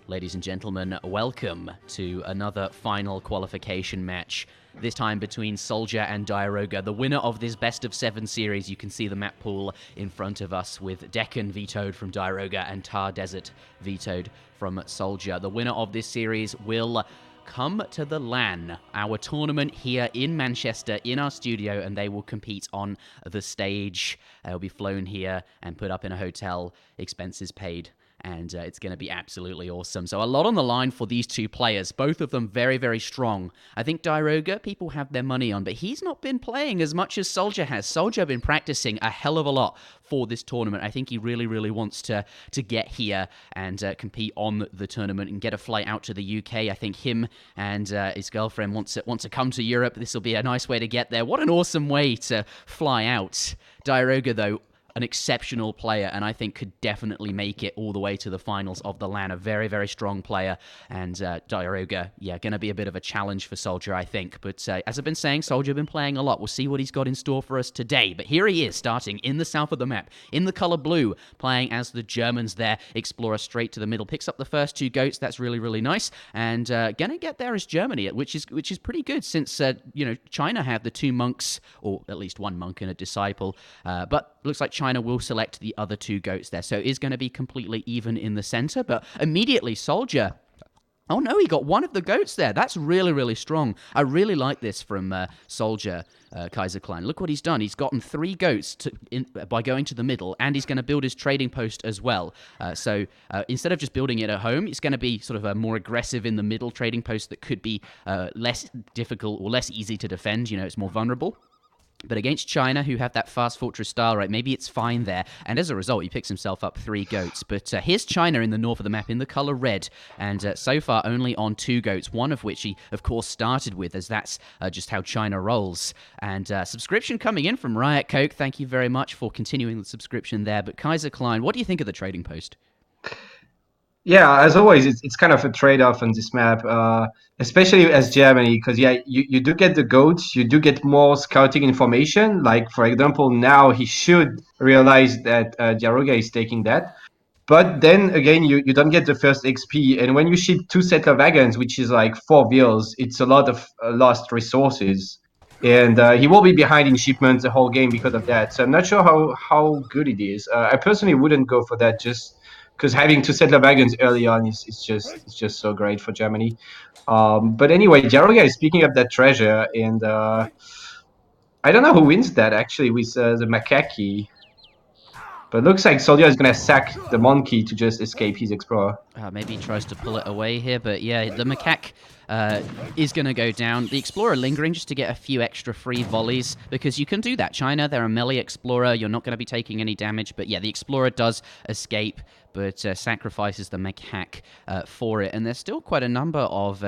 Ladies and gentlemen, welcome to another final qualification match, this time between Soldier and Diarouga. The winner of this best of 7 series, you can see the map pool in front of us with Deccan vetoed from Diarouga and Tar Desert vetoed from Soldier. The winner of this series will come to the LAN, our tournament here in Manchester, in our studio, and they will compete on the stage. They'll be flown here and put up in a hotel, expenses paid. And it's going to be absolutely awesome. So a lot on the line for these two players, both of them very, very strong. I think Diarouga, people have their money on, but he's not been playing as much as Soldier has. Soldier been practicing a hell of a lot for this tournament. I think he really, really wants to get here and compete on the tournament and get a flight out to the UK. I think him and his girlfriend want to come to Europe. This will be a nice way to get there. What an awesome way to fly out. Diarouga, though, an exceptional player, and I think could definitely make it all the way to the finals of the LAN. A very, very strong player, and Diarouga, yeah, going to be a bit of a challenge for Soldier, I think. But as I've been saying, Soldier been playing a lot. We'll see what he's got in store for us today. But here he is, starting in the south of the map, in the color blue, playing as the Germans there. Explorer straight to the middle, picks up the first 2 goats. That's really, really nice, and gonna get there as Germany, which is pretty good since China have the 2 monks, or at least 1 monk and a disciple, but looks like China will select the other 2 goats there. So it is going to be completely even in the center, but immediately Soldier, oh no, he got 1 of the goats there. That's really, really strong. I really like this from Soldier, Kaiser Klein. Look what he's done. He's gotten 3 goats by going to the middle, and he's going to build his trading post as well. So instead of just building it at home, it's going to be sort of a more aggressive in the middle trading post that could be less difficult or less easy to defend. It's more vulnerable. But against China, who have that fast fortress style, right, maybe it's fine there. And as a result, he picks himself up 3 goats. But here's China in the north of the map in the color red. And so far, only on 2 goats, one of which he, of course, started with, as that's just how China rolls. And subscription coming in from Riot Coke. Thank you very much for continuing the subscription there. But Kaiser Klein, what do you think of the trading post? Yeah, as always, it's kind of a trade-off on this map, especially as Germany, because you do get the goats, you do get more scouting information. Like, for example, now he should realize that Diarouga is taking that. But then again, you don't get the first XP, and when you ship 2 settler wagons, which is like 4 vills, it's a lot of lost resources. And he will be behind in shipments the whole game because of that. So I'm not sure how good it is. I personally wouldn't go for that, just because having 2 settler wagons early on is just so great for Germany. But anyway, Diarouga is picking up that treasure, and I don't know who wins that actually with the macaque. But it looks like Soldier is going to sack the monkey to just escape his explorer. Maybe he tries to pull it away here, but yeah, the macaque is going to go down. The explorer lingering just to get a few extra free volleys, because you can do that. China, they're a melee explorer. You're not going to be taking any damage, but yeah, the explorer does escape, but sacrifices the macaque for it. And there's still quite a number of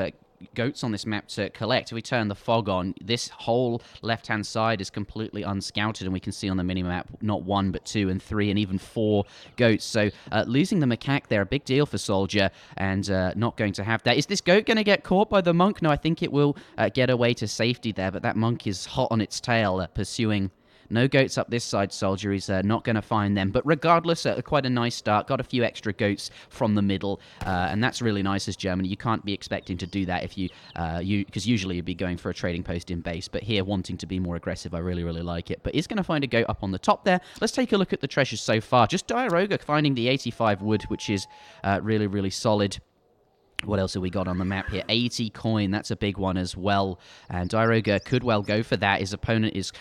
goats on this map to collect. If we turn the fog on, this whole left-hand side is completely unscouted, and we can see on the minimap not 1, but 2 and 3 and even 4 goats. So losing the macaque there, a big deal for Soldier, and not going to have that. Is this goat going to get caught by the monk? No, I think it will get away to safety there, but that monk is hot on its tail, pursuing. No goats up this side, Soldier. He's not going to find them. But regardless, quite a nice start. Got a few extra goats from the middle. And that's really nice as Germany. You can't be expecting to do that if because usually you'd be going for a trading post in base. But here, wanting to be more aggressive, I really, really like it. But he's going to find a goat up on the top there. Let's take a look at the treasures so far. Just Diarouga finding the 85 wood, which is really, really solid. What else have we got on the map here? 80 coin, that's a big one as well. And Diarouga could well go for that. His opponent is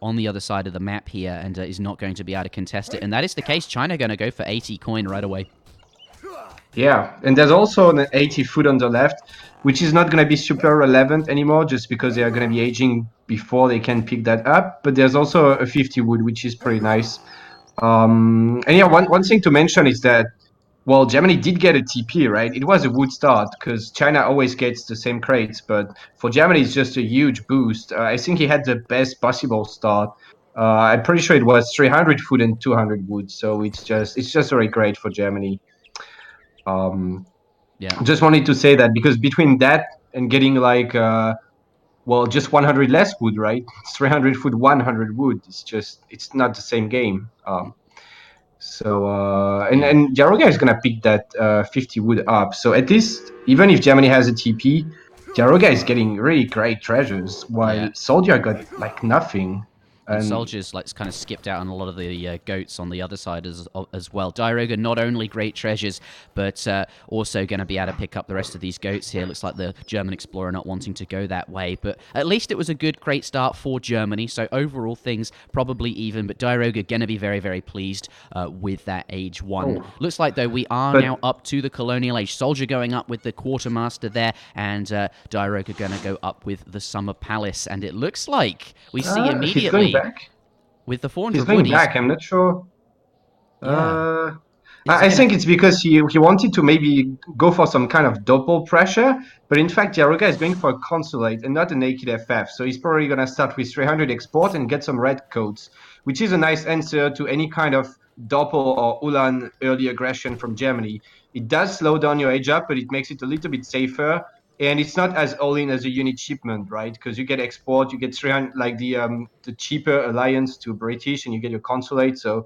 on the other side of the map here and is not going to be able to contest it. And that is the case. China going to go for 80 coin right away. Yeah, and there's also an 80 food on the left, which is not going to be super relevant anymore, just because they are going to be aging before they can pick that up. But there's also a 50 wood, which is pretty nice. And yeah, one thing to mention is that, well, Germany did get a TP, right? It was a wood start, because China always gets the same crates, but for Germany, it's just a huge boost. I think he had the best possible start. I'm pretty sure it was 300 food and 200 wood, so it's just very great for Germany. Yeah. Just wanted to say that, because between that and getting like just 100 less wood, right? It's 300 food, 100 wood. It's not the same game. So and Diarouga is gonna pick that 50 wood up. So at least even if Germany has a TP, Diarouga is getting really great treasures, while Soldier got like nothing. And Soldiers like kind of skipped out on a lot of the goats on the other side as well. Diarouga not only great treasures, but also going to be able to pick up the rest of these goats here. Looks like the German explorer not wanting to go that way, but at least it was a great start for Germany. So overall things probably even, but Diarouga going to be very, very pleased with that age 1. Looks like though we are now up to the colonial age. Soldier going up with the quartermaster there, and Diarouga going to go up with the summer palace. And it looks like we see immediately with the 400 he's going wood, back. I'm not sure. Yeah. I think it's because he wanted to maybe go for some kind of double pressure, but in fact Diarouga is going for a consulate and not a naked FF. So he's probably going to start with 300 export and get some red coats, which is a nice answer to any kind of doppel or Ulan early aggression from Germany. It does slow down your age up, but it makes it a little bit safer. And it's not as all-in as a unit shipment, right? Because you get export, you get 300, like the cheaper alliance to British, and you get your consulate. So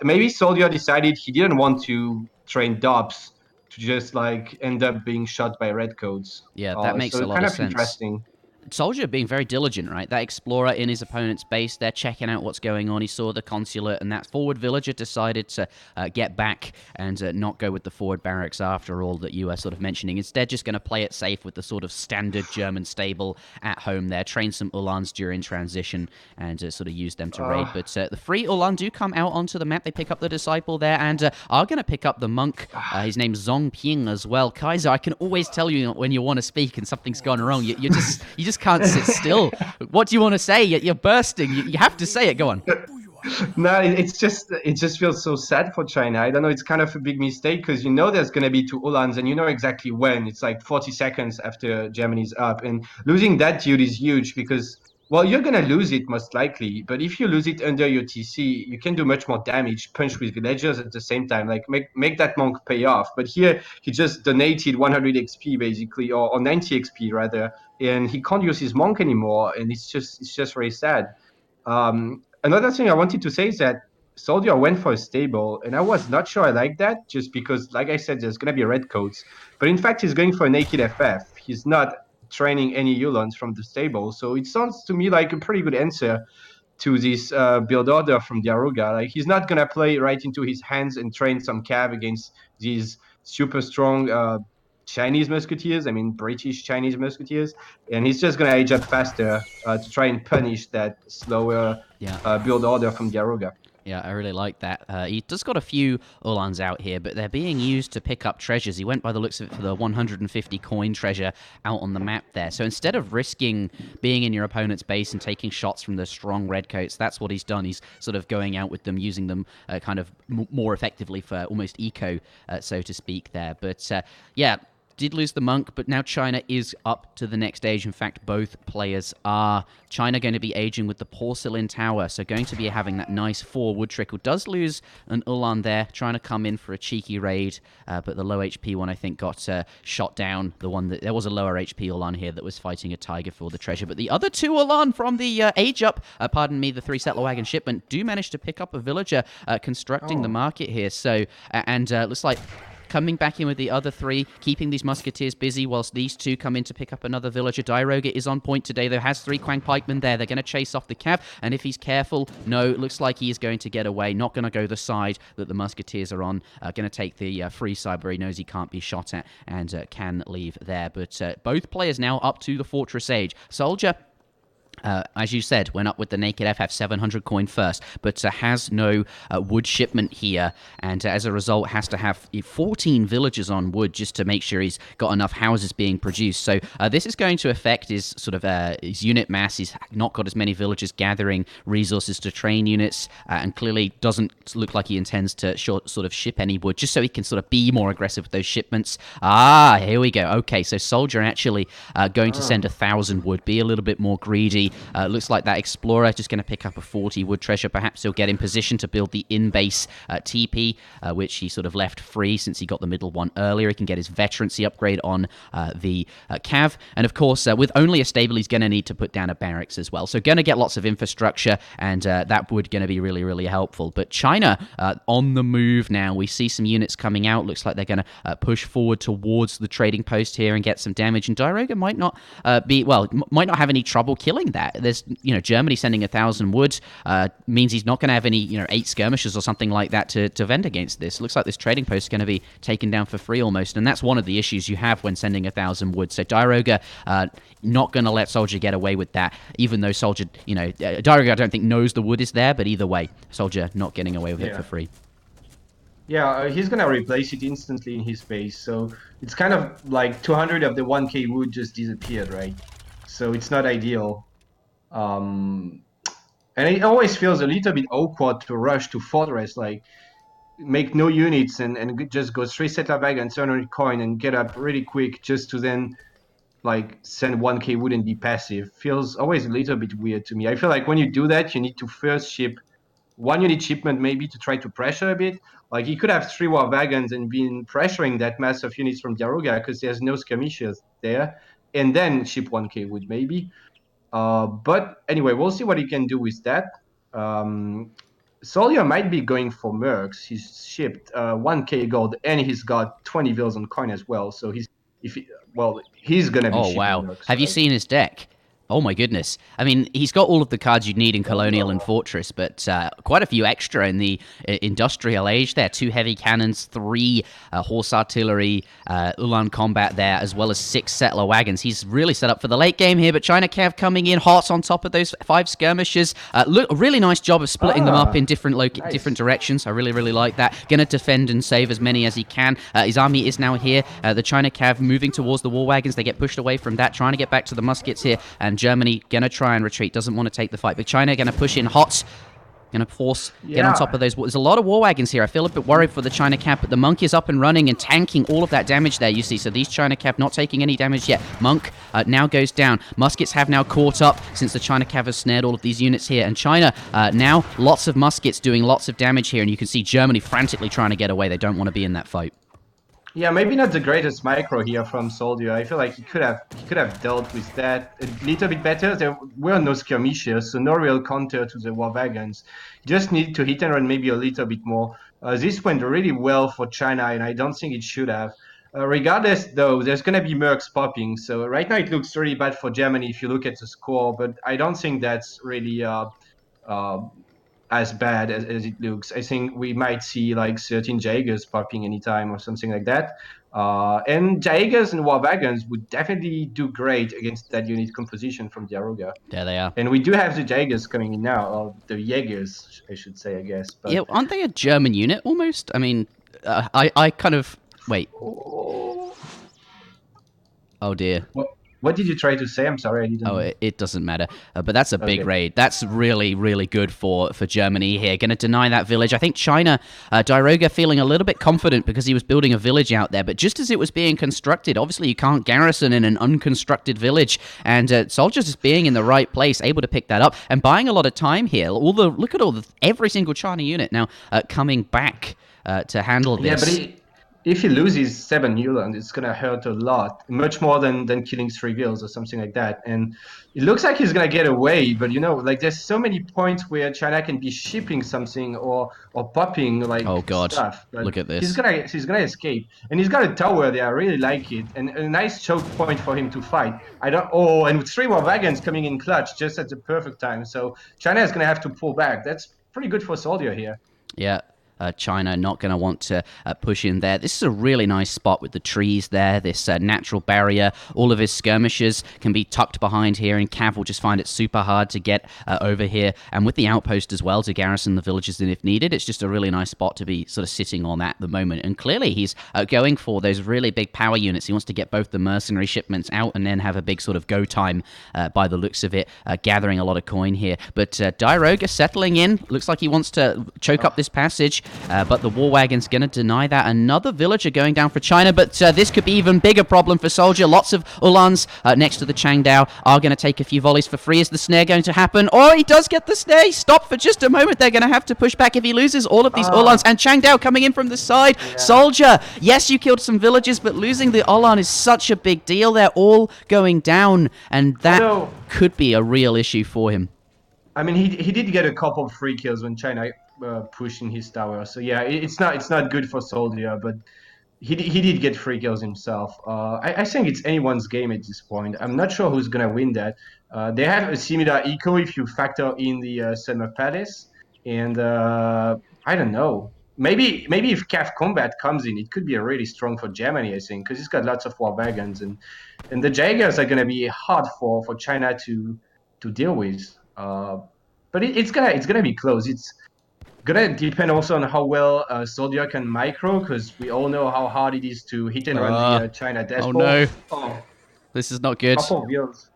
maybe Soldier decided he didn't want to train Dobbs to just like end up being shot by redcoats. Yeah, that makes a lot kind of of sense. Interesting. Soldier being very diligent, right? That explorer in his opponent's base, they're checking out what's going on. He saw the consulate, and that forward villager decided to get back and not go with the forward barracks after all that you were sort of mentioning. Instead, just going to play it safe with the sort of standard German stable at home there. Train some Ulans during transition and sort of use them to raid. But the free Ulan do come out onto the map. They pick up the disciple there and are going to pick up the monk. His name's Zong Ping as well. Kaiser, I can always tell you when you want to speak and something's gone wrong. You just can't sit still. What do you want to say? You're bursting. You have to say it. Go on. No, it just feels so sad for China. I don't know. It's kind of a big mistake because you know there's going to be 2 Ulans and you know exactly when. It's like 40 seconds after Germany's up. And losing that dude is huge because, well, you're going to lose it most likely. But if you lose it under your TC, you can do much more damage, punch with villagers at the same time. Like make that monk pay off. But here he just donated 100 XP basically, or 90 XP rather. And he can't use his monk anymore. And it's just very sad. Another thing I wanted to say is that Soldier went for a stable, and I was not sure I like that, just because, like I said, there's going to be red coats. But in fact, he's going for a naked FF. He's not training any Ulans from the stable. So it sounds to me like a pretty good answer to this build order from Diarouga. Like he's not going to play right into his hands and train some cav against these super strong Chinese musketeers, I mean British Chinese musketeers, and he's just going to age up faster to try and punish that slower build order from Diarouga. Yeah, I really like that. He just got a few Ulans out here, but they're being used to pick up treasures. He went by the looks of it for the 150 coin treasure out on the map there. So instead of risking being in your opponent's base and taking shots from the strong redcoats, that's what he's done. He's sort of going out with them, using them kind of more effectively for almost eco, so to speak there. But yeah, did lose the monk, but now China is up to the next age. In fact, both players are. China going to be aging with the porcelain tower, so going to be having that nice 4 wood trickle. Does lose an Ulan there, trying to come in for a cheeky raid, but the low HP one I think got shot down. The one that there was a lower HP Ulan here that was fighting a tiger for the treasure, but the other 2 Ulan from the age up, the 3 settler wagon shipment, do manage to pick up a villager constructing the market here. So and looks like coming back in with the other 3, keeping these musketeers busy whilst these 2 come in to pick up another villager. Diarouga is on point today, though, has 3 Quang pikemen there. They're going to chase off the cav, and if he's careful, no, looks like he is going to get away. Not going to go the side that the musketeers are on. Going to take the free side where he knows he can't be shot at and can leave there. But both players now up to the Fortress Age. Soldier, as you said, went up with the naked FF 700 coin first, but has no wood shipment here, and as a result has to have 14 villagers on wood just to make sure he's got enough houses being produced. So this is going to affect his sort of his unit mass. He's not got as many villagers gathering resources to train units, and clearly doesn't look like he intends to sort of ship any wood, just so he can sort of be more aggressive with those shipments. Here we go. Okay, so Soldier actually going to send 1,000 wood, be a little bit more greedy. Germany. Looks like that Explorer just going to pick up a 40 wood treasure. Perhaps he'll get in position to build the in-base TP, which he sort of left free since he got the middle one earlier. He can get his veterancy upgrade on the Cav. And of course, with only a stable, he's going to need to put down a barracks as well. So going to get lots of infrastructure, and that would going to be really, really helpful. But China on the move now. We see some units coming out. Looks like they're going to push forward towards the trading post here and get some damage. And Diarouga might not might not have any trouble killing that. There's, Germany sending 1,000 wood means he's not going to have any, 8 skirmishes or something like that to vent against this. Looks like this trading post is going to be taken down for free almost, and that's one of the issues you have when sending 1,000 wood. So Diarouga not going to let Soldier get away with that, even though Soldier, Diarouga I don't think knows the wood is there, but either way, Soldier not getting away with it for free. Yeah, he's gonna replace it instantly in his base, so it's kind of like 200 of the 1k wood just disappeared, right? So it's not ideal. And it always feels a little bit awkward to rush to Fortress, like make no units and just go straight settler bag and turn on coin and get up really quick just to then like send 1k wood and be passive. Feels always a little bit weird to me. I feel like when you do that, you need to first ship 1 unit shipment maybe to try to pressure a bit. Like he could have 3 war wagons and been pressuring that mass of units from Diarouga because there's no skirmishers there, and then ship 1k wood maybe. But anyway, we'll see what he can do with that. SoldieR might be going for mercs. He's shipped 1k gold and he's got 20 vils on coin as well. So he's gonna be shipping mercs. Have you seen his deck? Oh my goodness. I mean, he's got all of the cards you'd need in Colonial and Fortress, but quite a few extra in the Industrial Age there. 2 heavy cannons, 3 horse artillery, Ulan combat there, as well as 6 settler wagons. He's really set up for the late game here, but China Cav coming in hot on top of those 5 skirmishers. Look, a really nice job of splitting them up in different different directions. I really, really like that. Going to defend and save as many as he can. His army is now here. The China Cav moving towards the war wagons. They get pushed away from that, trying to get back to the muskets here, and Germany gonna try and retreat, doesn't want to take the fight, but China gonna push in hot, gonna force, get on top of those. There's a lot of war wagons here. I feel a bit worried for the China Cav, but the Monk is up and running and tanking all of that damage there, you see. So these China Cav not taking any damage yet. Monk now goes down. Muskets have now caught up since the China Cav has snared all of these units here, and China now lots of muskets doing lots of damage here, and you can see Germany frantically trying to get away. They don't want to be in that fight. Yeah, maybe not the greatest micro here from SoldieR. I feel like he could have dealt with that a little bit better. There were no skirmishers, so no real counter to the war wagons. Just need to hit and run maybe a little bit more. This went really well for China, and I don't think it should have. Regardless, though, there's going to be mercs popping. So right now it looks really bad for Germany if you look at the score, but I don't think that's really as bad as it looks. I think we might see like 13 Jaegers popping anytime or something like that. And Jaegers and war wagons would definitely do great against that unit composition from Diarouga. There they are. And we do have the Jaegers coming in now, or the Jaegers, I should say, I guess. But yeah, aren't they a German unit almost? I mean, I kind of... Wait. Oh dear. What did you try to say? I'm sorry, I didn't. Oh, it doesn't matter. But that's a big raid. That's really, really good for Germany here. Going to deny that village. I think China, Diarouga feeling a little bit confident because he was building a village out there. But just as it was being constructed, obviously you can't garrison in an unconstructed village. And soldiers just being in the right place, able to pick that up and buying a lot of time here. Look at every single China unit now coming back to handle this. Yeah, but if he loses 7 Newland, it's going to hurt a lot, much more than killing 3 vills or something like that. And it looks like he's going to get away, but like there's so many points where China can be shipping something or popping like stuff. But look at this. He's gonna escape, and he's got a tower there. I really like it, and a nice choke point for him to fight. And with 3 more wagons coming in clutch just at the perfect time. So China is going to have to pull back. That's pretty good for SoldieR here. Yeah. China not going to want to push in there. This is a really nice spot with the trees there, this natural barrier. All of his skirmishers can be tucked behind here, and Cav will just find it super hard to get over here. And with the outpost as well to garrison the villages if needed, it's just a really nice spot to be sort of sitting on at the moment. And clearly he's going for those really big power units. He wants to get both the mercenary shipments out and then have a big sort of go time by the looks of it, gathering a lot of coin here. But Diarouga settling in. Looks like he wants to choke up this passage. but the war wagon's going to deny that. Another villager going down for China, but this could be even bigger problem for Soldier. Lots of Ulans next to the Changdao are going to take a few volleys for free. Is the snare going to happen? Oh, he does get the snare. He stopped for just a moment. They're going to have to push back if he loses all of these Ulans. And Changdao coming in from the side. Yeah. Soldier, yes, you killed some villagers, but losing the Ulan is such a big deal. They're all going down, and that could be a real issue for him. I mean, he did get a couple of free kills when China pushed in his tower. So yeah, it's not good for SoldieR, but he did get free kills himself. I think it's anyone's game at this point. I'm not sure who's gonna win that. They have a similar eco if you factor in the Summer Palace, and I don't know. Maybe if CAF Combat comes in, it could be really strong for Germany, I think, because it's got lots of war wagons, and the Jaegers are gonna be hard for China to deal with. But it's gonna be close. It's gonna depend also on how well SoldieR can micro, because we all know how hard it is to hit and run the China dashboard. Oh no! This is not good. Couple of wheels.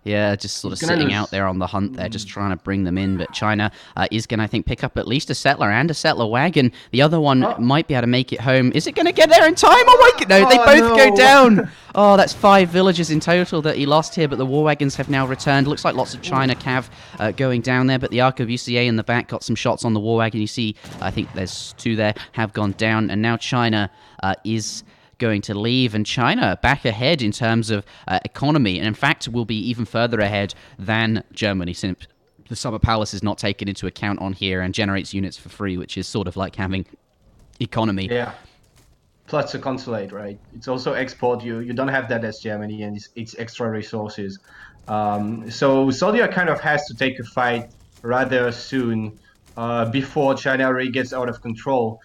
Yeah, just sort of sitting out there on the hunt there, just trying to bring them in. But China is going to, I think, pick up at least a settler and a settler wagon. The other one might be able to make it home. Is it going to get there in time? Oh my god, no, they both go down. Oh, that's 5 villages in total that he lost here, but the war wagons have now returned. Looks like lots of China cav going down there, but the ArcWCA in the back got some shots on the war wagon. You see, I think there's 2 there, have gone down, and now China is going to leave, and China back ahead in terms of economy, and in fact will be even further ahead than Germany, since the Summer Palace is not taken into account on here and generates units for free, which is sort of like having economy. Yeah. Plus a consulate, right? It's also export. You don't have that as Germany, and it's extra resources. So SoldieR kind of has to take a fight rather soon before China really gets out of control.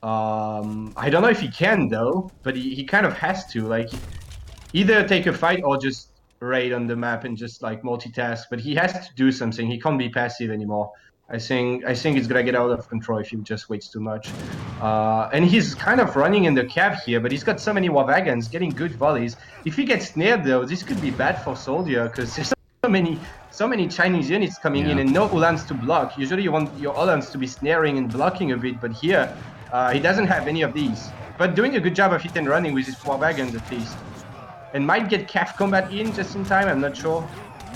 I don't know if he can though, but he kind of has to, like, either take a fight or just raid on the map and just like multitask. But he has to do something. He can't be passive anymore. I think it's gonna get out of control if he just waits too much. And he's kind of running in the cav here, but he's got so many war wagons getting good volleys. If he gets snared though, this could be bad for SoldieR, because there's so many Chinese units coming in and no Ulans to block. Usually you want your Ulans to be snaring and blocking a bit, but here he doesn't have any of these, but doing a good job of hit and running with his 4 wagons at least. And might get CAF Combat in just in time, I'm not sure.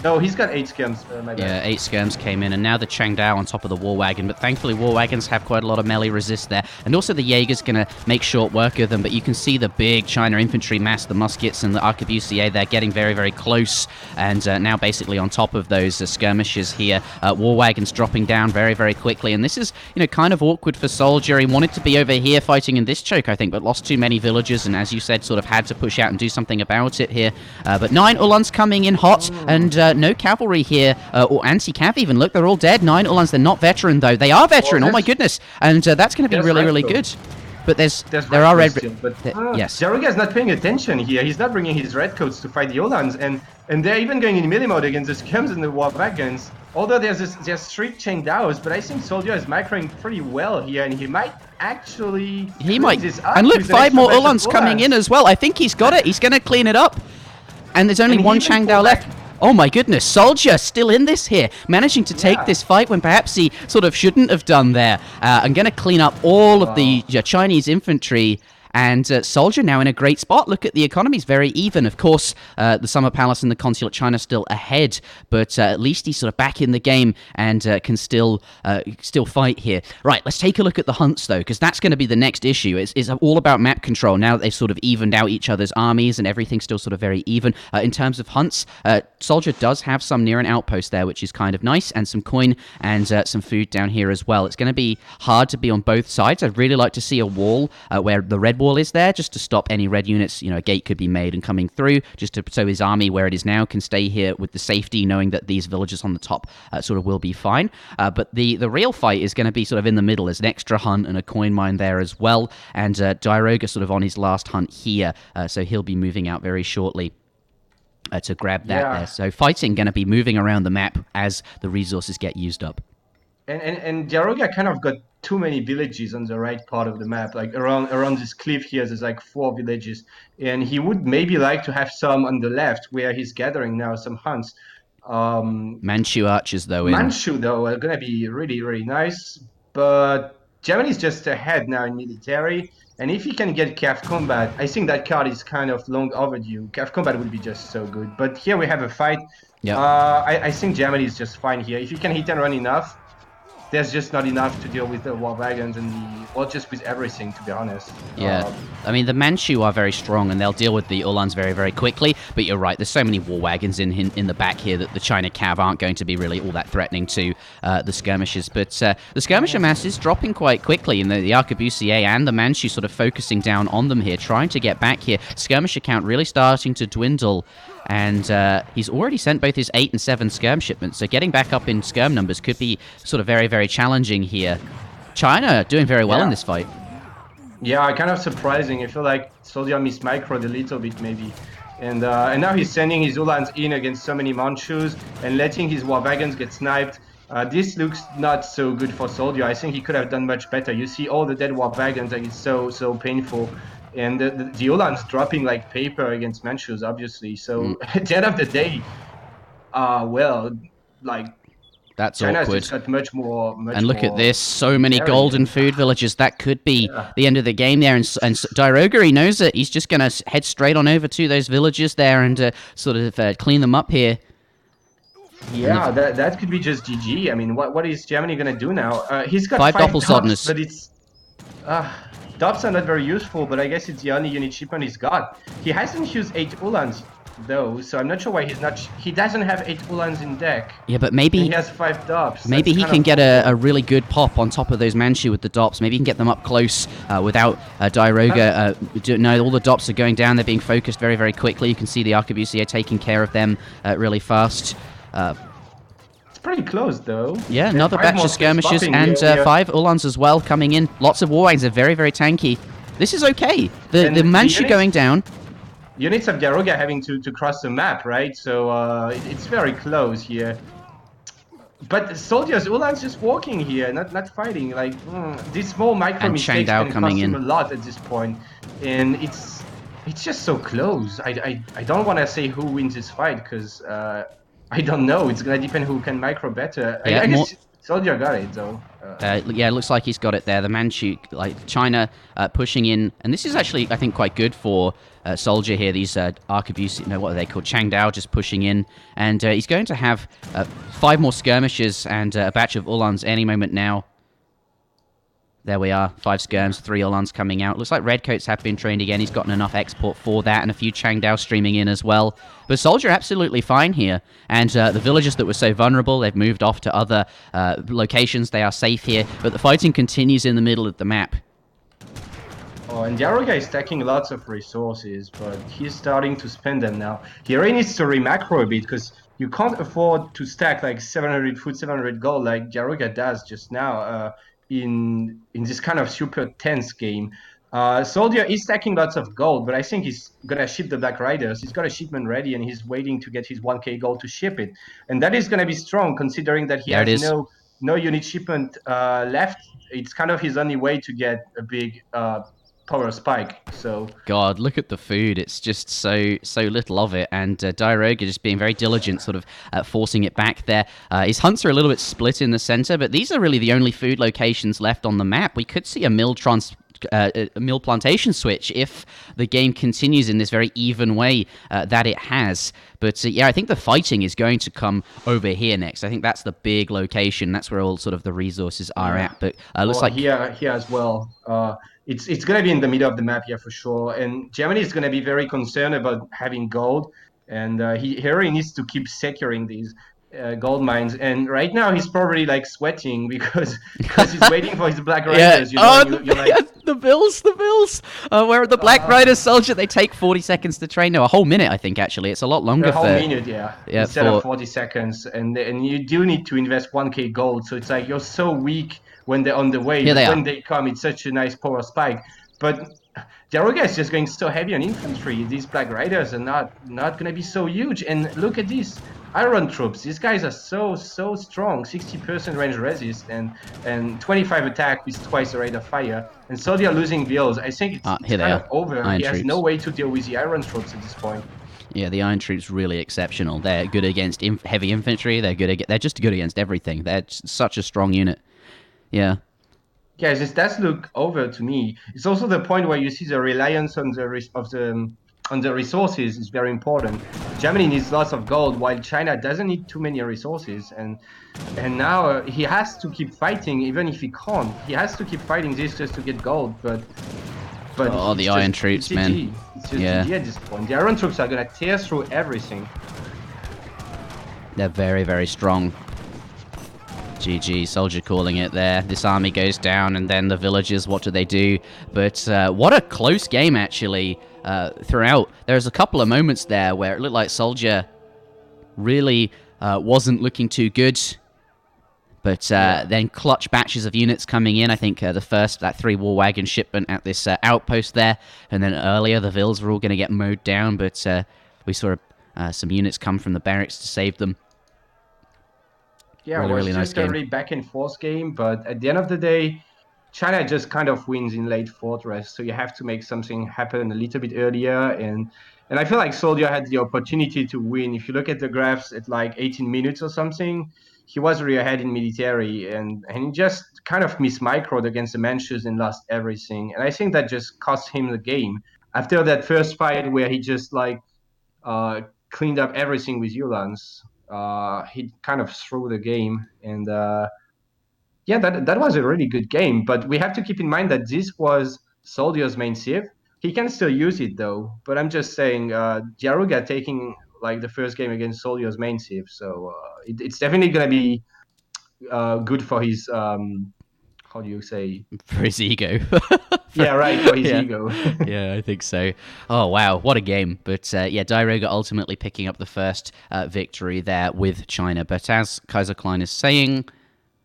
No, he's got 8 skirms. Yeah, 8 skirms came in, and now the Changdao on top of the war wagon. But thankfully, war wagons have quite a lot of melee resist there, and also the Jaeger's going to make short work of them. But you can see the big China infantry mass, the muskets, and the ArcWCA. They're getting very, very close, and now basically on top of those skirmishes here, war wagons dropping down very, very quickly. And this is, kind of awkward for SoldieR. He wanted to be over here fighting in this choke, I think, but lost too many villagers, and as you said, sort of had to push out and do something about it here. But 9 Ulans coming in hot, and no cavalry here, or anti-cav even. Look, they're all dead. 9 Ulans. They're not veteran, though. They are veteran. Oh, my goodness. And that's going to be really, really good. But there are red... yes. Diarouga is not paying attention here. He's not bringing his redcoats to fight the Ulans, and they're even going in melee mode against the skirms and the war wagons. Although there's 3 Changdaos, but I think SoldieR is macroing pretty well here, and he might actually... He might. And look, 5 more Ulans coming in as well. I think he's got it. He's going to clean it up. And there's only 1 Changdao left. Oh my goodness, SoldieR still in this here, managing to take this fight when perhaps he sort of shouldn't have done there. I'm going to clean up all of the Chinese infantry, and SoldieR now in a great spot. Look at the economy's very even. Of course, the Summer Palace and the Consulate China still ahead, but at least he's sort of back in the game and can still fight here. Right, let's take a look at the hunts though, because that's going to be the next issue. It's all about map control now that they've sort of evened out each other's armies and everything's still sort of very even. In terms of hunts, SoldieR does have some near an outpost there, which is kind of nice, and some coin and some food down here as well. It's going to be hard to be on both sides. I'd really like to see a wall where the red wall is there, just to stop any red units. A gate could be made and coming through, just so his army, where it is now, can stay here with the safety, knowing that these villagers on the top sort of will be fine. But the real fight is going to be sort of in the middle. There's an extra hunt and a coin mine there as well, and Diarouga sort of on his last hunt here, so he'll be moving out very shortly to grab that there. So fighting going to be moving around the map as the resources get used up. And Diarouga kind of got too many villages on the right part of the map, like around this cliff here. There's like 4 villages, and he would maybe like to have some on the left where he's gathering now some hunts. Manchu archers though. Manchu though are gonna be really, really nice, but Germany's just ahead now in military, and if he can get CAF combat, I think that card is kind of long overdue. CAF combat would be just so good. But here we have a fight. Yep. I think Germany is just fine here. If you can hit and run enough, there's just not enough to deal with the war wagons and just with everything, to be honest. Yeah, I mean, the Manchu are very strong, and they'll deal with the Uhlans very, very quickly. But you're right, there's so many war wagons in the back here that the China Cav aren't going to be really all that threatening to the skirmishers. But the skirmisher mass is dropping quite quickly, and the arquebusier and the Manchu sort of focusing down on them here, trying to get back here. Skirmisher count really starting to dwindle. And he's already sent both his 8 and 7 skirm shipments, so getting back up in skirm numbers could be sort of very, very challenging here. China doing very well in this fight. Yeah, kind of surprising. I feel like SoldieR mismicroed a little bit maybe. And now he's sending his Uhlans in against so many Manchus and letting his war wagons get sniped. This looks not so good for SoldieR. I think he could have done much better. You see all the dead war wagons, like it's so painful. And the Uhlans dropping like paper against Manchus, obviously. So at the end of the day, well, like that's China's awkward. just got much more. And look at this, so many golden food villages. That could be the end of the game there. And Diarouga, he knows it. He's just going to head straight on over to those villages there and sort of clean them up here. Yeah, that could be just GG. I mean, what is Germany going to do now? He's got 5 dops, Doppelsoldners. but it's... Dops are not very useful, but I guess it's the only unit shipment he's got. He hasn't used 8 Uhlans, though, so I'm not sure why he's not... He doesn't have 8 Uhlans in deck. Yeah, but maybe... He has 5 Dops. Maybe he can get a really good pop on top of those Manchu with the Dops. Maybe he can get them up close without Diarouga. No, all the Dops are going down. They're being focused very, very quickly. You can see the arquebusier taking care of them really fast. Pretty close, though. Yeah, another batch of skirmishers and 5 Uhlans as well coming in. Lots of war wagons are very, very tanky. This is okay. The Manchu going down. Units of Diarouga having to cross the map, right? So it's very close here. But soldiers, Uhlans just walking here, not fighting. Like these small micro mistakes can cost him a lot at this point, and it's just so close. I don't want to say who wins this fight because. I don't know. It's gonna depend who can micro better. Yeah, I guess SoldieR got it though. Yeah, it looks like he's got it there. The Manchu, like China, pushing in, and this is actually, I think, quite good for SoldieR here. These arquebusiers, what are they called? Changdao just pushing in, and he's going to have 5 more skirmishers and a batch of Uhlans any moment now. There we are, 5 skirms, 3 Uhlans coming out. Looks like Redcoats have been trained again. He's gotten enough export for that, and a few Changdao streaming in as well. But SoldieR absolutely fine here. And the villages that were so vulnerable, they've moved off to other locations. They are safe here. But the fighting continues in the middle of the map. Oh, and Diarouga is stacking lots of resources, but he's starting to spend them now. He really needs to re-macro a bit, because you can't afford to stack like 700 food, 700 gold like Diarouga does just now. In this kind of super tense game. SoldieR is stacking lots of gold, but I think he's gonna ship the Black Riders. He's got a shipment ready and he's waiting to get his 1k gold to ship it. And that is gonna be strong considering that he has no unit shipment left. It's kind of his only way to get a big power spike. So God, look at the food. It's just so little of it, and Diarouga just being very diligent, sort of forcing it back there. His hunts are a little bit split in the center, but these are really the only food locations left on the map. We could see a mill plantation switch if the game continues in this very even way that it has. But yeah, I think the fighting is going to come over here next. I think that's the big location. That's where all sort of the resources are at. But looks like here as well. It's going to be in the middle of the map here for sure. And Germany is going to be very concerned about having gold. And he really needs to keep securing these gold mines. And right now he's probably like sweating because he's waiting for his Black Riders. Yeah. The bills. Where are the Black Riders, SoldieR? They take 40 seconds to train. No, a whole minute, I think, actually. It's a lot longer. A whole minute, yeah. Instead of 40 seconds. And you do need to invest 1k gold. So it's like you're so weak when they're on the way. But when they come, it's such a nice power spike. But Diarouga is just going so heavy on infantry. These Black Riders are not going to be so huge. And look at this. Iron troops. These guys are so strong. 60% range resist and 25 attack with twice the rate of fire. And SoldieR losing bills. I think it's kind of over. He has no way to deal with the Iron troops at this point. Yeah, the Iron Troops really exceptional. They're good against heavy infantry. They're just good against everything. They're such a strong unit. Yeah. Yeah, this does look over to me. It's also the point where you see the reliance on the resources is very important. Germany needs lots of gold, while China doesn't need too many resources. And now he has to keep fighting, even if he can't. He has to keep fighting this just to get gold. But Oh, the iron troops, it's man. GG. It's just Yeah. GG at this point. The iron troops are gonna tear through everything. They're very, very strong. GG, Soldier calling it there. This army goes down, and then the villagers, what do? But what a close game, actually, throughout. There's a couple of moments there where it looked like Soldier really wasn't looking too good. But then clutch batches of units coming in. I think the first, that 3 war wagon shipment at this outpost there. And then earlier, the vills were all going to get mowed down, but we saw some units come from the barracks to save them. Yeah, Really, it was really nice just a game. really back and forth game, but at the end of the day, China just kind of wins in late fortress, so you have to make something happen a little bit earlier. And I feel like Soldier had the opportunity to win. If you look at the graphs at like 18 minutes or something, he was really ahead in military, and he just kind of mismicroed against the Manchus and lost everything. And I think that just cost him the game. After that first fight where he just like uh, cleaned up everything with Ulans. He kind of threw the game, and yeah, that was a really good game. But we have to keep in mind that this was Soldier's main civ. He can still use it though. But I'm just saying, Diarouga taking like the first game against Soldier's main civ, so it's definitely gonna be good for his how do you say? For his ego. Yeah, right, for his Yeah. ego. Yeah, I think so. Oh, wow. What a game. But yeah, Diarouga ultimately picking up the first victory there with China. But as Kaiser Klein is saying,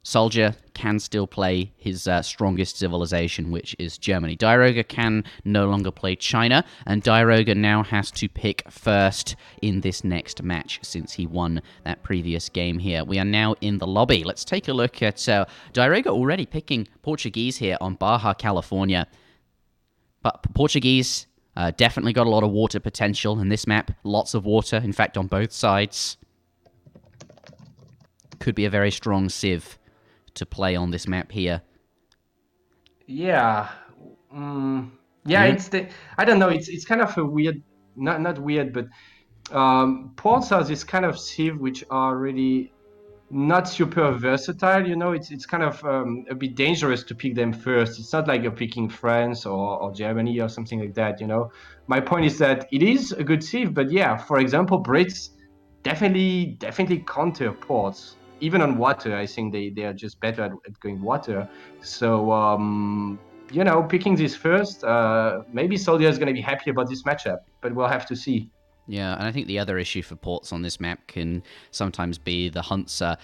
Soldier can still play his strongest civilization, which is Germany. Diarouga can no longer play China, and Diarouga now has to pick first in this next match since he won that previous game here. We are now in the lobby. Let's take a look at Diarouga already picking Portuguese here on Baja, California. But Portuguese definitely got a lot of water potential in this map. Lots of water, in fact, on both sides. Could be a very strong civ to play on this map here. Yeah. Yeah, it's I don't know, it's kind of a weird, not weird, but ports are this kind of civ which are really not super versatile, you know. It's kind of a bit dangerous to pick them first. It's not like you're picking France or Germany or something like that, you know. My point is that it is a good civ, but yeah, for example, Brits definitely counter ports. Even on water, I think they are just better at going water. So you know, picking this first, maybe Soldier is going to be happy about this matchup, but we'll have to see. Yeah, and I think the other issue for ports on this map can sometimes be the hunts are,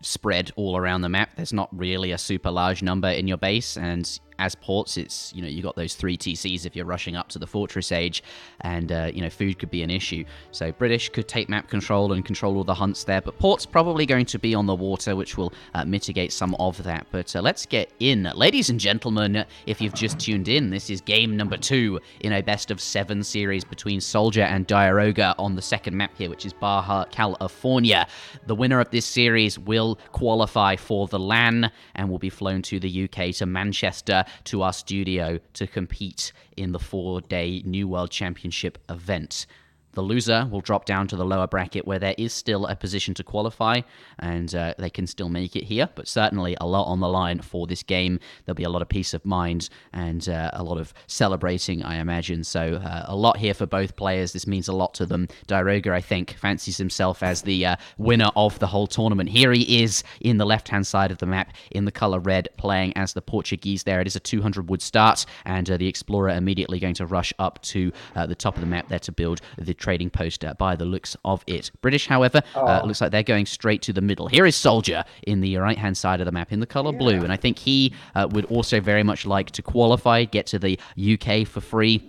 spread all around the map. There's not really a super large number in your base, and as ports, it's, you got those 3 TCs if you're rushing up to the fortress age, and, food could be an issue. So British could take map control and control all the hunts there, but ports probably going to be on the water, which will mitigate some of that. But let's get in. Ladies and gentlemen, if you've just tuned in, this is game number 2 in a best of 7 series between Soldier and Diarouga on the second map here, which is Baja, California. The winner of this series will qualify for the LAN and will be flown to the UK, to Manchester, to our studio to compete in the 4-day New World Championship event. The loser will drop down to the lower bracket where there is still a position to qualify, and they can still make it here, but certainly a lot on the line for this game. There'll be a lot of peace of mind and a lot of celebrating, I imagine. So a lot here for both players. This means a lot to them. Diarouga, I think, fancies himself as the winner of the whole tournament. Here he is in the left-hand side of the map in the color red, playing as the Portuguese there. It is a 200 wood start, and the Explorer immediately going to rush up to the top of the map there to build the trading post by the looks of it. British, however, looks like they're going straight to the middle. Here is Soldier in the right-hand side of the map in the color blue, and I think he would also very much like to qualify, get to the UK for free.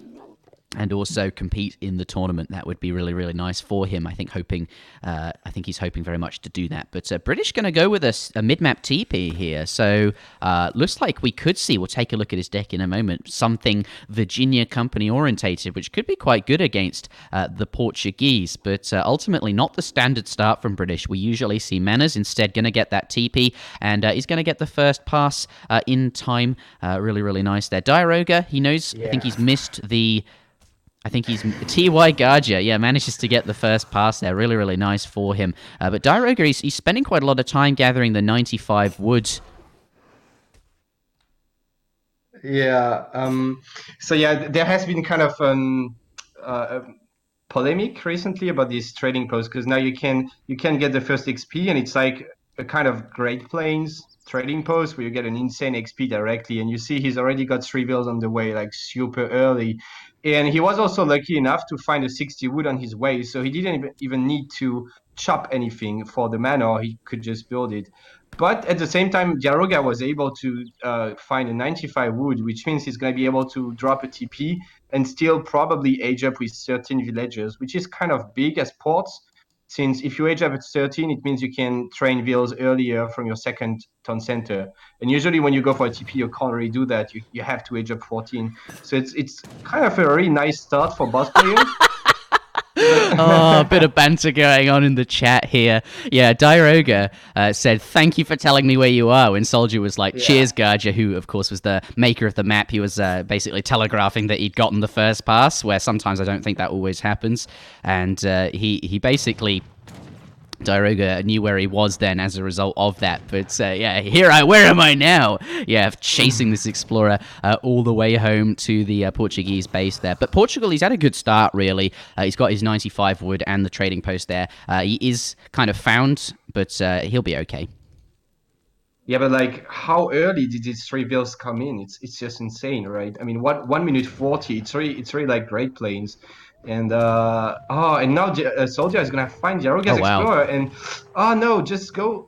and also compete in the tournament. That would be really, really nice for him. I think he's hoping very much to do that. But British going to go with a mid-map TP here. So looks like we could see, we'll take a look at his deck in a moment, something Virginia company orientated, which could be quite good against the Portuguese, but ultimately not the standard start from British. We usually see Manners instead going to get that TP, and he's going to get the first pass in time. Really, really nice there. Diarouga, he knows, I think he's missed the... I think he's TY Garja, manages to get the first pass there. Really, really nice for him. But Diarouga, he's spending quite a lot of time gathering the 95 wood. Yeah. There has been kind of a polemic recently about these trading posts, because now you can get the first XP, and it's like a kind of Great Plains trading post where you get an insane XP directly, and you see he's already got 3 bills on the way, like super early. And he was also lucky enough to find a 60 wood on his way, so he didn't even need to chop anything for the mana, or he could just build it. But at the same time, Diarouga was able to find a 95 wood, which means he's going to be able to drop a TP and still probably age up with 13 villagers, which is kind of big as ports, since if you age up at 13, it means you can train vills earlier from your second town center. And usually when you go for a TP, you can't really do that. You have to age up 14. So it's kind of a really nice start for boss players. Oh, a bit of banter going on in the chat here. Yeah, Diarouga said, "Thank you for telling me where you are," when Soldier was like, "Cheers, Garja," who, of course, was the maker of the map. He was basically telegraphing that he'd gotten the first pass, where sometimes I don't think that always happens. And he basically... Diarouga knew where he was then as a result of that. But where am I now? Yeah, chasing this explorer all the way home to the Portuguese base there. But Portugal, he's had a good start, really. He's got his 95 wood and the trading post there. He is kind of found, but he'll be okay. Yeah, but like, how early did these 3 bills come in? It's just insane, right? I mean, 1 minute 40. It's really like Great Plains. And now Soldier is gonna find Diarouga's explorer, and just go.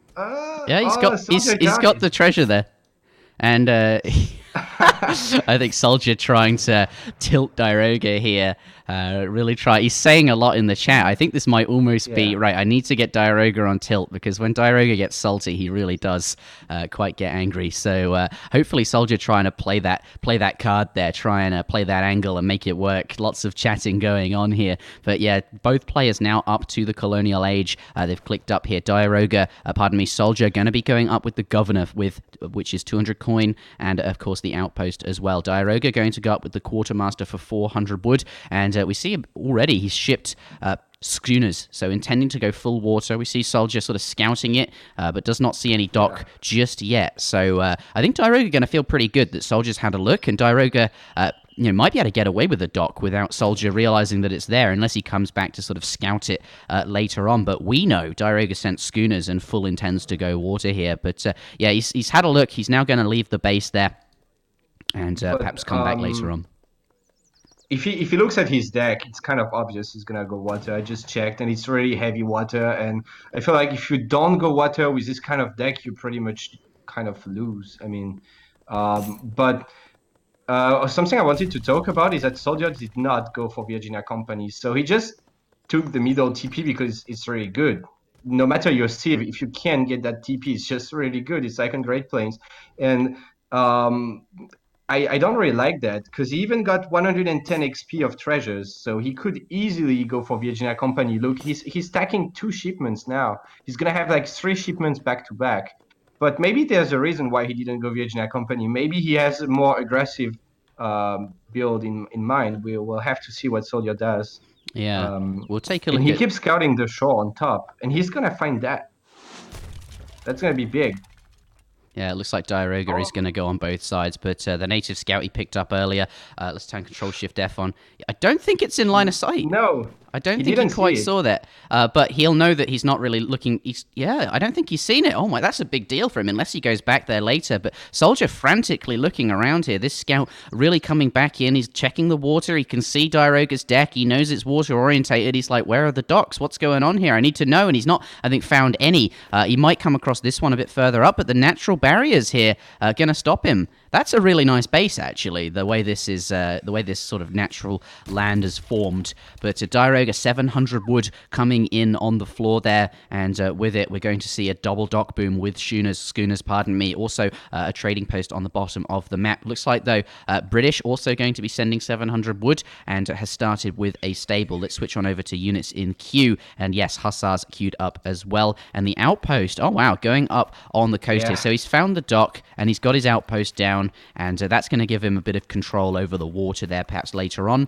He's got the treasure there, and I think Soldier trying to tilt Diarouga here. Really try. He's saying a lot in the chat. I think this might almost be right. I need to get Diarouga on tilt, because when Diarouga gets salty, he really does quite get angry. So hopefully, Soldier trying to play that card there, trying to play that angle and make it work. Lots of chatting going on here. But yeah, both players now up to the colonial age. They've clicked up here. Diarouga, Soldier, going to be going up with the governor, which is 200 coin, and of course the outpost as well. Diarouga going to go up with the quartermaster for 400 wood, and we see already he's shipped schooners, so intending to go full water. We see Soldier sort of scouting it, but does not see any dock just yet. So I think Diarouga going to feel pretty good that Soldier's had a look, and Diarouga might be able to get away with the dock without Soldier realizing that it's there, unless he comes back to sort of scout it later on. But we know Diarouga sent schooners and full intends to go water here. But he's had a look. He's now going to leave the base there and perhaps come back later on. If he looks at his deck, it's kind of obvious he's gonna go water. I just checked, and it's really heavy water. And I feel like if you don't go water with this kind of deck, you pretty much kind of lose. I mean, but something I wanted to talk about is that Soldier did not go for Virginia Company, so he just took the middle TP because it's really good. No matter your Civ, if you can get that TP, it's just really good. It's like on Great Plains, and I don't really like that, because he even got 110 XP of treasures, so he could easily go for Virginia Company. Look, he's stacking 2 shipments now. He's gonna have like 3 shipments back to back. But maybe there's a reason why he didn't go Virginia Company. Maybe he has a more aggressive build in mind. We'll have to see what Soldier does. Yeah, we'll take a look. And he keeps scouting the shore on top, and he's gonna find that. That's gonna be big. Yeah, it looks like Diarouga is going to go on both sides, but the native scout he picked up earlier, let's turn Control-Shift F on. I don't think it's in line of sight. No. I don't think he quite saw that, but he'll know that he's not really looking. I don't think he's seen it. Oh my, that's a big deal for him, unless he goes back there later. But Soldier frantically looking around here. This scout really coming back in. He's checking the water. He can see Diarouga's deck. He knows it's water orientated. He's like, where are the docks? What's going on here? I need to know. And he's not, I think, found any. He might come across this one a bit further up, but the natural barriers here are going to stop him. That's a really nice base, actually. The way this is, the way this sort of natural land is formed. But Diarouga 700 wood coming in on the floor there, and with it, we're going to see a double dock boom with schooners. Pardon me. Also, a trading post on the bottom of the map. Looks like though, British also going to be sending 700 wood, and has started with a stable. Let's switch on over to units in queue, and yes, hussars queued up as well, and the outpost. Oh wow, going up on the coast here. So he's found the dock, and he's got his outpost down. And that's going to give him a bit of control over the water there, perhaps later on.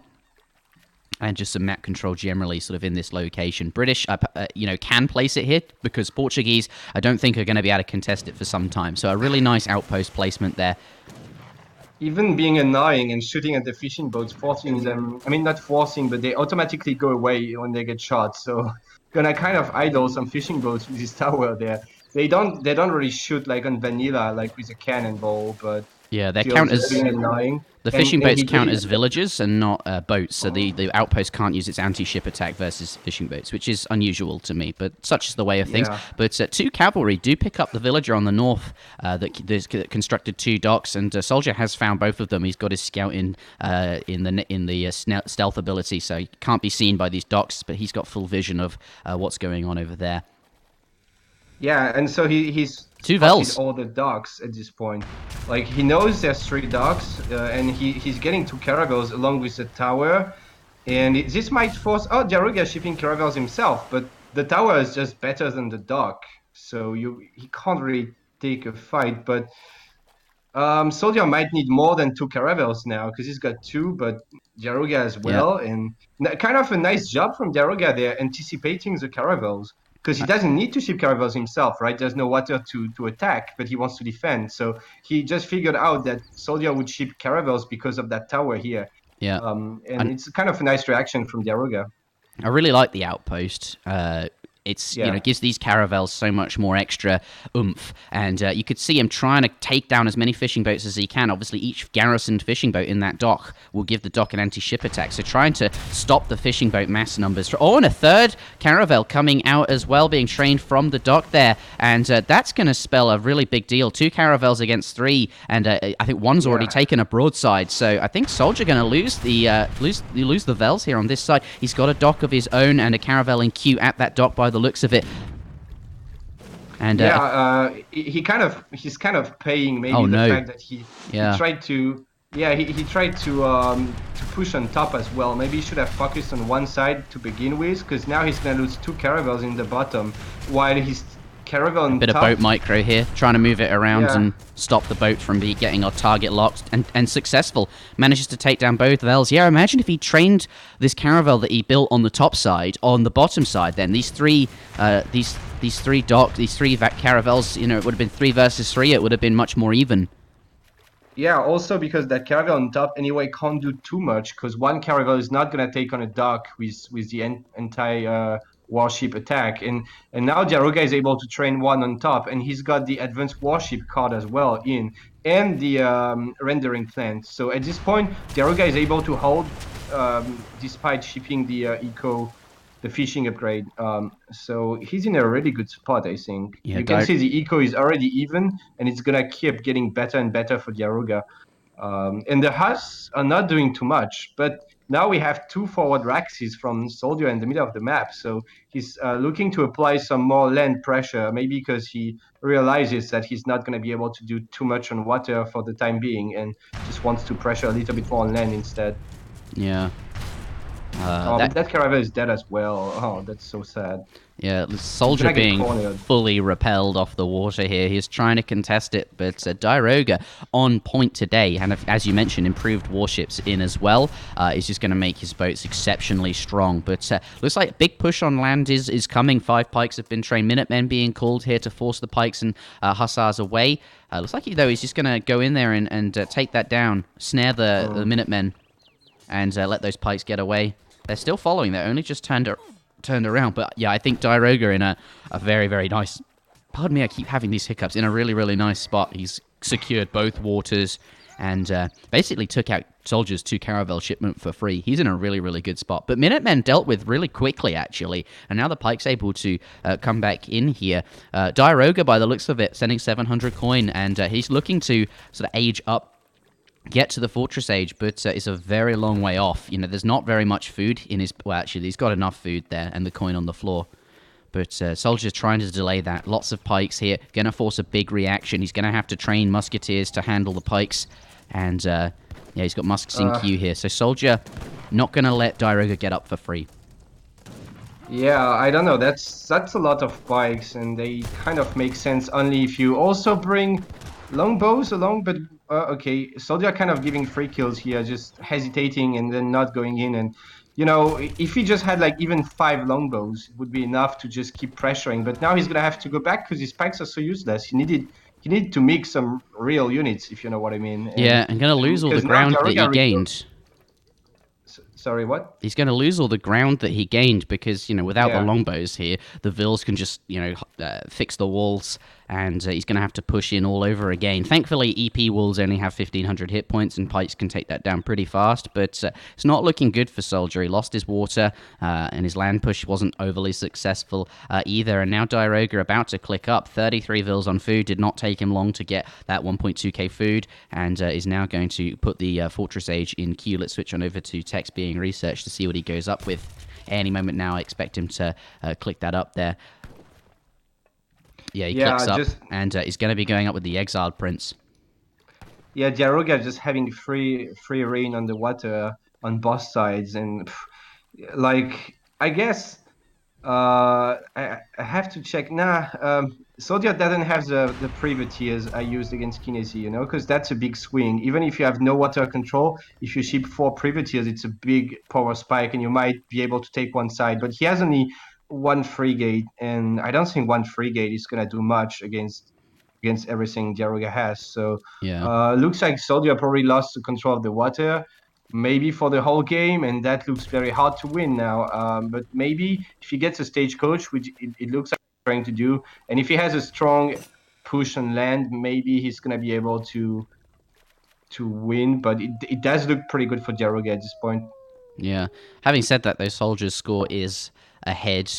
And just some map control generally sort of in this location. British, can place it here because Portuguese, I don't think, are going to be able to contest it for some time. So a really nice outpost placement there. Even being annoying and shooting at the fishing boats, forcing them, I mean, not forcing, but they automatically go away when they get shot. So gonna kind of idle some fishing boats with this tower there. They don't really shoot like on vanilla, like with a cannonball, but yeah, they count as annoying. The fishing boats count as villages and not boats, so the outpost can't use its anti-ship attack versus fishing boats, which is unusual to me, but such is the way of things. But 2 cavalry do pick up the villager on the north that constructed 2 docks, and Soldier has found both of them. He's got his scout in the stealth ability, so he can't be seen by these docks, but he's got full vision of what's going on over there. Yeah, and so he's 2 Vels. All the docks at this point. Like, he knows there's 3 docks, and he's getting 2 caravels along with the tower. And this might force... Oh, Diarouga shipping caravels himself, but the tower is just better than the dock. So he can't really take a fight, but... Soldier might need more than 2 caravels now, because he's got 2, but Diarouga as well. Yeah. And kind of a nice job from Diarouga there, anticipating the caravels. Because he doesn't need to ship caravels himself, right? There's no water to attack, but he wants to defend. So he just figured out that Soldier would ship caravels because of that tower here. Yeah. And it's kind of a nice reaction from Diarouga. I really like the outpost. It's gives these caravels so much more extra oomph, and you could see him trying to take down as many fishing boats as he can. Obviously, each garrisoned fishing boat in that dock will give the dock an anti-ship attack, so trying to stop the fishing boat mass numbers. Oh, and a 3rd caravel coming out as well, being trained from the dock there, and that's going to spell a really big deal. 2 caravels against 3, and I think one's already taken a broadside, so I think Soldier going to lose the Vels here on this side. He's got a dock of his own and a caravel in queue at that dock by the looks of it. And he's kind of paying maybe the fact that he tried to he tried to push on top as well. Maybe he should have focused on one side to begin with, because now he's gonna lose 2 caravels in the bottom while his caravel on top. A bit of boat micro here, trying to move it around and stop the boat from getting our target locked, and successful. Manages to take down both Vels. Yeah, imagine if he trained this caravel that he built on the top side on the bottom side. Then these 3 caravels, it would have been 3 versus 3. It would have been much more even. Yeah, also because that caravel on top anyway can't do too much, because one caravel is not gonna take on a dock with the anti-warship attack, and now Diarouga is able to train one on top, and he's got the advanced warship card as well and the rendering plant. So at this point, Diarouga is able to hold despite shipping the the fishing upgrade. So he's in a really good spot, I think. Yeah, you can see the eco is already even, and it's gonna keep getting better and better for Diarouga. And the Huss are not doing too much, but now we have 2 forward Raxes from Soldier in the middle of the map. So he's looking to apply some more land pressure, maybe because he realizes that he's not going to be able to do too much on water for the time being, and just wants to pressure a little bit more on land instead. Yeah. That caravel is dead as well. Oh, that's so sad. Yeah, the Soldier being fully repelled off the water here. He's trying to contest it, but Diarouga on point today, and as you mentioned, improved warships in as well, is just going to make his boats exceptionally strong. But looks like a big push on land is coming. 5 pikes have been trained. Minutemen being called here to force the pikes and hussars away. Looks like, though, he's just going to go in there and take that down, snare the Minutemen, and let those pikes get away. They're still following. They're only just turned around. But yeah, I think Diarouga in a very, very nice... Pardon me, I keep having these hiccups. In a really, really nice spot. He's secured both waters and basically took out Soldier's 2 caravel shipment for free. He's in a really, really good spot. But Minutemen dealt with really quickly, actually. And now the Pike's able to come back in here. Diarouga, by the looks of it, sending 700 coin. And he's looking to sort of age up get to the Fortress Age, but it's a very long way off. You know, there's not very much food in his... Well, actually, he's got enough food there and the coin on the floor. But Soldier's trying to delay that. Lots of pikes here. Going to force a big reaction. He's going to have to train Musketeers to handle the pikes. And, yeah, he's got Musks in queue here. So Soldier not going to let Diarouga get up for free. Yeah, I don't know. That's a lot of pikes, and they kind of make sense only if you also bring longbows along. But okay, Soldier kind of giving free kills here, just hesitating and then not going in. And you know, if he just had like even 5 longbows, it would be enough to just keep pressuring. But now he's gonna have to go back because his pikes are so useless. He needed to make some real units, if you know what I mean. Yeah, and going to lose all the ground that he gained. Sorry, what? He's going to lose all the ground that he gained because, you know, without the Yeah. longbows here, the Vils can just, you know, fix the walls, and he's going to have to push in all over again. Thankfully, EP walls only have 1,500 hit points, and pikes can take that down pretty fast, but it's not looking good for Soldier. He lost his water, and his land push wasn't overly successful either, and now Diarouga about to click up. 33 Vils on food. Did not take him long to get that 1.2k food, and is now going to put the Fortress Age in queue. Let's switch on over to text being researched to see what he goes up with. Any moment now, I expect him to click that up there. Yeah, he clicks up, and he's going to be going up with the Exiled Prince. Yeah, Diarouga just having free reign on the water on both sides, and like I guess I have to check. Soldier doesn't have the privateers I used against Kinesis, you know, because that's a big swing. Even if you have no water control, if you ship 4 privateers, it's a big power spike, and you might be able to take one side. But he has only 1 frigate, and I don't think 1 frigate is gonna do much against everything Diarouga has. So yeah, looks like Soldier probably lost the control of the water, maybe for the whole game, and that looks very hard to win now. But maybe if he gets a stagecoach, which it looks like he's trying to do, and if he has a strong push on land, maybe he's gonna be able to win. But it does look pretty good for Diarouga at this point. yeah. Having said that, though, Soldier's score is ahead.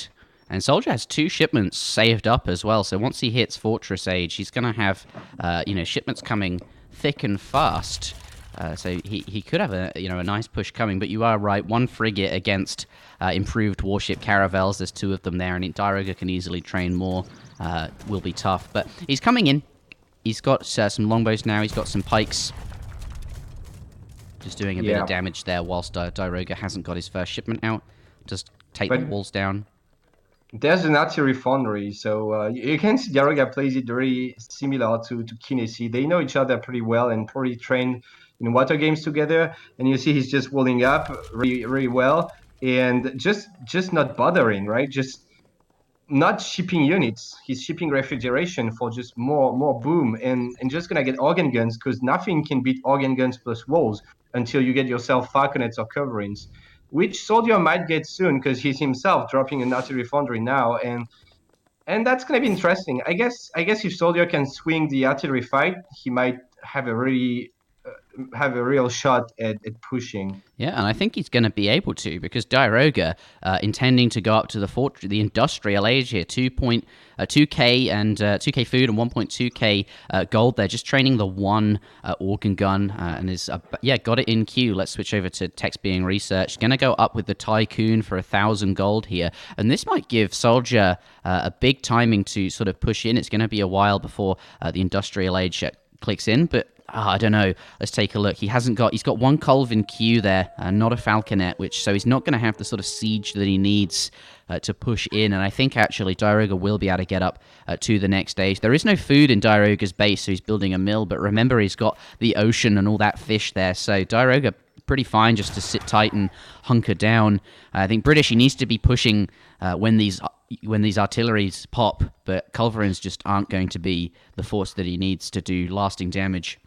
And Soldier has 2 shipments saved up as well. So once he hits Fortress Age, he's going to have, you know, shipments coming thick and fast. So he could have a nice push coming. But you are right, 1 frigate against improved warship caravels. There's 2 of them there, and Diarouga can easily train more. Will be tough. But he's coming in. He's got some longbows now. He's got some pikes. Just doing a bit of damage there whilst Diarouga hasn't got his first shipment out. Just take the walls down. There's an artillery foundry, so you can see Diarouga plays it very similar to Kinesis. They know each other pretty well and probably trained in water games together. And you see he's just walling up really, really well and just not bothering, right? Just not shipping units. He's shipping refrigeration for just more boom and just gonna get organ guns because nothing can beat organ guns plus walls until you get yourself falconets or coverings, which Soldier might get soon because he's himself dropping an artillery foundry now, and that's gonna be interesting. I guess if Soldier can swing the artillery fight, he might have a real shot at pushing. Yeah, and I think he's going to be able to because Diarouga, intending to go up to the industrial age here, 2k and 2k food and 1.2k gold. They're just training the 1 organ gun and is got it in queue. Let's switch over to text being researched. Going to go up with the Tycoon for 1,000 gold here, and this might give Soldier a big timing to sort of push in. It's going to be a while before the industrial age clicks in, but I don't know. Let's take a look. He's got 1 Colv in queue there, not a Falconet, so he's not going to have the sort of siege that he needs to push in. And I think actually Diarouga will be able to get up to the next stage. There is no food in Diarouga's base, so he's building a mill. But remember, he's got the ocean and all that fish there. So Diarouga pretty fine just to sit tight and hunker down. I think British, he needs to be pushing when these artilleries pop, but culverins just aren't going to be the force that he needs to do lasting damage.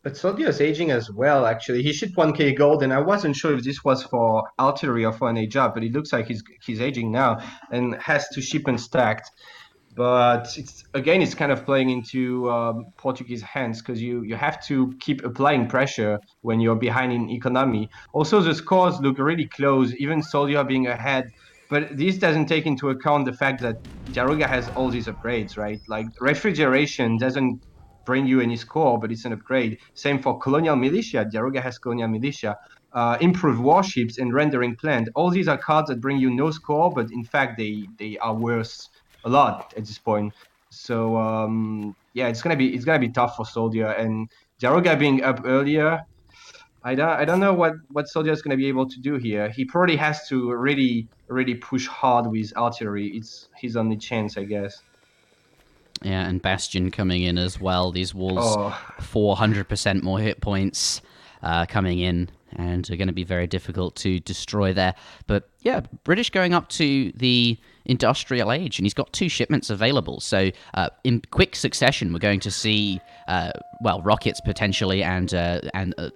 But Soldier is aging as well, actually. He shipped 1k gold, and I wasn't sure if this was for artillery or for an age up, but it looks like he's aging now and has 2 shipments stacked. But it's kind of playing into Portuguese hands because you have to keep applying pressure when you're behind in economy. Also, the scores look really close, even Soldier being ahead. But this doesn't take into account the fact that Diarouga has all these upgrades, right? Like refrigeration doesn't bring you any score, but it's an upgrade. Same for Colonial Militia. Diarouga has Colonial Militia. Improved Warships and Rendering Plant. All these are cards that bring you no score, but in fact they are worth a lot at this point. So yeah, it's gonna be tough for Soldier, and Diarouga being up earlier. I don't know what Soldier is going to be able to do here. He probably has to really push hard with artillery. It's his only chance, I guess. Yeah, and Bastion coming in as well. These walls, Oh, 400% more hit points coming in, and are going to be very difficult to destroy there. But yeah, British going up to the industrial age, and he's got 2 shipments available. So in quick succession, we're going to see, well, rockets potentially, and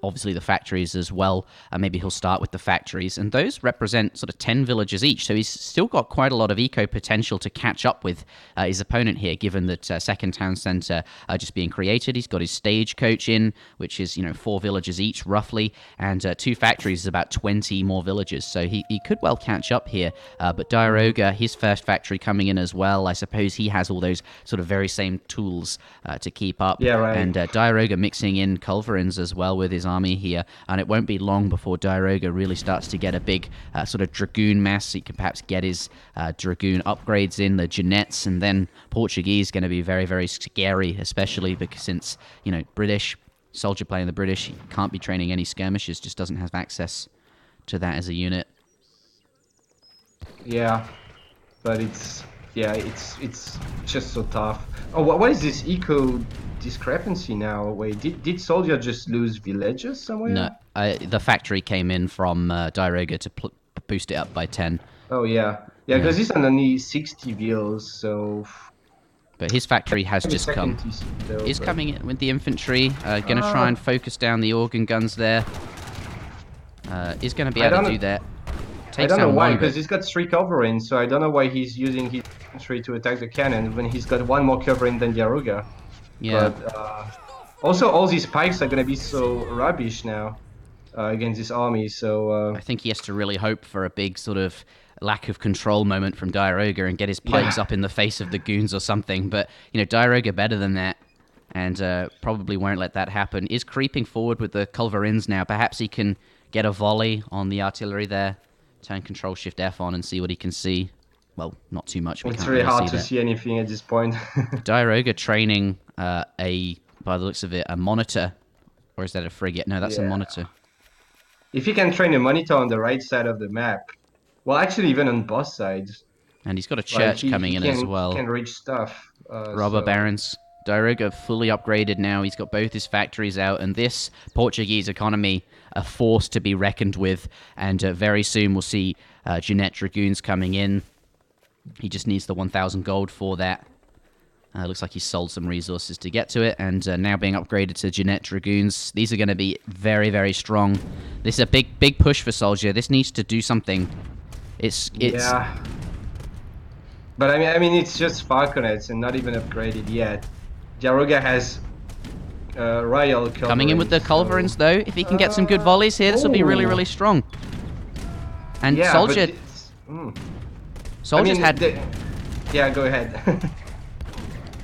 obviously the factories as well. Maybe he'll start with the factories, and those represent sort of 10 villages each. So he's still got quite a lot of eco potential to catch up with his opponent here, given that second town centre just being created. He's got his stagecoach in, which is 4 villages each roughly, and 2 factories is about 20 more villages. So he could well catch up here. But Diarouga, his first factory coming in as well. I suppose he has all those sort of very same tools to keep up. yeah, right. And Diarouga mixing in culverins as well with his army here. And it won't be long before Diarouga really starts to get a big sort of dragoon mass. He can perhaps get his dragoon upgrades in, the Jeanettes, and then Portuguese going to be very, very scary, especially because since, British, soldier playing the British, he can't be training any skirmishes, just doesn't have access to that as a unit. Yeah, but it's just so tough. Oh, what is this eco discrepancy now? Wait, did Soldier just lose villages somewhere? No, the factory came in from Diarouga to boost it up by 10. Oh yeah, because this one only 60 vills, so. But his factory has just come. He's coming in with the infantry, going to try and focus down the organ guns there. He's going to be able to do that. I don't know why, because he's got 3 culverins, so I don't know why he's using his infantry to attack the cannon when he's got 1 more culverin than Diarouga. Yeah. But also, all these pikes are going to be so rubbish now against this army, so. I think he has to really hope for a big sort of lack of control moment from Diarouga and get his pikes up in the face of the goons or something. But, Diarouga better than that, and probably won't let that happen. Is creeping forward with the culverins now. Perhaps he can get a volley on the artillery there. Turn Control Shift F on and see what he can see. Well, not too much. It's really hard to see anything at this point. Diarouga training by the looks of it, a monitor. Or is that a frigate? No, that's a monitor. If he can train a monitor on the right side of the map, well, actually even on both sides. And he's got a church coming in as well. He can reach stuff. Robber barons. Diarouga fully upgraded now. He's got both his factories out, and this Portuguese economy a force to be reckoned with. And very soon we'll see Jeanette Dragoons coming in. He just needs the 1,000 gold for that. Looks like he sold some resources to get to it, and now being upgraded to Jeanette Dragoons. These are going to be very, very strong. This is a big push for Soldier. This needs to do something. It's yeah. But I mean, it's just Falconets and not even upgraded yet. Diarouga has Royal Culverins. Coming in with the Culverins, though. If he can get some good volleys here, this will be really, really strong. And yeah, Soldier... Soldier's yeah, go ahead.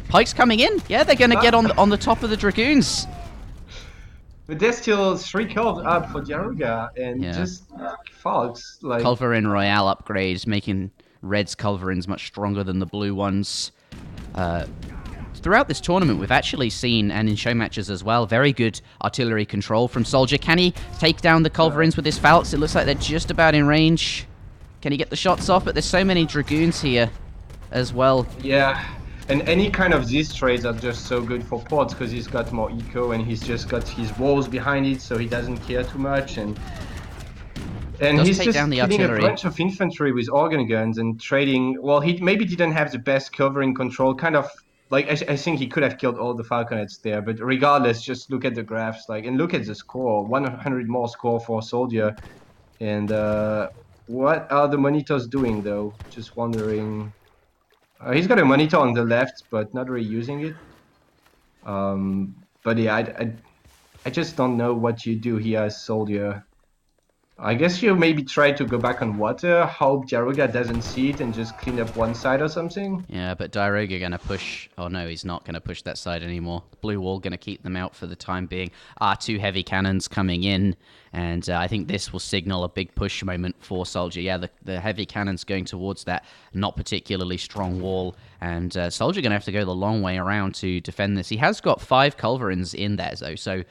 Pikes coming in. Yeah, they're going to get on the top of the Dragoons. But there's still 3 curves up for Diarouga, and just Fox. Like... Culverin Royale upgrades, making Red's Culverins much stronger than the blue ones. Throughout this tournament, we've actually seen, and in show matches as well, very good artillery control from Soldier. Can he take down the Culverins with his Falcons? It looks like they're just about in range. Can he get the shots off? But there's so many Dragoons here as well. Yeah, and any kind of these trades are just so good for ports because he's got more eco and he's just got his walls behind it, so he doesn't care too much. And he's just killing a bunch of infantry with organ guns and trading. Well, he maybe didn't have the best covering control. Kind of like I think he could have killed all the Falconets there. But regardless, just look at the graphs, and look at the score. 100 more score for Soldier. And what are the monitors doing though? Just wondering. He's got a monitor on the left, but not really using it. But yeah, I just don't know what you do here as Soldier. I guess you maybe try to go back on water, hope Diarouga doesn't see it, and just clean up one side or something. Yeah, but Diarouga going to push... Oh, no, he's not going to push that side anymore. Blue wall going to keep them out for the time being. Two heavy cannons coming in, and I think this will signal a big push moment for SoldieR. Yeah, the heavy cannons going towards that not particularly strong wall, and SoldieR going to have to go the long way around to defend this. He has got 5 culverins in there, though, so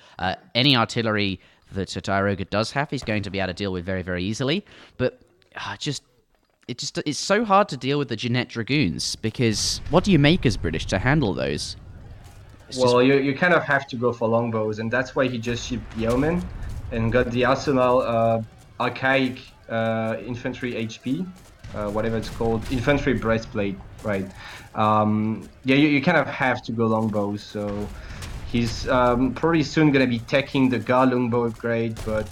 any artillery that Diarouga does have, he's going to be able to deal with very, very easily. But it's so hard to deal with the Jeanette Dragoons, because what do you make as British to handle those? Well, you kind of have to go for longbows, and that's why he just shipped Yeoman and got the Arsenal Archaic Infantry HP, whatever it's called, Infantry Breastplate, right? Yeah, you kind of have to go longbows, so he's probably soon going to be taking the Guard longbow upgrade, but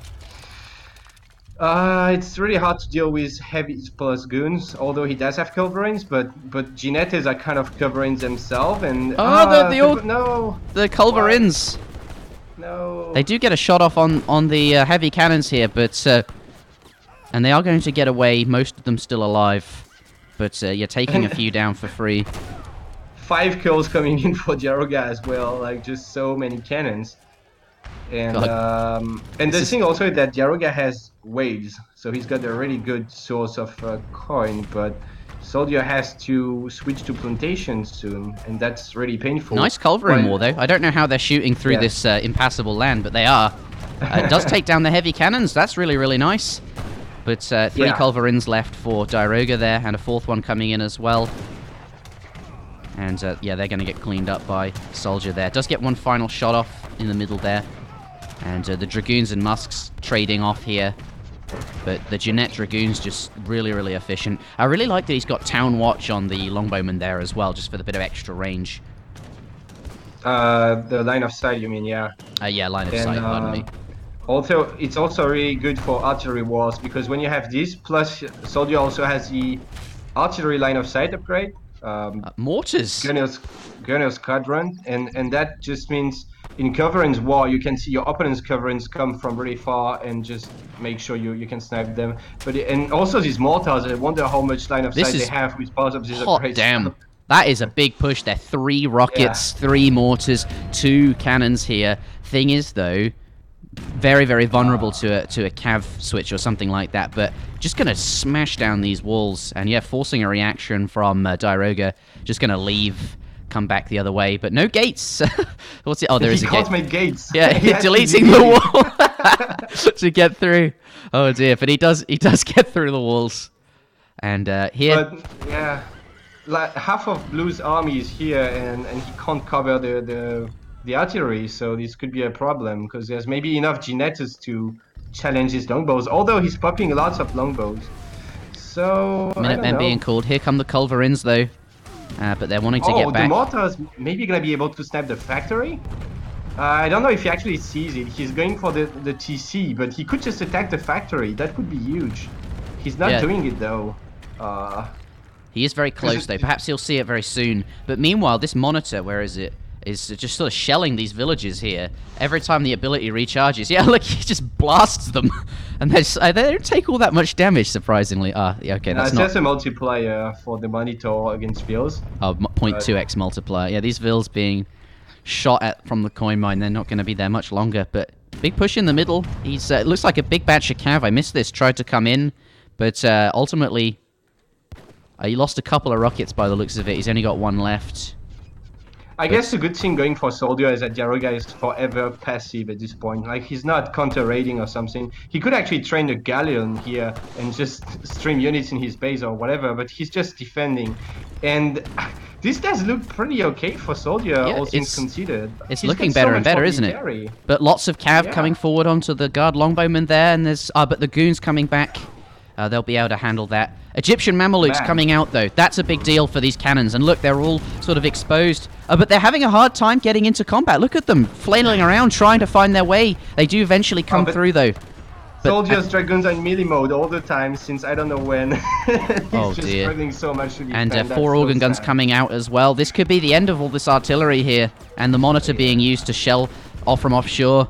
it's really hard to deal with heavy plus goons, although he does have culverins, but Jeanettes are kind of culverins themselves, and the culverins. What? No. They do get a shot off on the heavy cannons here, but and they are going to get away. Most of them still alive, but you're taking a few down for free. 5 kills coming in for Diarouga as well, like just so many cannons. And the thing also is that Diarouga has waves, so he's got a really good source of coin, but SoldieR has to switch to plantations soon, and that's really painful. Nice culverin war, though. I don't know how they're shooting through this impassable land, but they are. It does take down the heavy cannons. That's really, really nice. But 3 culverins left for Diarouga there, and a 4th one coming in as well. And yeah, they're going to get cleaned up by SoldieR there. Does get one final shot off in the middle there. And the Dragoons and Musks trading off here. But the Jeanette Dragoons just really, really efficient. I really like that he's got Town Watch on the Longbowman there as well, just for the bit of extra range. The line of sight, you mean, yeah? Yeah, line of sight, pardon me. Also, it's also really good for artillery wars, because when you have this, plus SoldieR also has the artillery line of sight upgrade. Mortars. Gunner's Squadron, and that just means in culverins war you can see your opponent's culverins come from really far and just make sure you can snipe them. And also these mortars, I wonder how much line of sight they have with part of this upgrade. Damn. That is a big push there. 3 rockets, 3 mortars, 2 cannons here. Thing is, though, very, very vulnerable to a cav switch or something like that, but just going to smash down these walls, and yeah, forcing a reaction from Diarouga. Just going to leave, come back the other way, but no gates. What's it? Oh, there is a gate. He can't make gates. Yeah, he's deleting the wall to get through. Oh dear, but he does get through the walls. And here... But, yeah, like half of Blue's army is here, and he can't cover the artillery, so this could be a problem, because there's maybe enough Jeanettes to challenge his longbows, although he's popping lots of longbows. So, Minutemen being called. Here come the culverins, though. But they're wanting to get back. The mortars maybe going to be able to snap the factory? I don't know if he actually sees it. He's going for the TC, but he could just attack the factory. That would be huge. He's not doing it, though. He is very close, though. Perhaps he'll see it very soon. But meanwhile, this monitor, where is it? Is just sort of shelling these villages here. Every time the ability recharges. Yeah, look, he just blasts them. And they don't take all that much damage, surprisingly. Yeah, okay, that's not... It's just a multiplier for the monitor against vills. Oh, 0.2x multiplier. Yeah, these vills being shot at from the coin mine, they're not going to be there much longer. But big push in the middle. He's it looks like a big batch of cav. I missed this. Tried to come in. But ultimately, he lost a couple of rockets by the looks of it. He's only got 1 left. I guess the good thing going for SoldieR is that Diarouga is forever passive at this point. Like, he's not counter-raiding or something. He could actually train a galleon here and just stream units in his base or whatever, but he's just defending. And this does look pretty okay for SoldieR, all things considered. It's looking better and better, isn't it? But lots of cav coming forward onto the guard longbowman there, and there's but the goons coming back. They'll be able to handle that. Egyptian Mamelukes coming out, though. That's a big deal for these cannons. And look, they're all sort of exposed. But they're having a hard time getting into combat. Look at them, flailing around, trying to find their way. They do eventually come through, though. SoldieR's Dragoons are in melee mode all the time since I don't know when. He's just struggling so much to defend. And 4 organ guns coming out as well. This could be the end of all this artillery here. And the monitor being used to shell off from offshore.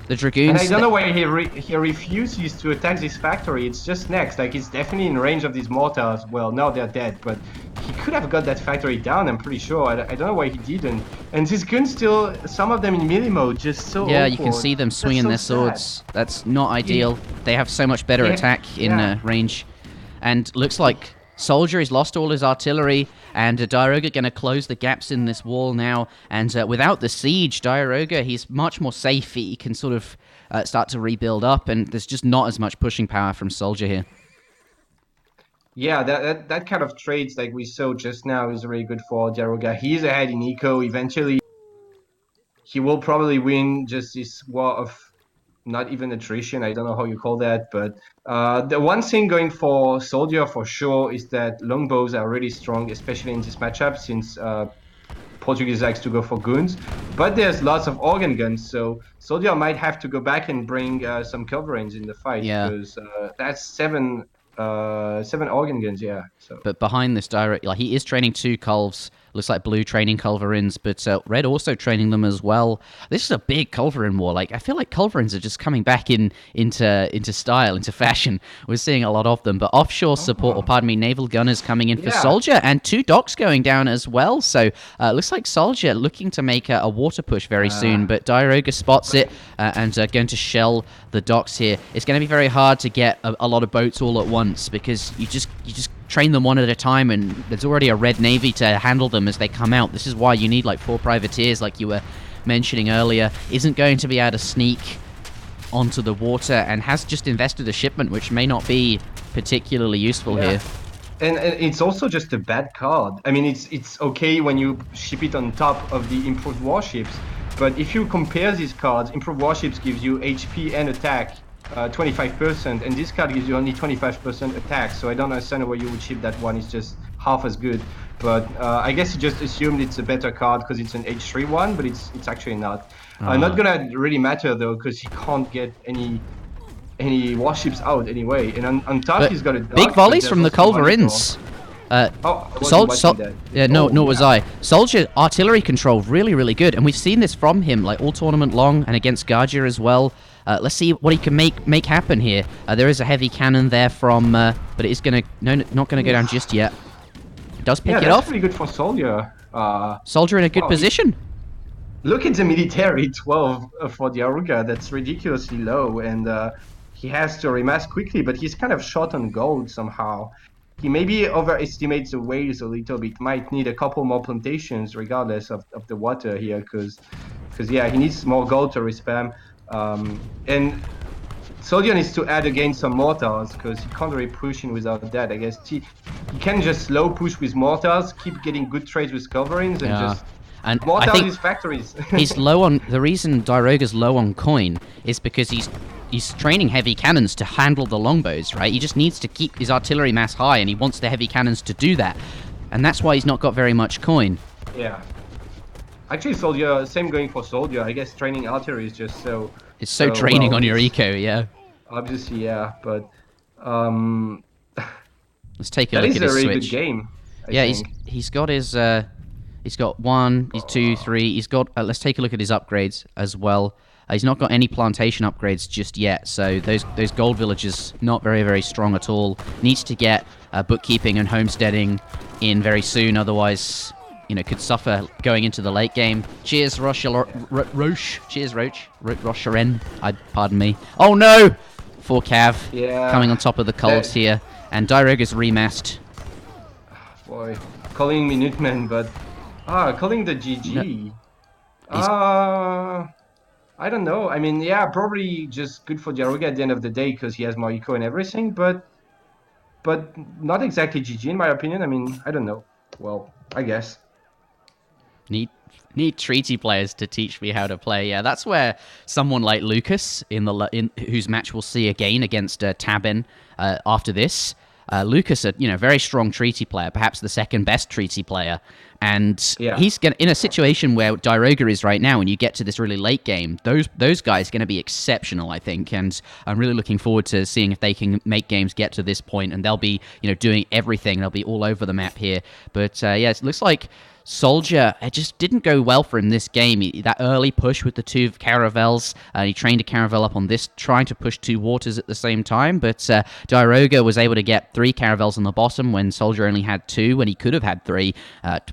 The Dragoons... And I don't know why he refuses to attack this factory. It's just next. Like, it's definitely in range of these mortars. Well, now they're dead, but he could have got that factory down, I'm pretty sure. I don't know why he didn't. And these guns still, some of them in melee mode, just so Yeah, awkward. you can see them swinging their swords. That's not ideal. They have so much better attack in range. And looks like SoldieR has lost all his artillery, and Diarouga going to close the gaps in this wall now. And without the siege, Diarouga, he's much more safe. He can sort of start to rebuild up, and there's just not as much pushing power from SoldieR here. Yeah, that kind of trades like we saw just now is really good for Diarouga. He's ahead in eco. Eventually, he will probably win just this war of not even attrition, I don't know how you call that, but the one thing going for SoldieR for sure is that longbows are really strong, especially in this matchup, since Portuguese likes to go for guns. But there's lots of organ guns, so SoldieR might have to go back and bring some culverins in the fight, because that's seven organ guns, yeah. So. But behind this direct, like, he is training 2 culves. Looks like blue training culverins, but red also training them as well. This is a big culverin war. Like, I feel like culverins are just coming back into style, into fashion. We're seeing a lot of them. But offshore support, or pardon me, naval gunners coming in for SoldieR, and 2 docks going down as well. So looks like SoldieR looking to make a water push very soon. But Diarouga spots it and going to shell the docks here. It's going to be very hard to get a lot of boats all at once, because you just train them one at a time, and there's already a red navy to handle them as they come out. This is why you need like 4 privateers, like you were mentioning earlier. Isn't going to be able to sneak onto the water, and has just invested a shipment, which may not be particularly useful here. And it's also just a bad card. I mean, it's okay when you ship it on top of the improved warships, but if you compare these cards, improved warships gives you HP and attack 25%, and this card gives you only 25% attack, so I don't understand why you would ship that one. It's just half as good. But I guess you just assumed it's a better card because it's an H3 one, but it's actually not. Not gonna really matter though, because he can't get any warships out anyway. And on top, he's got a dock, big volleys from the culverins. Nor was I. SoldieR artillery control really good, and we've seen this from him like all tournament long, and against Guardia as well. Let's see what he can make happen here. There is a heavy cannon there from, but it is gonna not gonna go down just yet. Does pick it off. That's pretty good for SoldieR. SoldieR in a good position. Look at the military 12 for Diarouga. That's ridiculously low, and he has to remass quickly, but he's kind of short on gold somehow. He maybe overestimates the whales a little bit. Might need a couple more plantations regardless of the water here, because he needs more gold to respam. And SoldieR needs to add again some mortars, because he can't really push in without that. I guess he can just slow push with mortars, keep getting good trades with culverins, and just mortar these factories. He's low on... The reason Diarouga's low on coin is because he's training heavy cannons to handle the longbows, right? He just needs to keep his artillery mass high, and he wants the heavy cannons to do that. And that's why he's not got very much coin. Yeah. Actually, SoldieR, same going for SoldieR. I guess training artillery is just so... It's so draining on your eco, yeah. Obviously, yeah, but... Let's take a look at his switch. That is a really good game, I think. He's got his... he's got 1, 2, 3... He's got... let's take a look at his upgrades as well. He's not got any plantation upgrades just yet, so those gold villages, not very strong at all. Needs to get bookkeeping and homesteading in very soon, otherwise... could suffer going into the late game. Cheers, Roche. Cheers, Rocheren. Pardon me. Oh no! 4 cav coming on top of the cults here, and Diarouga's remassed. Boy, calling Minutemen, but calling the GG. I don't know. I mean, yeah, probably just good for Diarouga at the end of the day because he has more eco and everything, but not exactly GG in my opinion. I mean, I don't know. Well, I guess. Need treaty players to teach me how to play. Yeah, that's where someone like Lucas in whose match we'll see again against Tabin after this. Lucas, a very strong treaty player, perhaps the second best treaty player, And he's going in a situation where Diarouga is right now, and you get to this really late game. Those guys are going to be exceptional, I think, and I'm really looking forward to seeing if they can make games get to this point, and they'll be doing everything. They'll be all over the map here. But yeah, it looks like SoldieR, it just didn't go well for him this game. That early push with the 2 caravels, he trained a caravel up on this, trying to push 2 waters at the same time, but Diarouga was able to get 3 caravels on the bottom when SoldieR only had 2, when he could have had 3,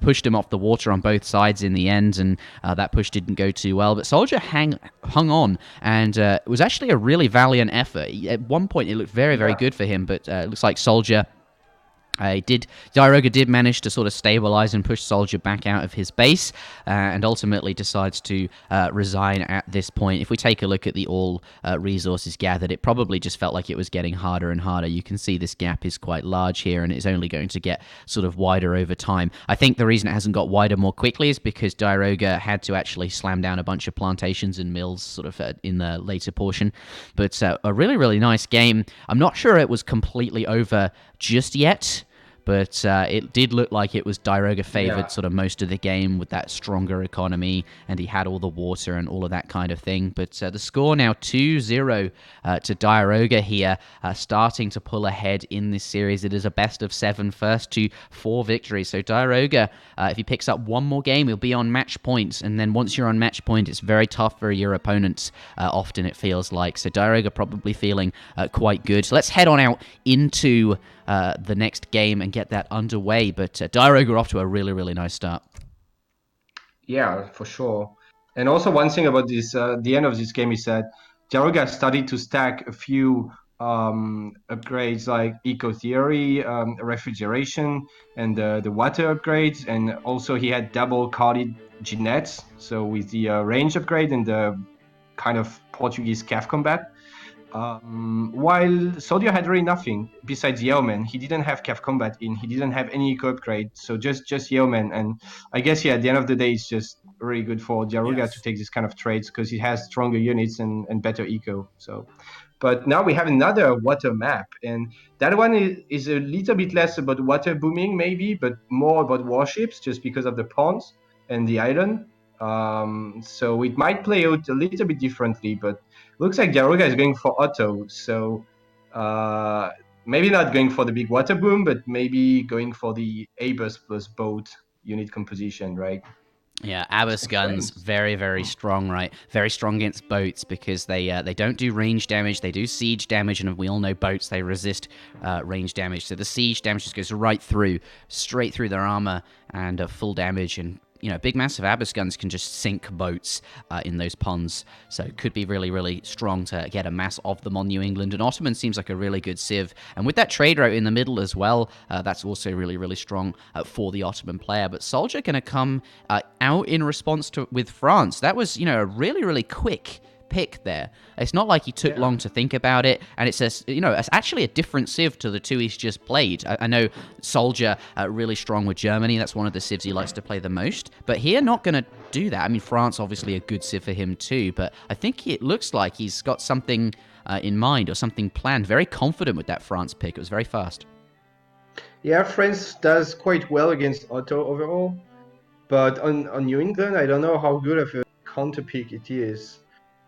pushed him off the water on both sides in the end, and that push didn't go too well. But SoldieR hung on, and it was actually a really valiant effort. At one point, it looked very, very good for him, but it looks like SoldieR Diarouga did manage to sort of stabilize and push SoldieR back out of his base, and ultimately decides to resign at this point. If we take a look at the all resources gathered, it probably just felt like it was getting harder and harder. You can see this gap is quite large here, and it's only going to get sort of wider over time. I think the reason it hasn't got wider more quickly is because Diarouga had to actually slam down a bunch of plantations and mills sort of in the later portion. But a really, really nice game. I'm not sure it was completely over just yet, but it did look like it was Diarouga favored sort of most of the game with that stronger economy, and he had all the water and all of that kind of thing. But the score now 2-0 to Diarouga here, starting to pull ahead in this series. It is a best of 7, first to 4 victories. So Diarouga, if he picks up one more game, he'll be on match points, and then once you're on match point, it's very tough for your opponents, often it feels like. So Diarouga probably feeling quite good. So let's head on out into the next game and get that underway. But Diarouga off to a really, really nice start. Yeah, for sure. And also one thing about this, the end of this game is that Diarouga started to stack a few upgrades like eco theory, refrigeration, and the water upgrades. And also he had double carded Jeanettes, so with the range upgrade and the kind of Portuguese calf combat. While SoldieR had really nothing besides Yeoman. He didn't have calf combat in, he didn't have any eco upgrade, so just Yeoman. And I guess, yeah, at the end of the day, it's just really good for Diarouga to take this kind of trades because he has stronger units and better eco. So, but now we have another water map, and that one is a little bit less about water booming maybe, but more about warships, just because of the ponds and the island. So it might play out a little bit differently, but looks like Diarouga is going for Otto, so maybe not going for the big water boom, but maybe going for the Abus plus boat unit composition, right? Yeah, Abus guns, very, very strong, right? Very strong against boats because they don't do range damage, they do siege damage, and we all know boats, they resist range damage. So the siege damage just goes right through, straight through their armor, and full damage, and big massive Abus guns can just sink boats in those ponds, so it could be really, really strong to get a mass of them on New England. And Ottoman seems like a really good civ, and with that trade route in the middle as well, that's also really, really strong for the Ottoman player. But SoldieR going to come out in response to with France. That was, a really, really quick pick there. It's not like he took long to think about it, and it's it's actually a different civ to the 2 he's just played. I know SoldieR really strong with Germany. That's one of the civs he likes to play the most, but here not going to do that. I mean, France obviously a good civ for him too, but I think it looks like he's got something in mind or something planned. Very confident with that France pick. It was very fast. Yeah, France does quite well against Otto overall, but on New England, I don't know how good of a counter pick it is.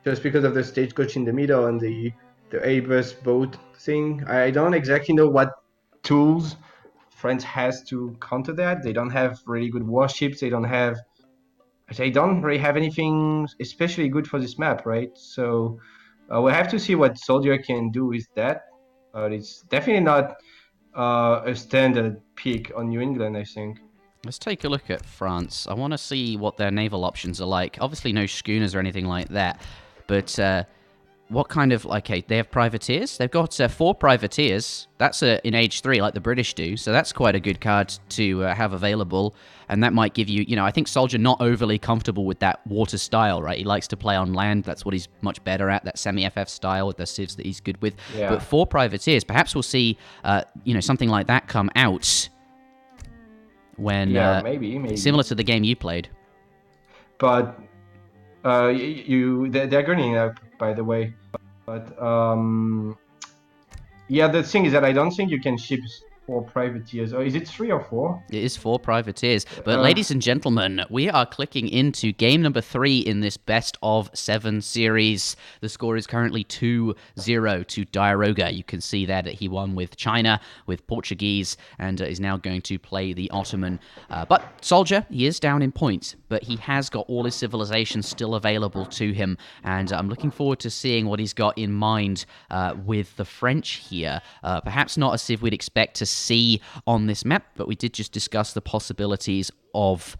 Just because of the stagecoach in the middle and the Abus boat thing. I don't exactly know what tools France has to counter that. They don't have really good warships. They don't really have anything especially good for this map, right? So we'll have to see what SoldieR can do with that. But it's definitely not a standard pick on New England, I think. Let's take a look at France. I want to see what their naval options are like. Obviously no schooners or anything like that. But what kind of, they have privateers? They've got 4 privateers. That's in Age 3, like the British do. So that's quite a good card to have available. And that might give you, I think SoldieR not overly comfortable with that water style, right? He likes to play on land. That's what he's much better at, that semi-FF style with the civs that he's good with. Yeah. But 4 privateers, perhaps we'll see, something like that come out when, maybe. Similar to the game you played. But... they're greening up, by the way. But yeah, the thing is that I don't think you can ship 4 privateers. Or is it 3 or 4? It is 4 privateers. But ladies and gentlemen, we are clicking into game number 3 in this best of 7 series. The score is currently 2-0 to Diarouga. You can see there that he won with China, with Portuguese, and is now going to play the Ottoman. But Soldier, he is down in points, but he has got all his civilizations still available to him, and I'm looking forward to seeing what he's got in mind with the French here. Perhaps not a civ we'd expect to see on this map, but we did just discuss the possibilities of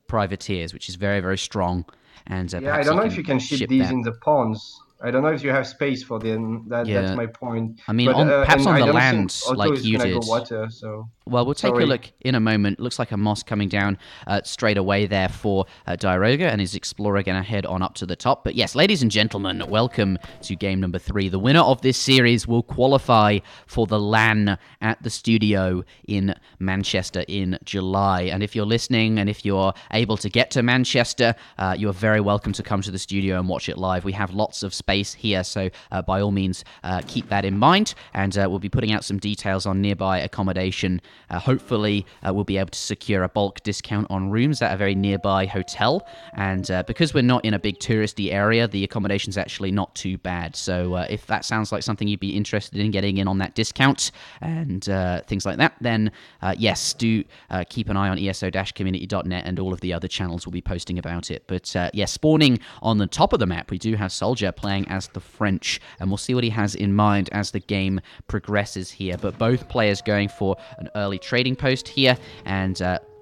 privateers, which is very, very strong. And Yeah, I don't know if you can ship these in the ponds. I don't know if you have space for them. That's my point. I mean, But, perhaps on I the don't land, think Otto like is you gonna did. go water, so... Well, we'll take a look in a moment. Looks like a Moss coming down straight away there for Diarouga, and his Explorer going to head on up to the top. But yes, ladies and gentlemen, welcome to game number 3. The winner of this series will qualify for the LAN at the studio in Manchester in July. And if you're listening, and if you're able to get to Manchester, you are very welcome to come to the studio and watch it live. We have lots of space here, so by all means, keep that in mind. And we'll be putting out some details on nearby accommodation. Hopefully, we'll be able to secure a bulk discount on rooms at a very nearby hotel. And because we're not in a big touristy area, the accommodation's actually not too bad. So if that sounds like something you'd be interested in getting in on that discount and things like that, then yes, do keep an eye on eso-community.net, and all of the other channels will be posting about it. But yes, spawning on the top of the map, we do have Soldier playing as the French, and we'll see what he has in mind as the game progresses here. But both players going for an early trading post here, and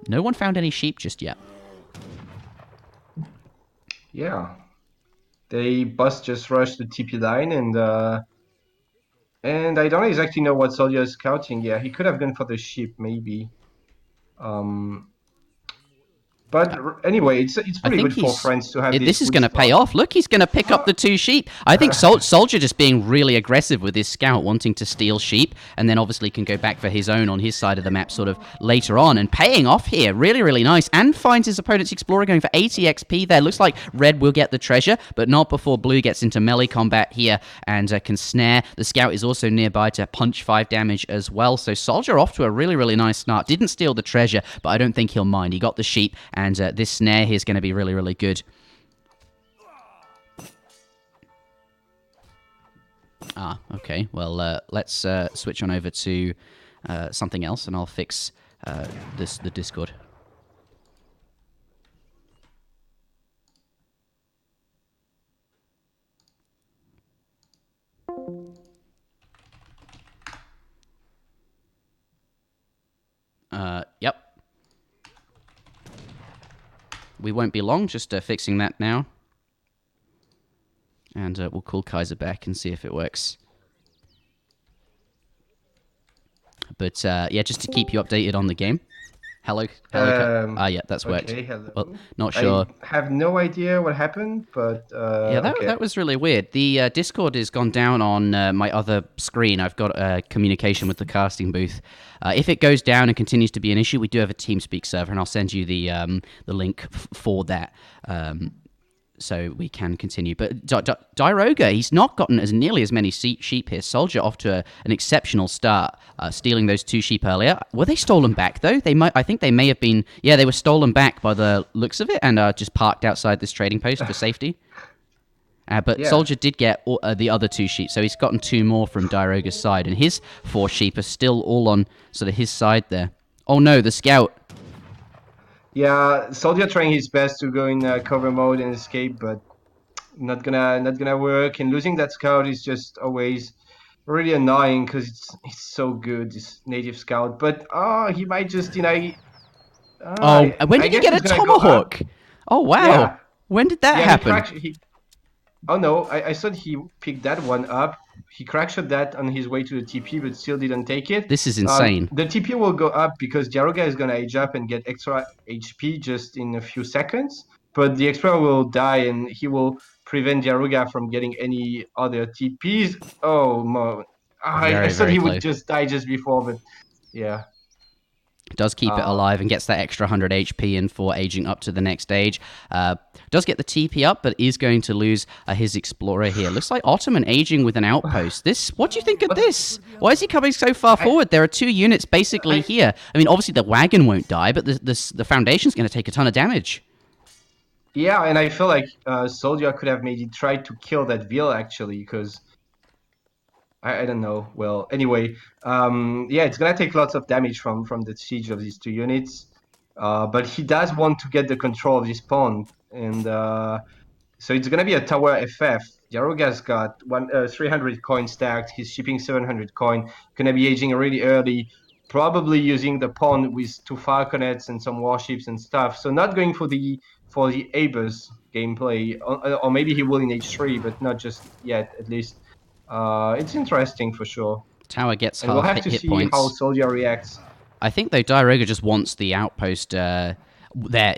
no one found any sheep just yet. Yeah. They just rushed the TP line, and I don't exactly know what Soldier is scouting. Yeah, he could have gone for the sheep, maybe. But anyway, it's pretty good for France to have this. This is going to pay off. Look, he's going to pick up the 2 sheep. I think Soldier just being really aggressive with his scout, wanting to steal sheep, and then obviously can go back for his own on his side of the map sort of later on, and paying off here. Really, really nice. And finds his opponent's Explorer going for 80 XP there. Looks like Red will get the treasure, but not before Blue gets into melee combat here and can snare. The scout is also nearby to punch 5 damage as well. So Soldier off to a really, really nice start. Didn't steal the treasure, but I don't think he'll mind. He got the sheep, and this snare here is going to be really, really good. Okay. Well, let's switch on over to something else, and I'll fix the Discord. Yep. We won't be long, just fixing that now. And we'll call Kaiser back and see if it works. But yeah, just to keep you updated on the game. Hello. Yeah, that's worked. Okay, hello. Well, not sure. I have no idea what happened, but yeah, that was really weird. The Discord has gone down on my other screen. I've got communication with the casting booth. If it goes down and continues to be an issue, we do have a TeamSpeak server, and I'll send you the link for that. So we can continue. But Diarouga, he's not gotten as nearly as many sheep here. Soldier off to an exceptional start, stealing those 2 sheep earlier. Were they stolen back, though? I think they may have been... Yeah, they were stolen back by the looks of it, and just parked outside this trading post for safety. But yeah. Soldier did get the other 2 sheep, so he's gotten 2 more from Diarouga's side, and his 4 sheep are still all on sort of his side there. Oh no, the scout... Yeah, Soldier trying his best to go in cover mode and escape, but not gonna work. And losing that scout is just always really annoying because it's so good, this native scout. But he might just when did you get a tomahawk? Oh wow! Yeah. When did that happen? Oh no, I thought he picked that one up. He crackshot that on his way to the TP, but still didn't take it. This is insane. The TP will go up because Diarouga is going to age up and get extra HP just in a few seconds. But the Explorer will die, and he will prevent Diarouga from getting any other TPs. Oh, I thought he would just die just before, but yeah. does keep it alive and gets that extra 100 HP in for aging up to the next stage. Does get the TP up, but is going to lose his Explorer here. Looks like Ottoman aging with an outpost. What do you think of this? Why is he coming so far forward? There are 2 units basically here. I mean, obviously the wagon won't die, but the Foundation's going to take a ton of damage. Yeah, and I feel like SoldieR could have maybe tried to kill that Veil, actually, because I don't know. Well, anyway, yeah, it's gonna take lots of damage from the siege of these 2 units, but he does want to get the control of this pawn, and so it's gonna be a tower FF. Diarouga's got 300 coin stacked. He's shipping 700 coin. Gonna be aging really early, probably using the pawn with 2 falconets and some warships and stuff. So not going for the Abers gameplay, or maybe he will in H3, but not just yet, at least. It's interesting for sure. Tower gets and half we'll have to hit see points. how SoldieR reacts. I think though Diarouga just wants the outpost there.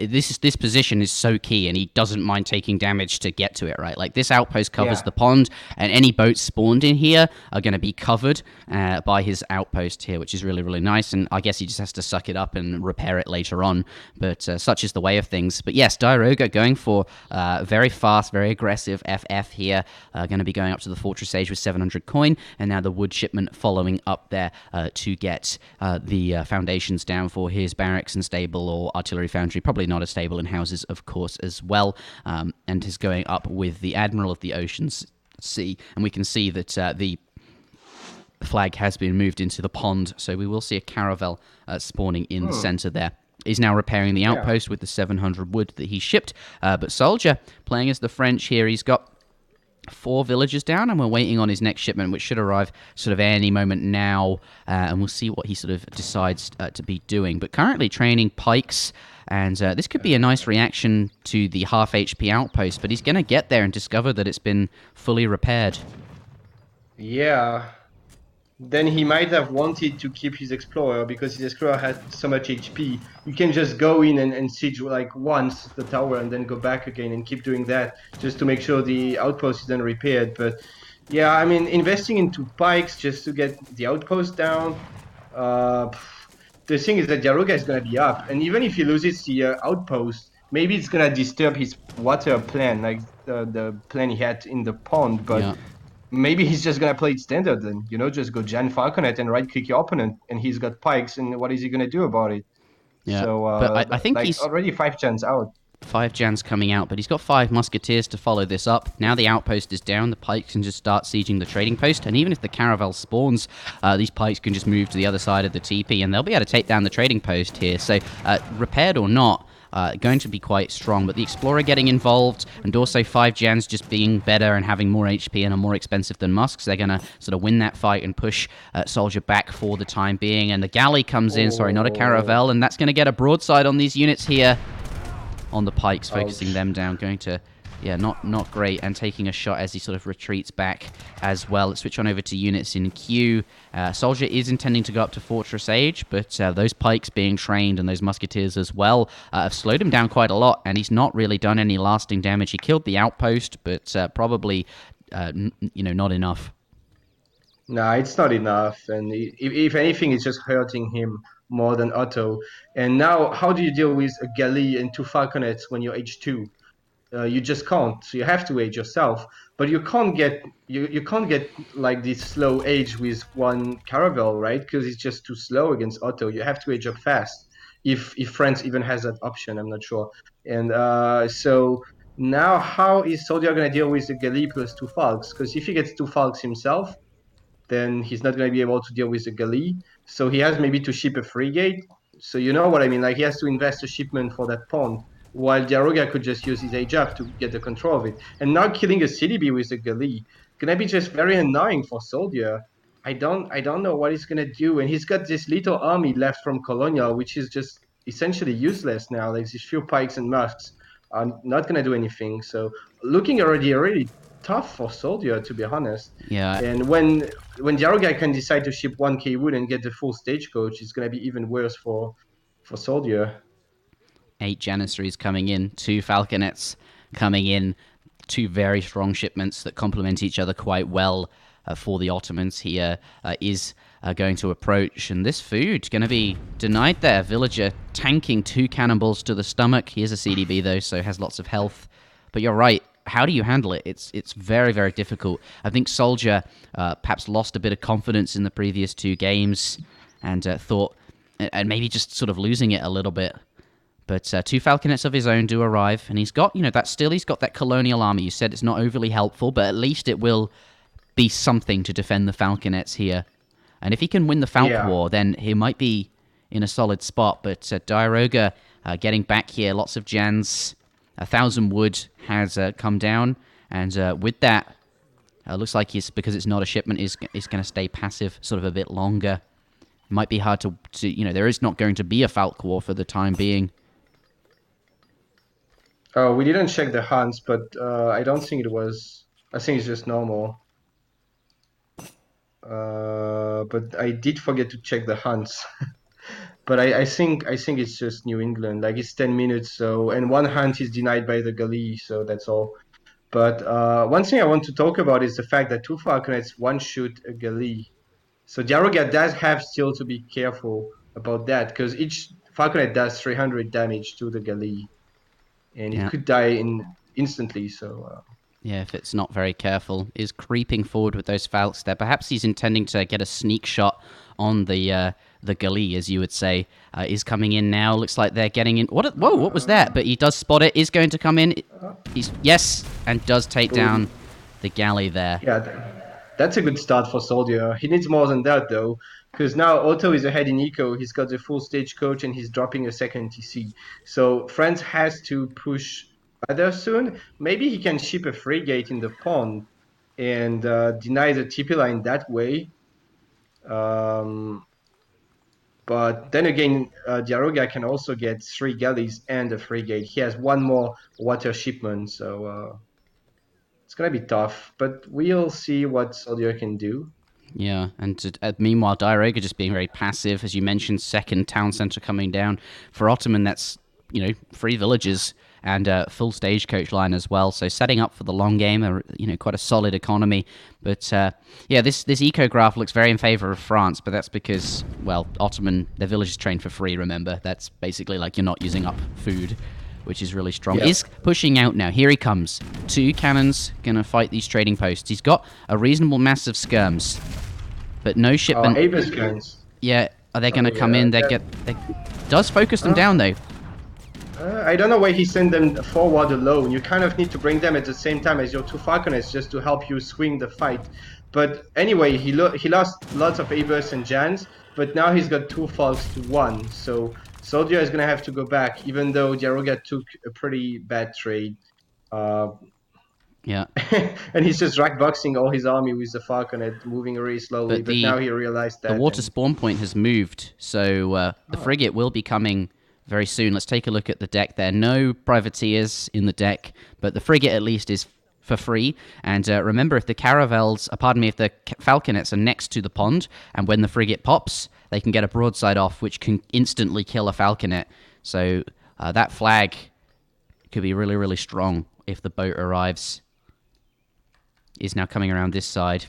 This position is so key, and he doesn't mind taking damage to get to it. Right, like this outpost covers the pond, and any boats spawned in here are going to be covered by his outpost here, which is really, really nice. And I guess he just has to suck it up and repair it later on. But such is the way of things. But yes, Diarouga going for very fast, very aggressive FF here. Going to be going up to the Fortress Age with 700 coin, and now the wood shipment following up there to get the foundations down for his barracks and stable or artillery foundry. Probably not a stable in houses, of course, as well, and is going up with the Admiral of the Oceans Sea. And we can see that the flag has been moved into the pond, so we will see a caravel spawning in the center there. He's now repairing the outpost with the 700 wood that he shipped, but SoldieR playing as the French here. He's got 4 villagers down, and we're waiting on his next shipment, which should arrive sort of any moment now, and we'll see what he sort of decides to be doing. But currently training pikes, and this could be a nice reaction to the half HP outpost, but he's going to get there and discover that it's been fully repaired. Yeah. Then he might have wanted to keep his Explorer, because his Explorer has so much HP. You can just go in and siege like once the tower and then go back again and keep doing that just to make sure the outpost isn't repaired. But yeah, I mean, investing into pikes just to get the outpost down. The thing is that Diarouga is going to be up, and even if he loses the outpost, maybe it's going to disturb his water plan, like the plan he had in the pond. But maybe he's just going to play it standard then, just go Jan Falconet and right-click your opponent, and he's got pikes, and what is he going to do about it? Yeah. So, but I think he's already 5 Jans out. 5 Jans coming out, but he's got 5 musketeers to follow this up. Now the outpost is down, the pikes can just start sieging the trading post, and even if the caravel spawns, these pikes can just move to the other side of the TP, and they'll be able to take down the trading post here. So, repaired or not, going to be quite strong, but the Explorer getting involved, and also 5 Jans just being better and having more HP and are more expensive than Musks. They're going to sort of win that fight and push SoldieR back for the time being, and the galley comes in, sorry, not a caravel, and that's going to get a broadside on these units here. On the pikes, focusing them down, going to, not great, and taking a shot as he sort of retreats back as well. Let's switch on over to units in queue. SoldieR is intending to go up to Fortress Age, but those pikes being trained and those musketeers as well have slowed him down quite a lot, and he's not really done any lasting damage. He killed the outpost, but probably, not enough. No, it's not enough, and if anything, it's just hurting him more than Otto. And now, how do you deal with a galley and 2 falconets when you're H2? You just can't. So you have to age yourself, but you can't get like this slow age with 1 caravel, right? Because it's just too slow against Otto. You have to age up fast. If France even has that option, I'm not sure. And so now, how is SoldieR going to deal with the galley plus 2 falcons? Because if he gets 2 falcons himself, then he's not going to be able to deal with the galley. So he has maybe to ship a frigate. So you know what I mean? Like, he has to invest a shipment for that pawn, while Diarouga could just use his age up to get the control of it. And now killing a CDB with the galley gonna be just very annoying for SoldieR. I don't know what he's gonna do. And he's got this little army left from Colonial, which is just essentially useless now. Like, these few pikes and musks are not gonna do anything. So looking already really tough for SoldieR, to be honest. Yeah. And when Diarouga can decide to ship 1k wood and get the full stagecoach, it's gonna be even worse for SoldieR. 8 Janissaries coming in, 2 Falconets coming in, 2 very strong shipments that complement each other quite well for the Ottomans. Here is going to approach, and this food going to be denied there. Villager tanking 2 cannonballs to the stomach. He is a CDB though, so has lots of health. But you're right. How do you handle it? It's very, very difficult. I think SoldieR perhaps lost a bit of confidence in the previous 2 games and thought, and maybe just sort of losing it a little bit. But 2 falconets of his own do arrive, and he's got, he's got that colonial army. You said it's not overly helpful, but at least it will be something to defend the falconets here. And if he can win the Falk War, then he might be in a solid spot. But Diarouga getting back here, lots of Jans. 1,000 wood has come down, and with that, looks like because it's not a shipment, is going to stay passive sort of a bit longer. It might be hard to there is not going to be a Falk War for the time being. Oh, we didn't check the hunts, but I don't think it was. I think it's just normal. But I did forget to check the hunts. But I think it's just New England. Like it's 10 minutes, so and 1 hunt is denied by the galley, so that's all. But one thing I want to talk about is the fact that 2 falconets one-shoot a galley. So Diarouga does have still to be careful about that, because each falconet does 300 damage to the galley, and it could die instantly. So. Yeah, if it's not very careful, is creeping forward with those falcons there. Perhaps he's intending to get a sneak shot on the galley, as you would say. Is coming in now. Looks like they're getting in. Whoa, what was that? But he does spot it. Is going to come in. Yes, and does take down the galley there. Yeah, that's a good start for SoldieR. He needs more than that, though, because now Otto is ahead in eco. He's got the full stagecoach, and he's dropping a second TC. So France has to push rather soon. Maybe he can ship a frigate in the pond and deny the TP line that way. But then again, Diarouga can also get 3 galleys and a frigate. He has 1 more water shipment, so it's going to be tough. But we'll see what SoldieR can do. Yeah, and meanwhile, Diarouga just being very passive. As you mentioned, second town centre coming down. For Ottoman, that's, 3 villages and full stagecoach line as well. So setting up for the long game, quite a solid economy. But this eco graph looks very in favour of France, but that's because, well, Ottoman, their village is trained for free, remember. That's basically like you're not using up food, which is really strong. Yeah. Is pushing out now. Here he comes. 2 cannons going to fight these trading posts. He's got a reasonable mass of skirms, but no shipment. Avis guns. Yeah, are they going to come in? They does focus them down, though. I don't know why he sent them forward alone. You kind of need to bring them at the same time as your 2 falconets just to help you swing the fight. But anyway, he lost lots of Abers and Jans, but now he's got 2 falls to 1. So SoldieR is going to have to go back, even though Diarouga took a pretty bad trade. Yeah. And he's just rackboxing all his army with the falconet, moving really slowly. But now he realized that. The water spawn point has moved, so the frigate will be coming very soon. Let's take a look at the deck there. No privateers in the deck, but the frigate at least is for free. And remember, if the caravels, if the falconets are next to the pond, and when the frigate pops, they can get a broadside off, which can instantly kill a falconet. So that flag could be really, really strong if the boat arrives. Is now coming around this side.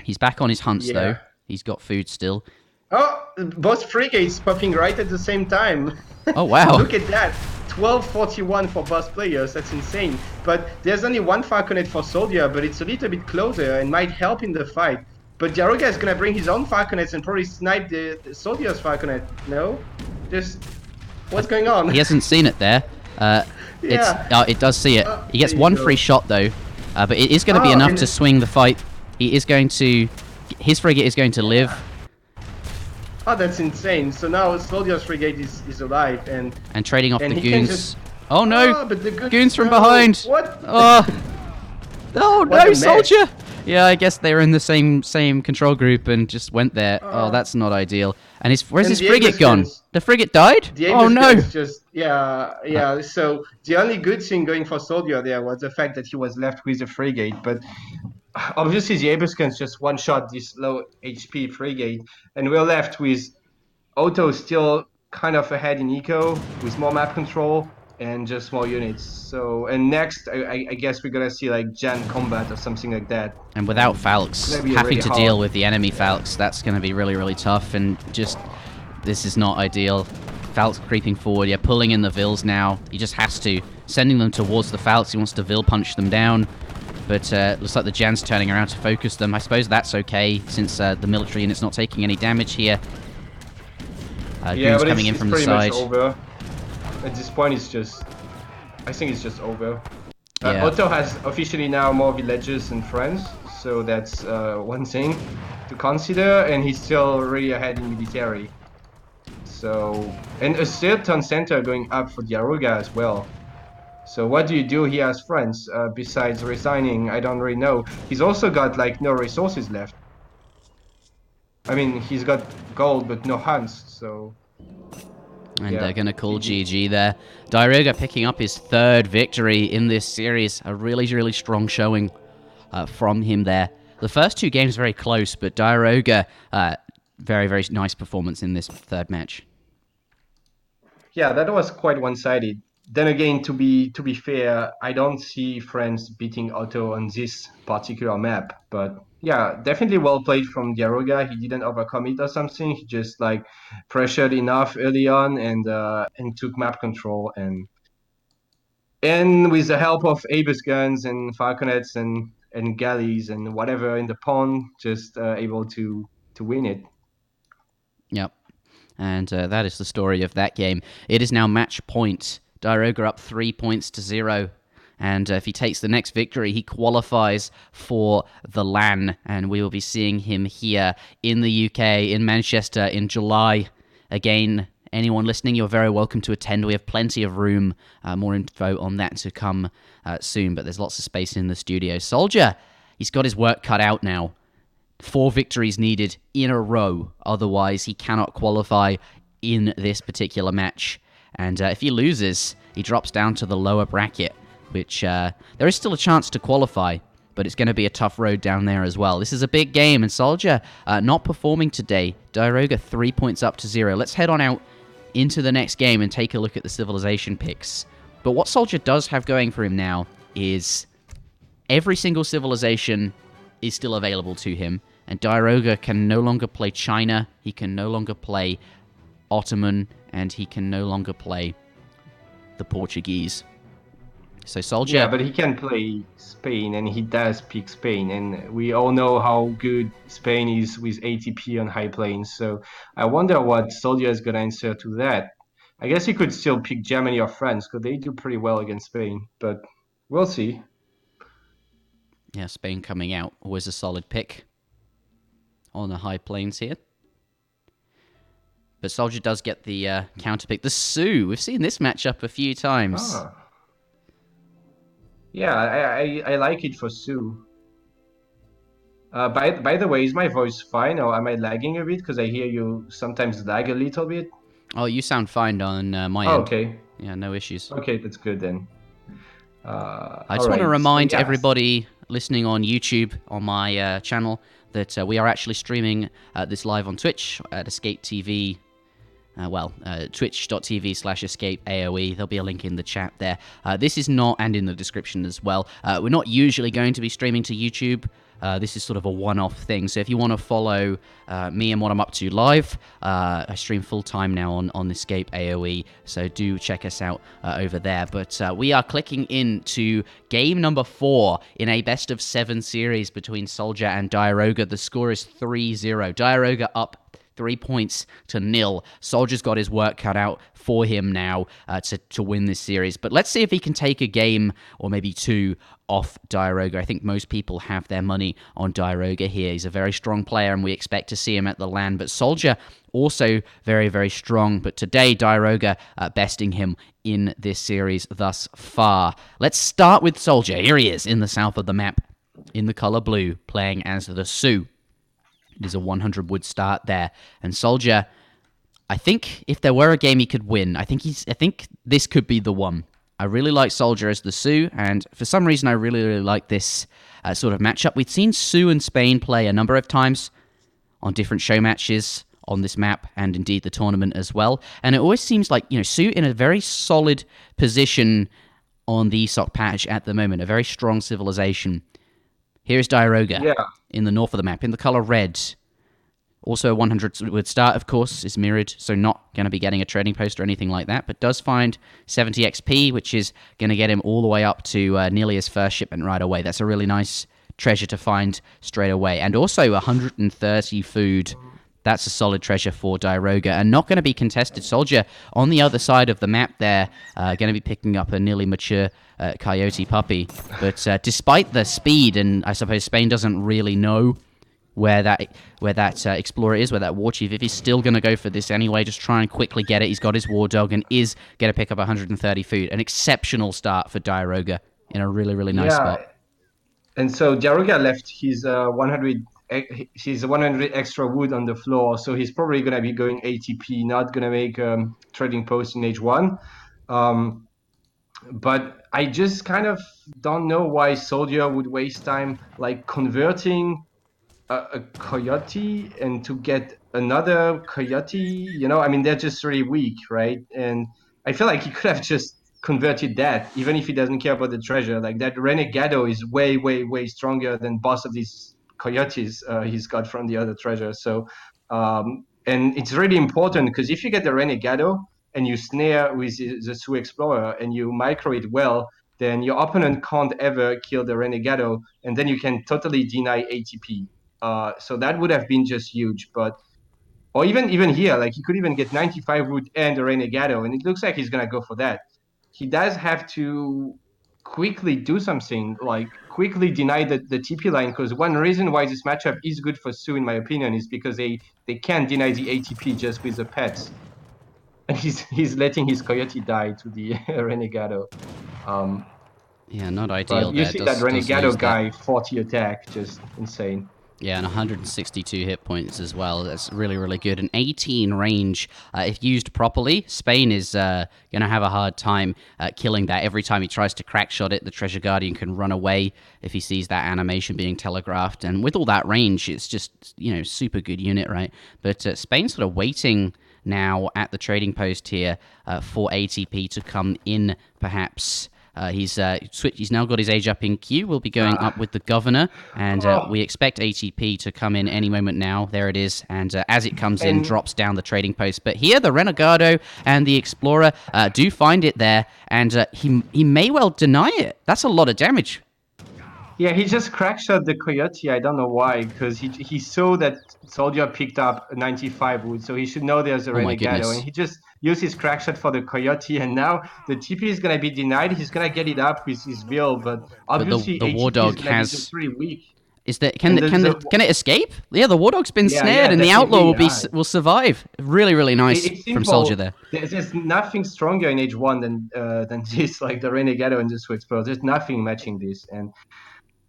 He's back on his hunts, though. He's got food still. Oh, both frigates popping right at the same time. Oh, wow. Look at that. 1241 for both players. That's insane. But there's only 1 falconet for SoldieR, but it's a little bit closer and might help in the fight. But Diarouga is going to bring his own falconets and probably snipe the SoldieR's falconet. No? Just... what's going on? He hasn't seen it there. It does see it. He gets 1 free shot, though. But it is going to be enough to swing the fight. He is going to... his frigate is going to live. Oh, that's insane. So now SoldieR's frigate is alive and trading off the goons. Oh no! But the goons from behind! What? Oh no, SoldieR! Yeah, I guess they were in the same control group and just went there. Oh, that's not ideal. And where's his frigate gone? The frigate died? Oh no! So the only good thing going for SoldieR there was the fact that he was left with a frigate, but obviously the Ebuskans just one-shot this low HP frigate, and we're left with Otto still kind of ahead in eco with more map control. and just more units. So, and next, I guess we're gonna see like Jan combat or something like that. And without Falx, gonna be having really to hard. deal with the enemy Falx, that's going to be really, really tough. And just, this is not ideal. Falx creeping forward, yeah, pulling in the Vils now. He just has to. Sending them towards the Falx, he wants to Vil punch them down. But looks like the Jan's turning around to focus them. I suppose that's okay, since the military unit's not taking any damage here. Yeah, but coming in it's from the pretty side. much over. At this point, it's just... I think it's just over. Yeah. Otto has officially now more villages and friends, so that's one thing to consider, and he's still really ahead in military. So, and a third town center going up for Diarouga as well. So what do you do here as friends, besides resigning? I don't really know. He's also got like no resources left. I mean, he's got gold but no hunts, so... And yeah. they're going to call GG there. Diarouga picking up his third victory in this series. A really, really strong showing from him there. The first two games very close, but Diarouga, very, very nice performance in this third match. Yeah, that was quite one-sided. Then again, to be fair, I don't see France beating Otto on this particular map. But yeah, definitely well played from Diarouga. He didn't overcommit or something. He just like pressured enough early on and took map control and with the help of Abus guns and falconets and galleys and whatever in the pond, just able to win it. Yep. And that is the story of that game. It is now match point. Diarouga up 3 points to 0. And if he takes the next victory, he qualifies for the LAN. And we will be seeing him here in the UK, in Manchester, in July. Again, anyone listening, you're very welcome to attend. We have plenty of room. More info on that to come soon. But there's lots of space in the studio. Soldier, he's got his work cut out now. 4 victories needed in a row. Otherwise, he cannot qualify in this particular match. And if he loses, he drops down to the lower bracket, which there is still a chance to qualify, but it's going to be a tough road down there as well. This is a big game, and Soldier not performing today. Diarouga 3 points up to 0. Let's head on out into the next game and take a look at the civilization picks. But what Soldier does have going for him now is every single civilization is still available to him, and Diarouga can no longer play China, he can no longer play Ottoman, and he can no longer play the Portuguese. So Soldier... Yeah, but he can play Spain, and he does pick Spain, and we all know how good Spain is with ATP on high plains, so I wonder what Soldier is going to answer to that. I guess he could still pick Germany or France, because they do pretty well against Spain, but we'll see. Yeah, Spain coming out, always a solid pick on the high plains here. But Soldier does get the counter pick. The Sioux, we've seen this matchup a few times. Ah. Yeah, I like it for Sioux. By the way, is my voice fine, or am I lagging a bit? Because I hear you sometimes lag a little bit. Oh, you sound fine on my end. Okay. Yeah, no issues. Okay, that's good then. I just want to remind everybody listening on YouTube, on my channel, that we are actually streaming this live on Twitch at Escape TV. Twitch.tv/EscapeAoE. There'll be a link in the chat there. This is not, and in the description as well, we're not usually going to be streaming to YouTube. This is sort of a one-off thing. So if you want to follow me and what I'm up to live, I stream full-time now on EscapeAoE. So do check us out over there. But we are clicking into game number 4 in a best-of-7 series between Soldier and Diarouga. The score is 3-0. Diarouga up 3 points to 0. Soldier's got his work cut out for him now to win this series. But let's see if he can take a game or maybe 2 off Diarouga. I think most people have their money on Diarouga here. He's a very strong player, and we expect to see him at the LAN. But Soldier also very, very strong. But today, Diarouga besting him in this series thus far. Let's start with Soldier. Here he is in the south of the map, in the color blue, playing as the Sioux. It is a 100 wood start there. And Soldier, I think if there were a game he could win, I think this could be the one. I really like Soldier as the Sioux, and for some reason I really, really like this sort of matchup. We've seen Sioux and Spain play a number of times on different show matches on this map, and indeed the tournament as well. And it always seems like, Sioux in a very solid position on the ESOC patch at the moment, a very strong civilization. Here's Diarouga in the north of the map, in the color red. Also, 100 with start, of course, is mirrored, so not going to be getting a trading post or anything like that, but does find 70 XP, which is going to get him all the way up to nearly his first shipment right away. That's a really nice treasure to find straight away. And also 130 food. That's a solid treasure for Diarouga, and not going to be contested. SoldieR on the other side of the map there, going to be picking up a nearly mature coyote puppy. But despite the speed, and I suppose Spain doesn't really know where that explorer is, where that war chief, if he's still going to go for this anyway, just try and quickly get it. He's got his war dog and is going to pick up 130 food. An exceptional start for Diarouga in a really, really nice spot. And so Diarouga left his 100 extra wood on the floor, so he's probably going to be going ATP, not going to make trading post in H1. But I just kind of don't know why SoldieR would waste time like converting a coyote and to get another coyote. I mean, they're just really weak, right? And I feel like he could have just converted that, even if he doesn't care about the treasure. Like that Renegado is way, way, way stronger than both of these coyotes he's got from the other treasure. So, and it's really important because if you get the Renegado and you snare with the Sioux Explorer and you micro it well, then your opponent can't ever kill the Renegado, and then you can totally deny ATP. So that would have been just huge. Or even here, like he could even get 95 wood and a Renegado, and it looks like he's gonna go for that. He does have to quickly do something, like quickly deny the TP line, because one reason why this matchup is good for Sioux, in my opinion, is because they can deny the ATP just with the pets. And he's letting his coyote die to the Renegado. Yeah, not ideal. But you see that Renegado guy, 40 attack, just insane. Yeah, and 162 hit points as well. That's really, really good. An 18 range. If used properly, Spain is going to have a hard time killing that. Every time he tries to crack shot it, the Treasure Guardian can run away if he sees that animation being telegraphed. And with all that range, it's just, super good unit, right? But Spain's sort of waiting now at the trading post here for ATP to come in, perhaps. He's now got his age up in queue. We'll be going up with the governor, and we expect ATP to come in any moment now. There it is, and as it comes in, drops down the trading post. But here, the Renegado and the Explorer do find it there, and he may well deny it. That's a lot of damage. Yeah, he just crackshot the coyote. I don't know why, because he saw that SoldieR picked up 95 wood, so he should know there's a Renegado, and he just used his crackshot for the coyote, and now the TP is going to be denied. He's going to get it up with his will, but obviously the war dog has just pretty weak. Is that can it escape? Yeah, the war dog's been snared, and the outlaw will survive. Really, really nice from SoldieR there. There's nothing stronger in H1 than this, like the Renegado and the Sioux Explorer. There's nothing matching this, and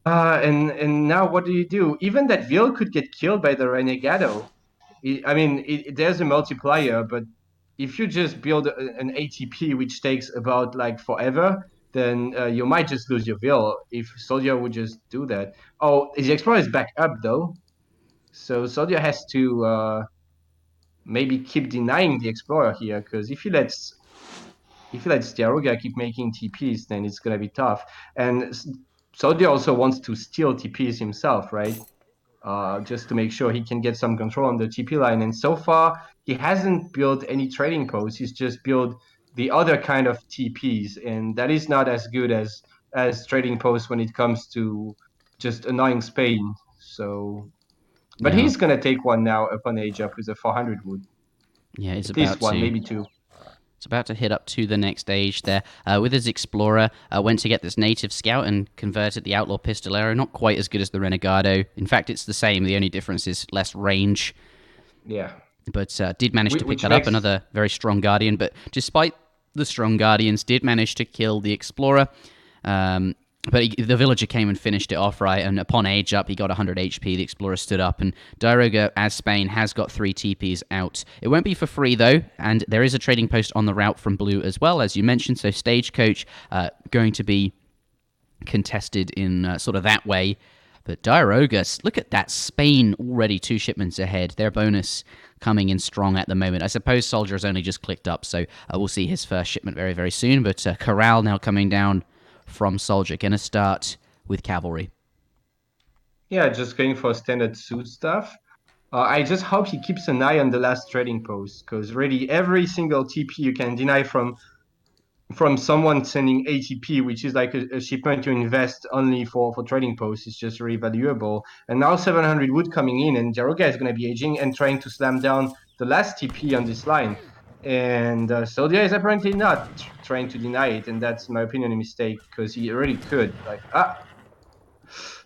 now what do you do? Even that Vil could get killed by the Renegado. There's a multiplier, but if you just build an ATP which takes about like forever, then you might just lose your Vil if SoldieR would just do that. Oh, the Explorer is back up though, so SoldieR has to maybe keep denying the Explorer here, because if he lets Diarouga keep making TPs, then it's gonna be tough. And SoldieR also wants to steal TPs himself, right? Just to make sure he can get some control on the TP line. And so far, he hasn't built any trading posts. He's just built the other kind of TPs, and that is not as good as trading posts when it comes to just annoying Spain. So, but he's gonna take one now upon age up with a 400 wood. Yeah, it's at least one, maybe two. It's about to hit up to the next stage there. With his Explorer, went to get this native scout and converted the Outlaw Pistolero. Not quite as good as the Renegado. In fact, it's the same. The only difference is less range. Yeah. But did manage to pick that up. Another very strong Guardian. But despite the strong Guardians, did manage to kill the Explorer. But the Villager came and finished it off, right? And upon age up, he got 100 HP. The Explorer stood up. And Diarouga, as Spain, has got 3 TPs out. It won't be for free, though. And there is a trading post on the route from Blue as well, as you mentioned. So Stagecoach going to be contested in sort of that way. But Diarouga, look at that. Spain already 2 shipments ahead. Their bonus coming in strong at the moment. I suppose Soldier has only just clicked up, so we'll see his first shipment very, very soon. But Corral now coming down from Soldier. Going to start with Cavalry. Yeah, just going for standard suit stuff. I just hope he keeps an eye on the last trading post, because really every single TP you can deny from someone sending ATP, which is like a shipment you invest only for trading posts, is just really valuable. And now 700 wood coming in, and Diarouga is going to be aging and trying to slam down the last TP on this line. And SoldiER is apparently not trying to deny it, and that's, in my opinion, a mistake, because he really could.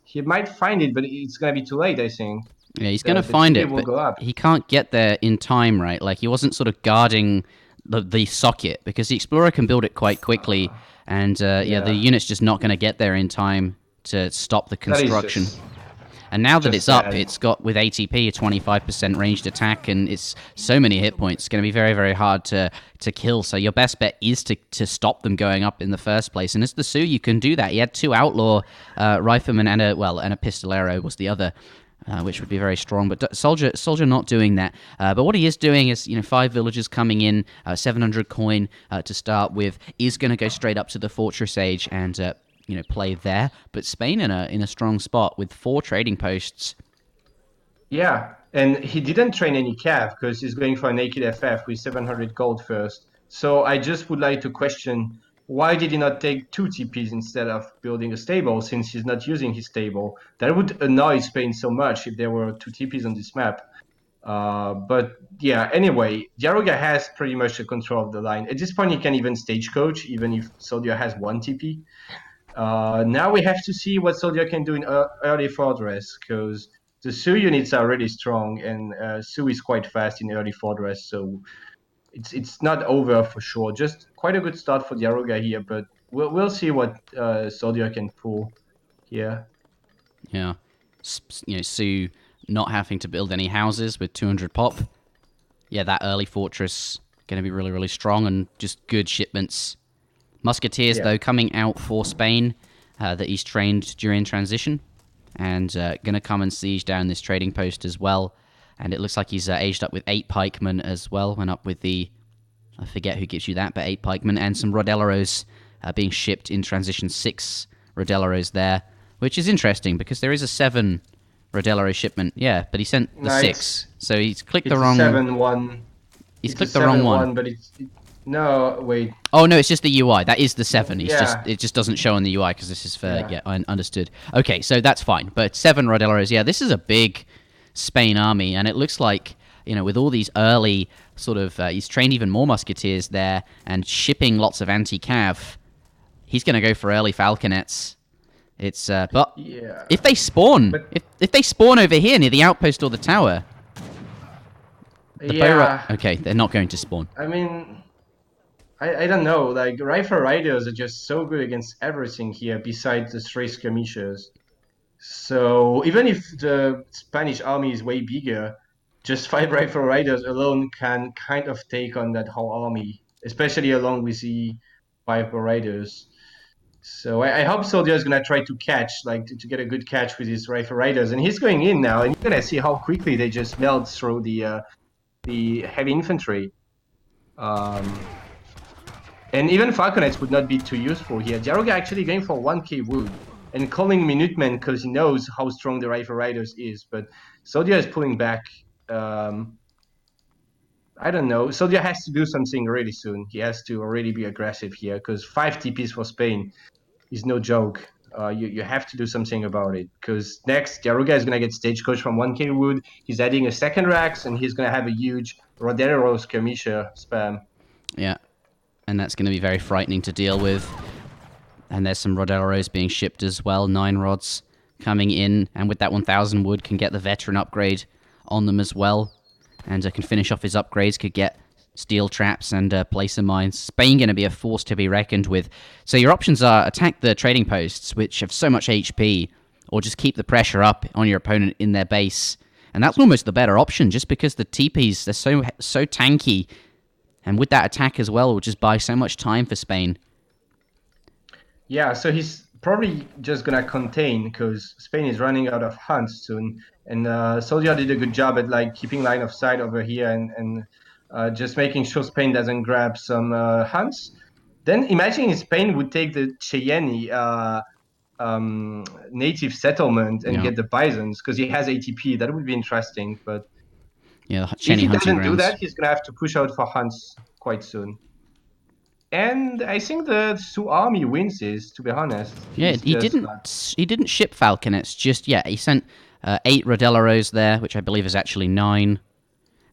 He might find it, but it's going to be too late, I think. Yeah, he's going to find it, but go up. He can't get there in time, right? Like, he wasn't sort of guarding the socket, because the Explorer can build it quite quickly, and the unit's just not going to get there in time to stop the construction. And now that it's up, it's got, with ATP, a 25% ranged attack, and it's so many hit points. It's going to be very, very hard to kill. So your best bet is to stop them going up in the first place. And as the Sioux, you can do that. He had 2 Outlaw Riflemen and a Pistolero was the other, which would be very strong. But Soldier not doing that. But what he is doing is, 5 villagers coming in, 700 coin to start with, is going to go straight up to the Fortress Age and play there. But Spain in a strong spot with 4 trading posts. Yeah, and he didn't train any cav because he's going for a naked FF with 700 gold first. So I just would like to question, why did he not take 2 TPs instead of building a stable, since he's not using his stable? That would annoy Spain so much if there were 2 TPs on this map. But yeah, anyway, Diarouga has pretty much the control of the line. At this point, he can even stagecoach, even if SoldiER has 1 TP. Now we have to see what SoldiER can do in early Fortress, because the Sioux units are really strong, and Sioux is quite fast in early Fortress, so it's not over for sure. Just quite a good start for Diarouga here, but we'll see what SoldiER can pull here. Yeah, Sioux not having to build any houses with 200 pop. Yeah, that early Fortress going to be really, really strong, and just good shipments. Musketeers, though, coming out for Spain that he's trained during transition, and going to come and siege down this trading post as well. And it looks like he's aged up with 8 pikemen as well. Went up with the, I forget who gives you that, but 8 pikemen, and some Rodeleros being shipped in transition. 6 Rodeleros there, which is interesting because there is a 7 Rodelero shipment. Yeah, but he sent the 6, so he's clicked the wrong 7-1. He's clicked the wrong one. But no, wait. Oh no, it's just the UI. That is the 7. It just doesn't show on the UI because this is for I understood. Okay, so that's fine. But 7 Rodeleros. Yeah, this is a big Spain army, and it looks like, with all these early sort of he's trained even more musketeers there and shipping lots of anti-cav. He's going to go for early falconets. It's but if they spawn, if they spawn over here near the outpost or the tower, okay, they're not going to spawn. I mean, I don't know, like, Rifle Riders are just so good against everything here besides the 3 skirmishers. So even if the Spanish army is way bigger, just 5 Rifle Riders alone can kind of take on that whole army, especially along with the Rifle Riders. So I hope SoldiER is going to try to catch, like, to get a good catch with his Rifle Riders. And he's going in now, and you're going to see how quickly they just melt through the heavy infantry. And even Falconets would not be too useful here. Diarouga actually going for 1k wood and calling Minutemen because he knows how strong the Rifle Riders is. But SoldiER is pulling back. I don't know. SoldiER has to do something really soon. He has to really be aggressive here because 5 TPs for Spain is no joke. You have to do something about it, because next Diarouga is going to get stagecoach from 1k wood. He's adding a 2nd Rax, and he's going to have a huge Rodero skirmisher spam. Yeah. And that's going to be very frightening to deal with. And there's some Rodeleros being shipped as well. 9 rods coming in. And with that 1,000 wood, can get the veteran upgrade on them as well. And can finish off his upgrades. Could get steel traps and placer mines. Spain going to be a force to be reckoned with. So your options are attack the trading posts, which have so much HP. Or just keep the pressure up on your opponent in their base. And that's almost the better option, just because the TPs, they're so tanky. And with that attack as well, will just buy so much time for Spain. Yeah, so he's probably just gonna contain because Spain is running out of hunts soon. And Soldier did a good job at like keeping line of sight over here and just making sure Spain doesn't grab some hunts. Then imagine Spain would take the Cheyenne native settlement and Yeah. get the bisons because he has ATP. That would be interesting. But Yeah, the if Cheney he hunting doesn't do grounds. that, he's gonna have to push out for hunts quite soon. And I think the Sioux army wins this. To be honest, Yeah, he's just got he didn't ship falconets just yet. He sent 8 Rodelleros there, which I believe is actually 9,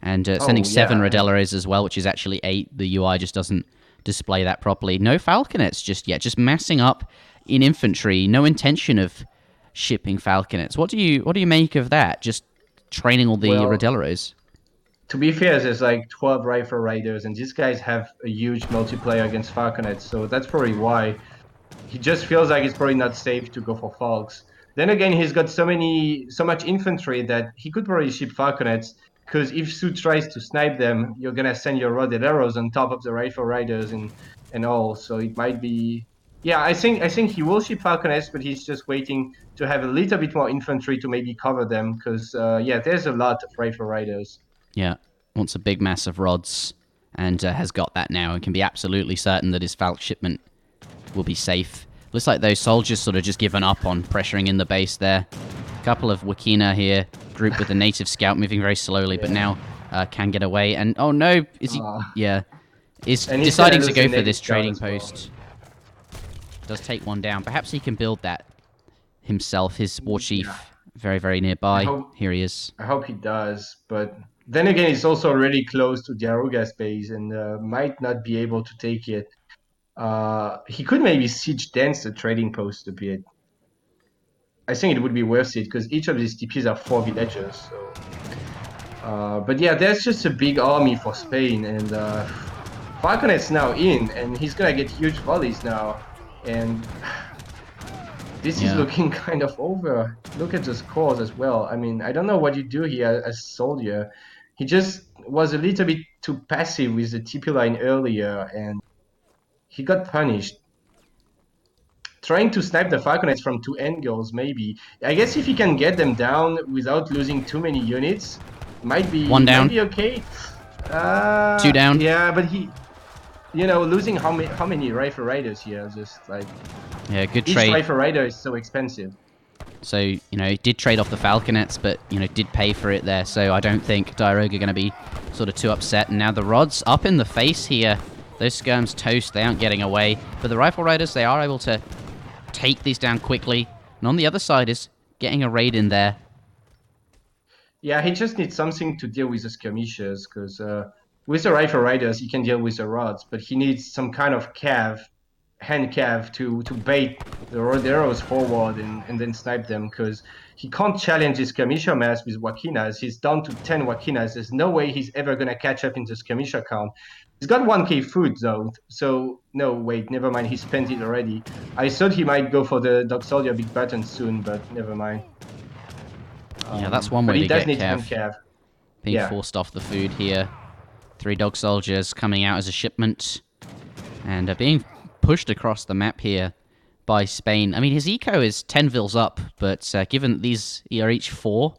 and sending 7 yeah, and Rodelleros as well, which is actually 8. The UI just doesn't display that properly. No falconets just yet, just massing up in infantry. No intention of shipping falconets. What do you make of that? Just training all the well, Rodelleros. to be fair, there's like 12 rifle riders, and these guys have a huge multiplayer against falconets, so that's probably why he just feels like it's probably not safe to go for falcons. Then again, he's got so much infantry that he could probably ship falconets. Because if Sioux tries to snipe them, you're gonna send your rodded arrows on top of the rifle riders and all. So it might be, yeah. I think he will ship falconets, but he's just waiting to have a little bit more infantry to maybe cover them. Because yeah, there's a lot of rifle riders. Yeah, wants a big mass of rods, and has got that now, and can be absolutely certain that his falc shipment will be safe. Looks like those soldiers sort of just given up on pressuring in the base there. A couple of Wakina here, grouped with the native scout, moving very slowly, but now can get away. And oh no, is he? Yeah, is And he's deciding gonna to lose go the for native this scout trading as well. post. Does take one down. Perhaps he can build that himself. His war chief, Yeah. very nearby. Here he is. I hope he does, but then again, he's also really close to Diarouga's base and might not be able to take it. He could maybe siege dense the trading post a bit. I think it would be worth it because each of these TPs are 4 villagers. So, but yeah, there's just a big army for Spain, and Falconet's now in, and he's gonna get huge volleys now, and this is looking kind of over. Look at the scores as well. I mean, I don't know what you do here as Soldier. He just was a little bit too passive with the TP line earlier, and he got punished. Trying to snipe the Falconets from 2 angles, maybe. I guess if he can get them down without losing too many units, might be okay. 2 down. Yeah, but losing how many rifle riders here? Just like good each trade. rifle rider is so expensive. So, he did trade off the Falconets, but, did pay for it there. So I don't think Diarouga are going to be sort of too upset. And now the rods up in the face here. Those skirms toast. They aren't getting away. But the Rifle Riders, they are able to take these down quickly. And on the other side is getting a raid in there. Yeah, he just needs something to deal with the skirmishers, because with the Rifle Riders, he can deal with the rods, but he needs some kind of hand cav to bait the arrows forward and then snipe them, because he can't challenge his skirmisher mass with Wakinas. He's down to 10 Wakinas. There's no way he's ever going to catch up in the skirmisher count. He's got 1k food though, so no, wait, never mind, he spent it already. I thought he might go for the DockSoldier big button soon, but never mind. Yeah, that's one way to get Cav. Being forced off the food here. 3 dog soldiers coming out as a shipment, and being pushed across the map here by Spain. I mean, his eco is 10 vils up, but given that these are each 4,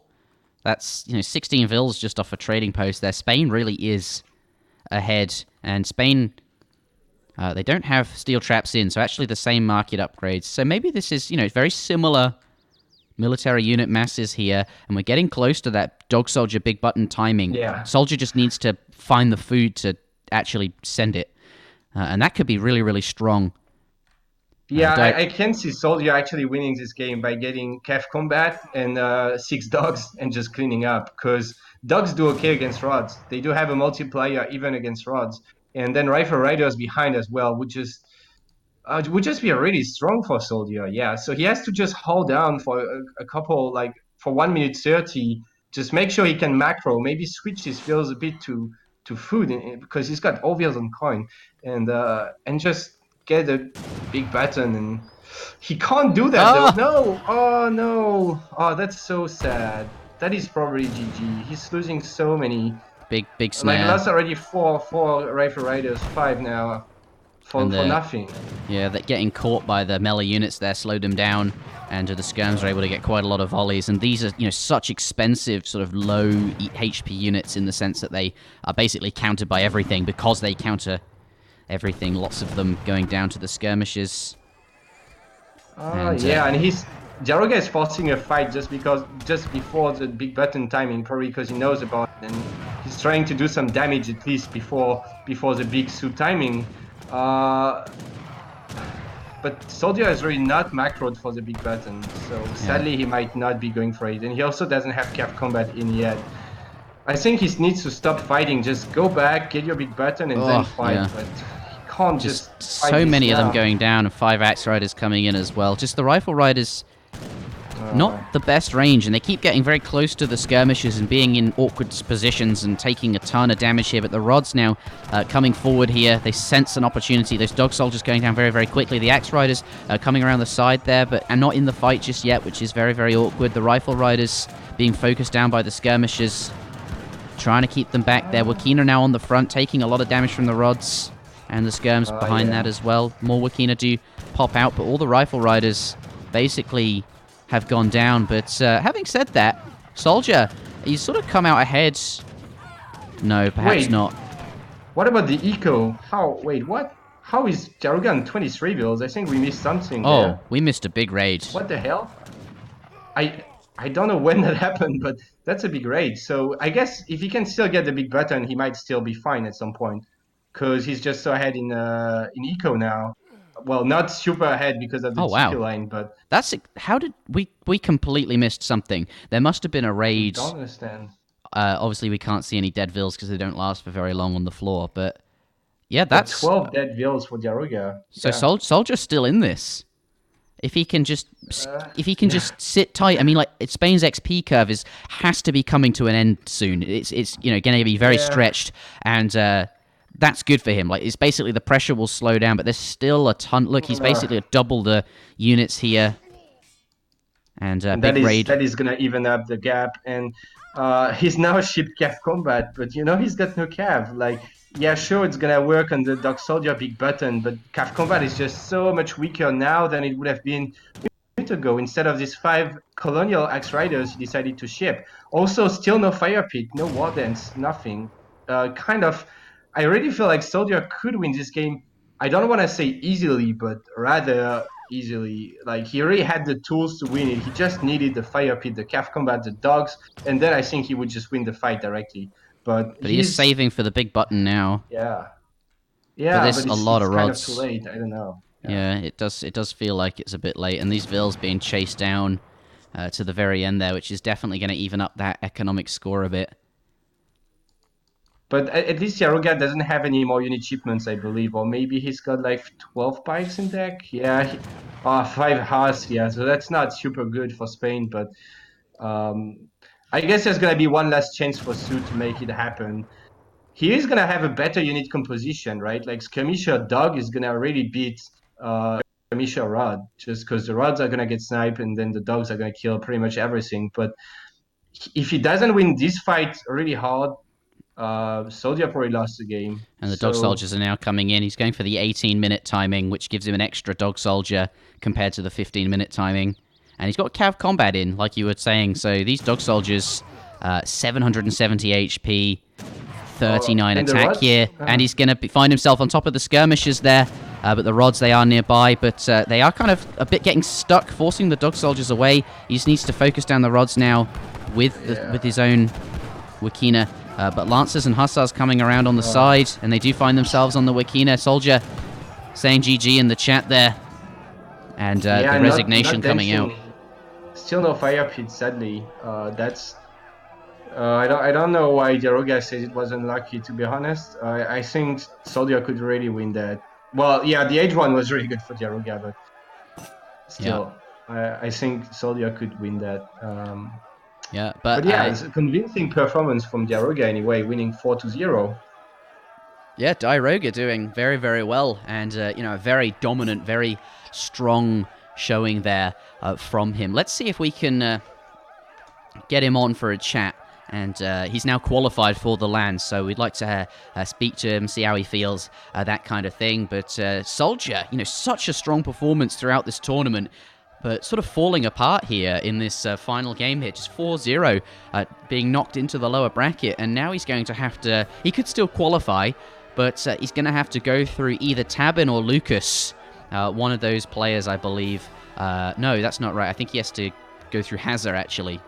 that's 16 vils just off a trading post there. Spain really is ahead, and Spain, they don't have steel traps in, so actually the same market upgrades. So maybe this is very similar military unit masses here, and we're getting close to that dog soldier big button timing. Yeah. Soldier just needs to find the food to actually send it, and that could be really strong. Yeah, I can see Soldier actually winning this game by getting Cav combat and 6 dogs and just cleaning up, because dogs do okay against rods. They do have a multiplier even against rods, and then rifle riders behind as well would just be really strong for Soldier. Yeah, so he has to just hold down for a couple, like for 1 minute 30, just make sure he can macro, maybe switch his feels a bit to food, because he's got all wheels on coin, and just get a big button, and he can't do that though. No, that's so sad. That is probably GG. He's losing so many. Big snare. Like lost already four rifle riders, 5 now. for nothing. Yeah, that getting caught by the melee units there slowed them down, and the skirms are able to get quite a lot of volleys. And these are, such expensive sort of low HP units in the sense that they are basically countered by everything because they counter everything. Lots of them going down to the skirmishes. And Diarouga is forcing a fight just before the big button timing, probably because he knows about it, and he's trying to do some damage at least before the big Sioux timing. But SoldieR is really not macroed for the big button, so sadly he might not be going for it. And he also doesn't have Cav combat in yet. I think he needs to stop fighting, just go back, get your big button, and then fight. Yeah. But he can't just so many of them going down, and 5 Axe Riders coming in as well. Just the Rifle Riders, not the best range, and they keep getting very close to the skirmishes and being in awkward positions and taking a ton of damage here. But the Rods now coming forward here. They sense an opportunity. Those Dog Soldiers going down very, very quickly. The Axe Riders coming around the side there, but not in the fight just yet, which is very, very awkward. The Rifle Riders being focused down by the skirmishers, trying to keep them back there. Wakina now on the front, taking a lot of damage from the Rods, and the skirms behind that as well. More Wakina do pop out, but all the Rifle Riders basically have gone down. But having said that, SoldieR, he's sort of come out ahead. No, perhaps not. What about the eco? What? How is Diarouga on 23 bills? I think we missed something there. We missed a big raid. What the hell? I don't know when that happened, but that's a big raid. So I guess if he can still get the big button, he might still be fine at some point, because he's just so ahead in eco now. Well, not super ahead because of the TP line, but that's how did we completely missed something? There must have been a raid. I don't understand. Obviously, we can't see any dead vills because they don't last for very long on the floor. But yeah, that's 12 dead vills for Diarouga. So SoldieR's still in this. If he can just just sit tight. I mean, like Spain's XP curve has to be coming to an end soon. It's going to be very stretched, and that's good for him. Like, it's basically the pressure will slow down, but there's still a ton. Look, he's basically double the units here, and big raid. That is gonna even up the gap, and he's now shipped Cav combat, but he's got no Cav. Like, yeah, sure, it's gonna work on the Dog SoldieR big button, but Cav combat is just so much weaker now than it would have been a minute ago. Instead of these 5 Colonial Axe Riders, he decided to ship. Also, still no Fire Pit, no War Dance, nothing. I really feel like SoldieR could win this game. I don't want to say easily, but rather easily. Like, he already had the tools to win it. He just needed the Fire Pit, the Cav combat, the dogs, and then I think he would just win the fight directly. But he is saving for the big button now. Yeah, but there's a lot of Rods. Kind of too late. I don't know. Yeah, it does feel like it's a bit late, and these vills being chased down to the very end there, which is definitely going to even up that economic score a bit. But at least Diarouga doesn't have any more unit shipments, I believe. Or maybe he's got like 12 pikes in deck. Yeah, 5 Haas, yeah. So that's not super good for Spain. But I guess there's going to be one last chance for Sioux to make it happen. He is going to have a better unit composition, right? Like, Skirmisher Dog is going to really beat Skirmisher Rod. Just because the Rods are going to get sniped and then the Dogs are going to kill pretty much everything. But if he doesn't win this fight really hard, SoldieR probably lost the game. And the Dog Soldiers are now coming in. He's going for the 18-minute timing, which gives him an extra Dog Soldier compared to the 15-minute timing. And he's got Cav combat in, like you were saying. So these Dog Soldiers, 770 HP, 39 attack here. And he's going to find himself on top of the skirmishers there. But the Rods, they are nearby. But they are kind of a bit getting stuck, forcing the Dog Soldiers away. He just needs to focus down the Rods now with his own Wakina. But Lancers and Hussars coming around on the side, and they do find themselves on the Wakina. SoldieR saying GG in the chat there, and the resignation coming out. Still no Fire Pit, sadly. That's I don't know why Diarouga says it was unlucky, to be honest. I think SoldieR could really win that. Well, yeah, the Age one was really good for Diarouga, but still, I think SoldieR could win that. But it's a convincing performance from Diarouga anyway, winning 4-0. Yeah, Diarouga doing very, very well, and a very dominant, very strong showing there from him. Let's see if we can get him on for a chat And he's now qualified for the LAN, so we'd like to speak to him, see how he feels, that kind of thing. But SoldieR, such a strong performance throughout this tournament, but sort of falling apart here in this final game here. Just 4-0, being knocked into the lower bracket, and now he's going to have to... He could still qualify, but he's going to have to go through either Tabin or Lucas, one of those players, I believe. No, that's not right. I think he has to go through Hazard, actually.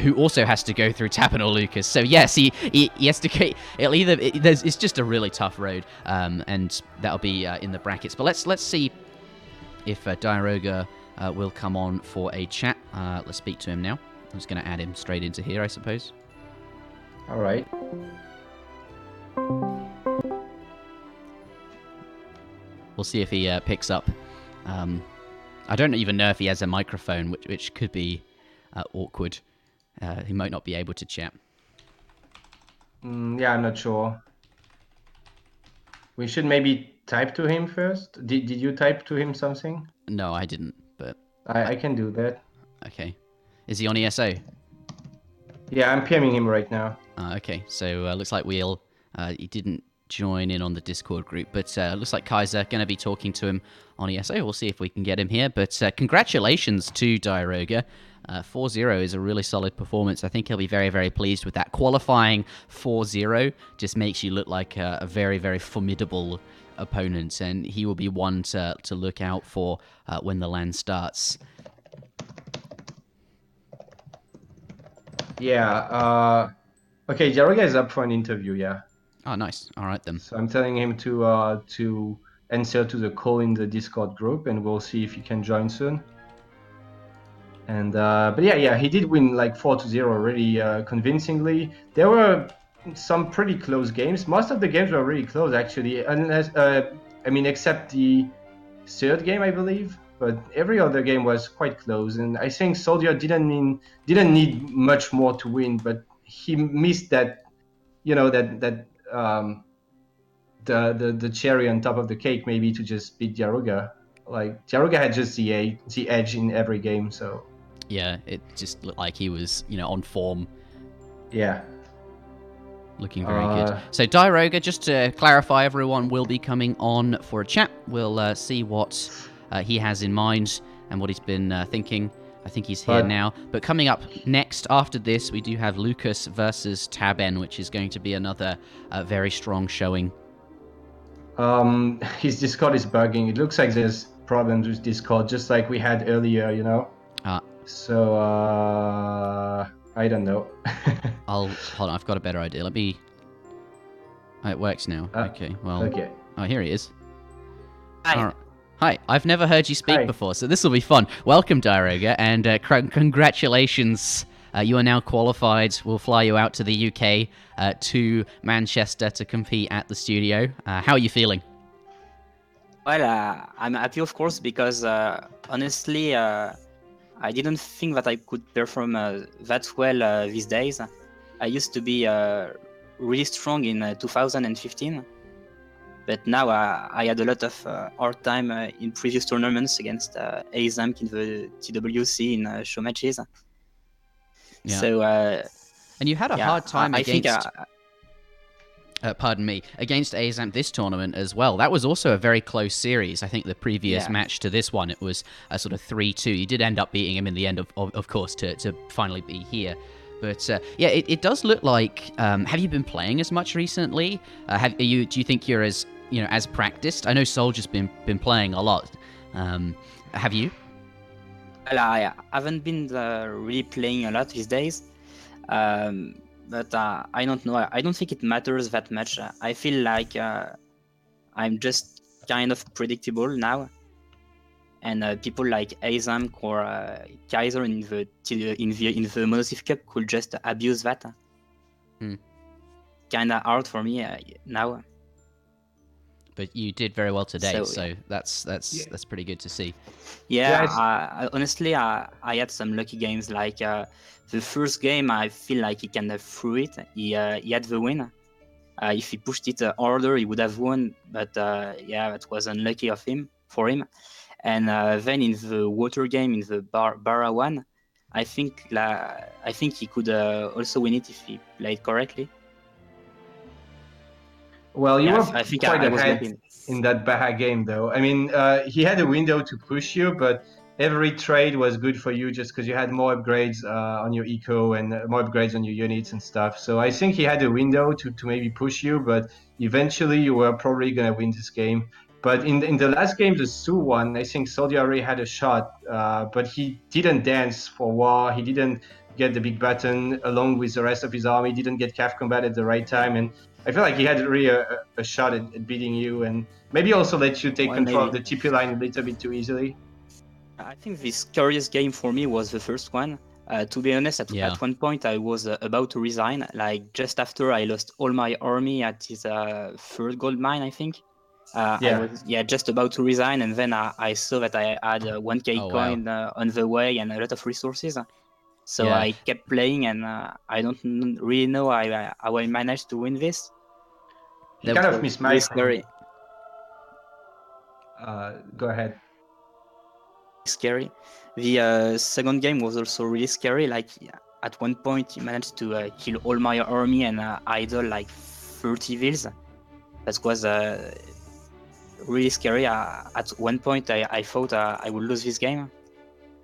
Who also has to go through Tabin or Lucas. So yes, he has to get. It's just a really tough road, and that'll be in the brackets. But let's see if Diarouga will come on for a chat. Let's speak to him now. I'm just going to add him straight into here, I suppose. All right. We'll see if he picks up. I don't even know if he has a microphone, which could be awkward. He might not be able to chat. Yeah, I'm not sure. We should maybe type to him first. Did you type to him something? No, I didn't, but... I can do that. Okay. Is he on ESO? Yeah, I'm PMing him right now. Okay, so looks like he didn't join in on the Discord group, but looks like Kaiser going to be talking to him on ESO. We'll see if we can get him here, but congratulations to Diarouga. 4-0 is a really solid performance. I think he'll be very, very pleased with that. Qualifying 4-0 just makes you look like a very, very formidable opponent, and he will be one to look out for when the LAN starts. Yeah, okay, Diarouga is up for an interview, yeah. Oh, nice. All right, then. So I'm telling him to answer to the call in the Discord group, and we'll see if he can join soon. And but yeah, he did win like 4-0 really convincingly. There were some pretty close games. Most of the games were really close actually, unless except the third game, I believe. But every other game was quite close, and I think SoldieR didn't need much more to win, but he missed that, the cherry on top of the cake, maybe, to just beat Diarouga. Like Diarouga had just the edge in every game, so. Yeah, it just looked like he was, on form. Yeah. Looking very good. So Diarouga, just to clarify, everyone will be coming on for a chat. We'll see what he has in mind and what he's been thinking. I think he's here now. But coming up next after this, we do have Lucas versus Tabin, which is going to be another very strong showing. His Discord is bugging. It looks like there's problems with Discord, just like we had earlier, So, I don't know. Hold on, I've got a better idea. Let me... Oh, it works now. Okay, well... Okay. Oh, here he is. Hi. Right. Hi, I've never heard you speak before, so this will be fun. Welcome, Diarouga, and congratulations. You are now qualified. We'll fly you out to the UK, to Manchester, to compete at the studio. How are you feeling? Well, I'm happy, of course, because honestly, I didn't think that I could perform that well these days. I used to be really strong in 2015, but now I had a lot of hard time in previous tournaments against ASAMP in the TWC in show matches. Yeah. So, and you had a hard time against... Pardon me, against ASAMP this tournament as well. That was also a very close series. I think the previous match to this one, it was a sort of 3-2. You did end up beating him in the end, of course, to finally be here. But yeah, it does look like... have you been playing as much recently? Do you think you're as practiced? I know SoldieR's been playing a lot. Have you? Well, I haven't been really playing a lot these days. But I don't know. I don't think it matters that much. I feel like I'm just kind of predictable now, and people like ASAMP or Kaiser in the Monosif Cup could just abuse that. Kinda hard for me now. But you did very well today, so that's pretty good to see. Yeah, honestly, I had some lucky games. Like the first game, I feel like he kind of threw it. He had the win. If he pushed it harder, he would have won. But yeah, that was unlucky for him. And then in the water game, in the Baja one, I think he could also win it if he played correctly. Well, you Yeah, were I think quite I was ahead lucky. in that Baja game, though. I mean, he had a window to push you, but every trade was good for you just because you had more upgrades on your eco and more upgrades on your units and stuff. So I think he had a window to maybe push you, but eventually you were probably going to win this game. But in the last game, the Sioux one, I think SoldierR had a shot, but he didn't dance for war. He didn't get the big button along with the rest of his army, didn't get calf combat at the right time. And I feel like he had really a shot at beating you, and maybe also let you take Well, control of maybe. the TP line a little bit too easily. I think the scariest game for me was the first one. To be honest, at one point I was about to resign, like just after I lost all my army at his third gold mine, I think. I was just about to resign, and then I saw that I had 1k coin on the way and a lot of resources. So I kept playing, and I don't really know how I managed to win this. He kind of missed my scary. Go ahead. Scary. The second game was also really scary. Like at one point, he managed to kill all my army and idle like 30 vills. That was really scary. At one point, I thought I would lose this game.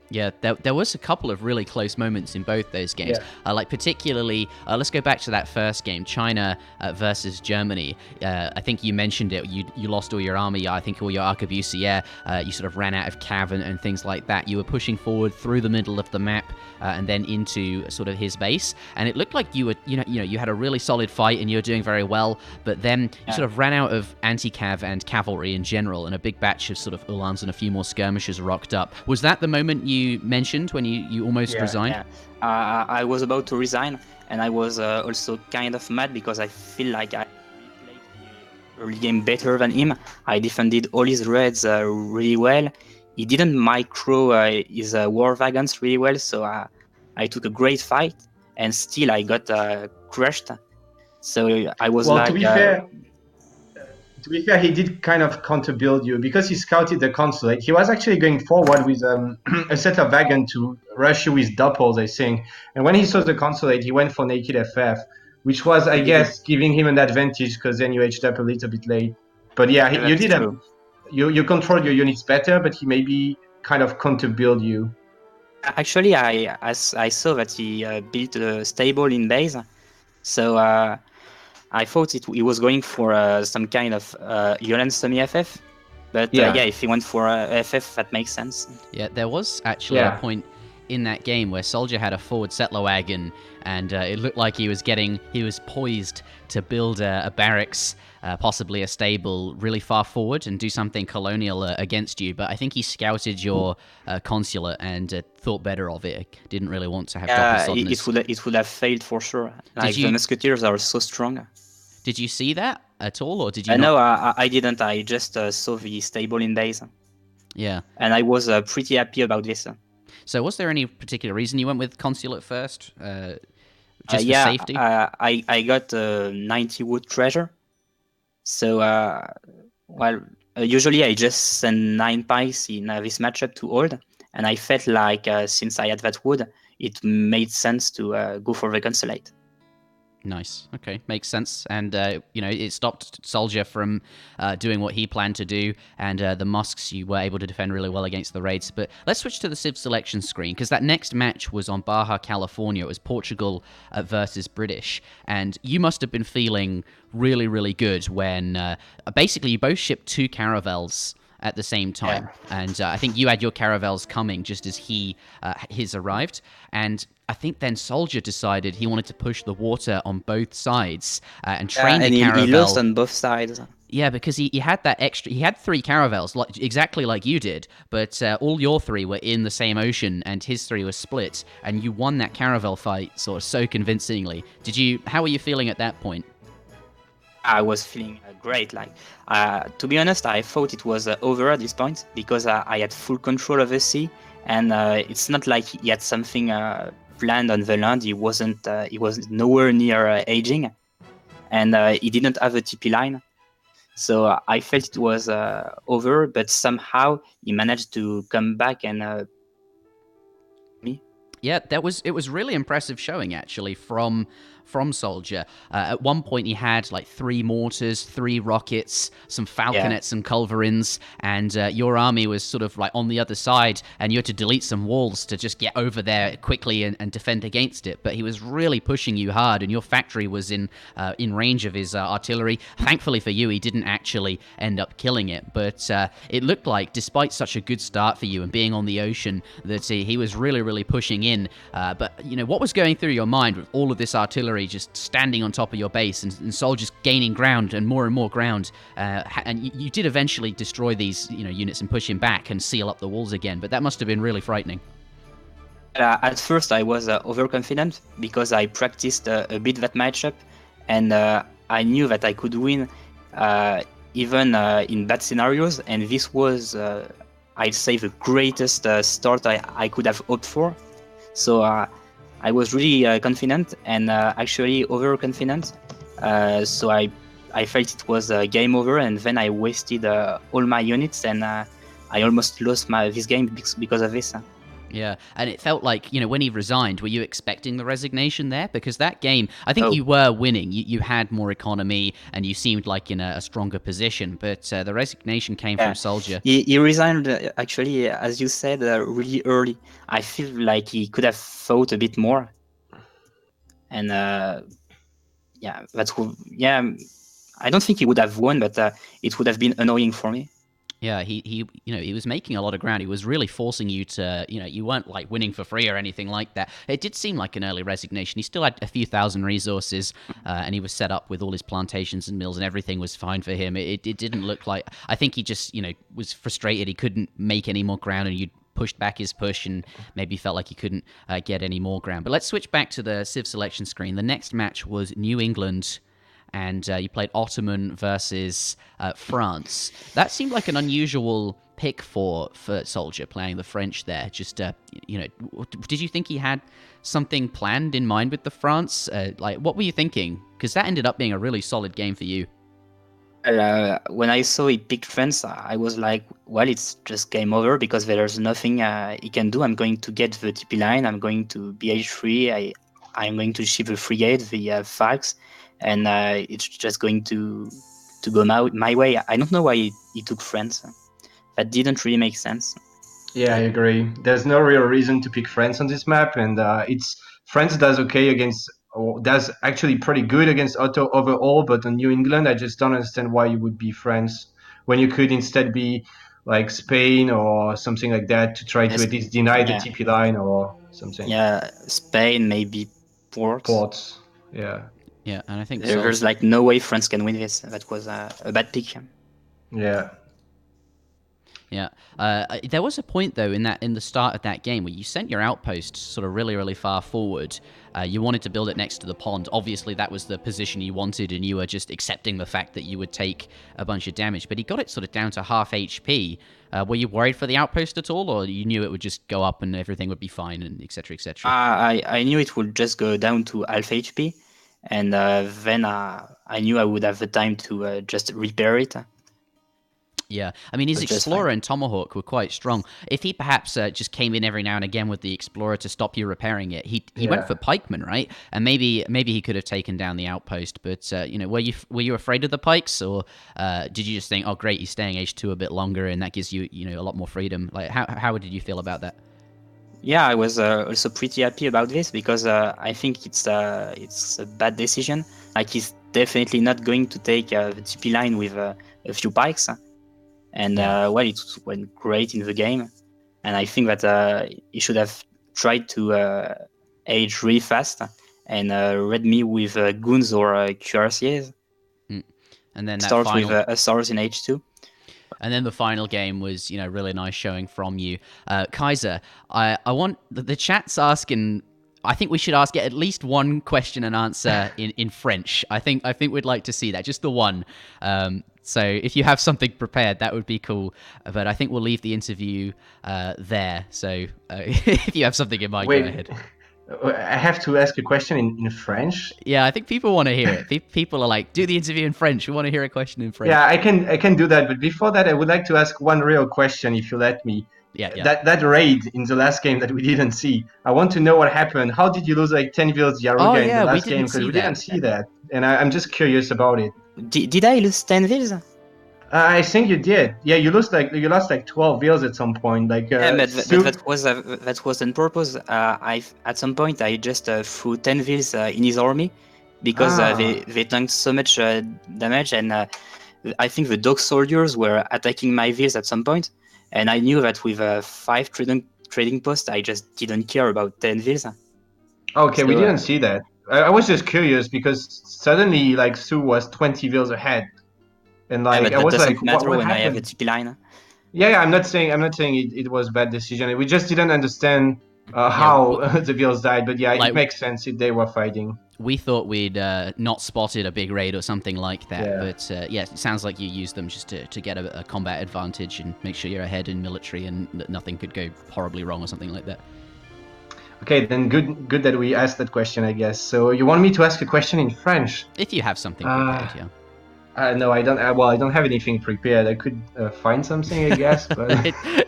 Yeah, there was a couple of really close moments in both those games. Like particularly, let's go back to that first game, China versus Germany. I think you mentioned it. You lost all your army. I think all your AoE3. You sort of ran out of cav and things like that. You were pushing forward through the middle of the map and then into sort of his base. And it looked like you were, you had a really solid fight and you were doing very well. But then you sort of ran out of anti-cav and cavalry in general, and a big batch of sort of ulans and a few more skirmishers rocked up. Was that the moment you mentioned when you almost resigned? Yeah. I was about to resign, and I was also kind of mad because I feel like I played the early game better than him. I defended all his raids really well. He didn't micro his war wagons really well, so I took a great fight, and still I got crushed. So I was to be fair, he did kind of counter-build you because he scouted the consulate. He was actually going forward with a set of wagon to rush you with doppels, I think. And when he saw the consulate, he went for naked FF, which was, I guess, giving him an advantage because then you edged up a little bit late. But yeah, you did you controlled your units better, but he maybe kind of counter-build you. Actually, I saw that he built a stable in base, so I thought he was going for some kind of LAN semi-FF, but if he went for FF, that makes sense. Yeah, there was actually a point in that game where SoldierR had a forward settler wagon, and it looked like he was poised to build a barracks, possibly a stable, really far forward and do something colonial against you. But I think he scouted your consulate and thought better of it. Didn't really want to have it would have failed for sure. Like the musketeers are so strong. Did you see that at all, or did you? No, I didn't. I just saw the stable in base. Yeah. And I was pretty happy about this. So was there any particular reason you went with consulate first? Just for safety? I got 90 wood treasure. So, usually I just send 9 pikes in this matchup to hold. And I felt like since I had that wood, it made sense to go for the consulate. Nice. Okay, makes sense. And, it stopped SoldierR from doing what he planned to do, and the Musks you were able to defend really well against the raids. But let's switch to the Civ selection screen, because that next match was on Baja, California. It was Portugal versus British, and you must have been feeling really, really good when basically you both shipped 2 caravels at the same time. And I think you had your caravels coming just as his arrived. And I think then SoldierR decided he wanted to push the water on both sides and train the caravel. He lost on both sides. Yeah, because he had that extra. He had 3 caravels, exactly like you did, but all your 3 were in the same ocean, and his 3 were split. And you won that caravel fight so convincingly. How were you feeling at that point? I was feeling great. Like, to be honest, I thought it was over at this point because I had full control of the sea, and it's not like he had something planned on the land. He was nowhere near aging, and he didn't have a TP line. So I felt it was over, but somehow he managed to come back and me. Yeah, it was really impressive showing actually from SoldieR. At one point he had like 3 mortars, 3 rockets, some falconets and culverins, and your army was sort of like on the other side, and you had to delete some walls to just get over there quickly and defend against it. But he was really pushing you hard, and your factory was in range of his artillery. Thankfully for you, he didn't actually end up killing it, but it looked like, despite such a good start for you and being on the ocean, that he was really pushing in. But what was going through your mind with all of this artillery just standing on top of your base and soldiers gaining ground and more ground, and you did eventually destroy these units and push him back and seal up the walls again, but that must have been really frightening. At first I was overconfident because I practiced a bit that matchup, and I knew that I could win even in bad scenarios, and this was I'd say the greatest start I could have hoped for. So I was really confident and actually overconfident. So I felt it was game over, and then I wasted all my units, and I almost lost this game because of this. Yeah, and it felt like, when he resigned, were you expecting the resignation there? Because that game, I think you were winning. You had more economy, and you seemed like in a stronger position, but the resignation came from SoldieR. He resigned, actually, as you said, really early. I feel like he could have fought a bit more. And I don't think he would have won, but it would have been annoying for me. Yeah, he was making a lot of ground. He was really forcing you to, you weren't like winning for free or anything like that. It did seem like an early resignation. He still had a few thousand resources, and he was set up with all his plantations and mills, and everything was fine for him. It didn't look like, I think he just, was frustrated. He couldn't make any more ground, and you'd pushed back his push and maybe felt like he couldn't get any more ground. But let's switch back to the Civ selection screen. The next match was New England, and you played Ottoman versus France. That seemed like an unusual pick for SoldieR, playing the French there. Just, did you think he had something planned in mind with the France? What were you thinking? Because that ended up being a really solid game for you. When I saw he picked France, I was like, well, it's just game over because there's nothing he can do. I'm going to get the TP line, I'm going to BH3, I'm going to ship the frigate, the Falks, and it's just going to go my way. I don't know why he took France. That didn't really make sense. Yeah, I agree. There's no real reason to pick France on this map, and France does okay against, or does actually pretty good against Otto overall, but on New England, I just don't understand why you would be France when you could instead be like Spain or something like that to try to at least deny the TP line or something. Yeah, Spain, maybe Ports, yeah. Yeah, and I think there's like no way France can win this. That was a bad pick. Yeah. Yeah. There was a point though in the start of that game where you sent your outpost sort of really far forward. You wanted to build it next to the pond. Obviously, that was the position you wanted, and you were just accepting the fact that you would take a bunch of damage. But he got it sort of down to half HP. Were you worried for the outpost at all, or you knew it would just go up and everything would be fine, and etc. etc.? I knew it would just go down to half HP. And then I knew I would have the time to just repair it. Yeah, I mean, his Explorer and Tomahawk were quite strong. If he perhaps just came in every now and again with the Explorer to stop you repairing it, he went for pikemen, right? And maybe he could have taken down the outpost. But were you afraid of the pikes, or did you just think, oh great, he's staying H2 a bit longer, and that gives you a lot more freedom? Like how did you feel about that? Yeah, I was also pretty happy about this because I think it's a bad decision. Like, he's definitely not going to take the TP line with a few pikes, and it went great in the game. And I think that he should have tried to age really fast and read me with goons or cuirassiers. And then start with Assaurs in H2. And then the final game was, really nice showing from you. Kaiser, I want the chat's asking, I think we should ask at least one question and answer in French. I think we'd like to see that, just the one. So if you have something prepared, that would be cool. But I think we'll leave the interview there. So if you have something in mind, go ahead. I have to ask a question in French. Yeah, I think people want to hear it. People are like, do the interview in French. We want to hear a question in French. Yeah, I can do that. But before that, I would like to ask one real question, if you let me. Yeah. That raid in the last game that we didn't see. I want to know what happened. How did you lose like 10 villas Oh, Diarouga in yeah, the we last didn't game? Because see we that. didn't see that, and I'm just curious about it. Did I lose 10 vills? I think you did. Yeah, you lost like 12 villas at some point. Like Yeah, but Sioux- that was on purpose. At some point I just threw 10 vills in his army because they tanked so much damage, and I think the dog soldiers were attacking my vills at some point, and I knew that with 5 trading posts I just didn't care about 10 vills. Okay, we So, didn't see that. I was just curious because suddenly like Sioux was 20 villas ahead, and yeah, like but I that was like, doesn't matter what when I have a happened? TP line. Yeah, I'm not saying it was bad decision. We just didn't understand how the villas died. But yeah, Like- it makes sense if they were fighting. We thought we'd not spotted a big raid or something like that, Yeah. but yeah, it sounds like you used them just to get a combat advantage and make sure you're ahead in military and nothing could go horribly wrong or something like that. Okay, then good that we asked that question, I guess. So you want me to ask a question in French? If you have something prepared, yeah. No, I don't. Well, I don't have anything prepared. I could find something, I guess. But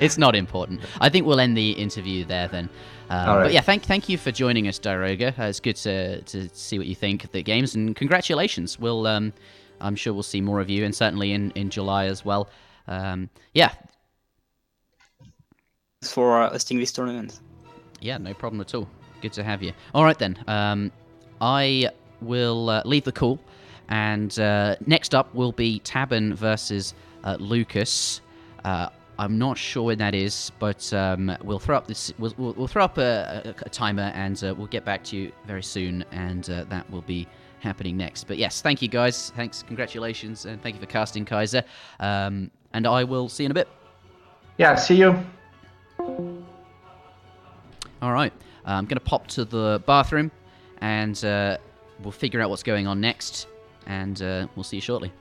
It's not important. I think we'll end the interview there then. All right. But yeah, thank you for joining us, Diarouga. It's good to see what you think of the games, and congratulations. We'll I'm sure we'll see more of you, and certainly in July as well. Yeah, For hosting this tournament. yeah, no problem at all. Good to have you. All right then. I will leave the call, and next up will be Tabin versus Lucas. I'm not sure when that is, but we'll throw up this. We'll throw up a timer, and we'll get back to you very soon, and that will be happening next. But yes, thank you guys. Thanks, congratulations, and thank you for casting, Kaiser. And I will see you in a bit. yeah, see you. All right, I'm going to pop to the bathroom, and we'll figure out what's going on next, and we'll see you shortly.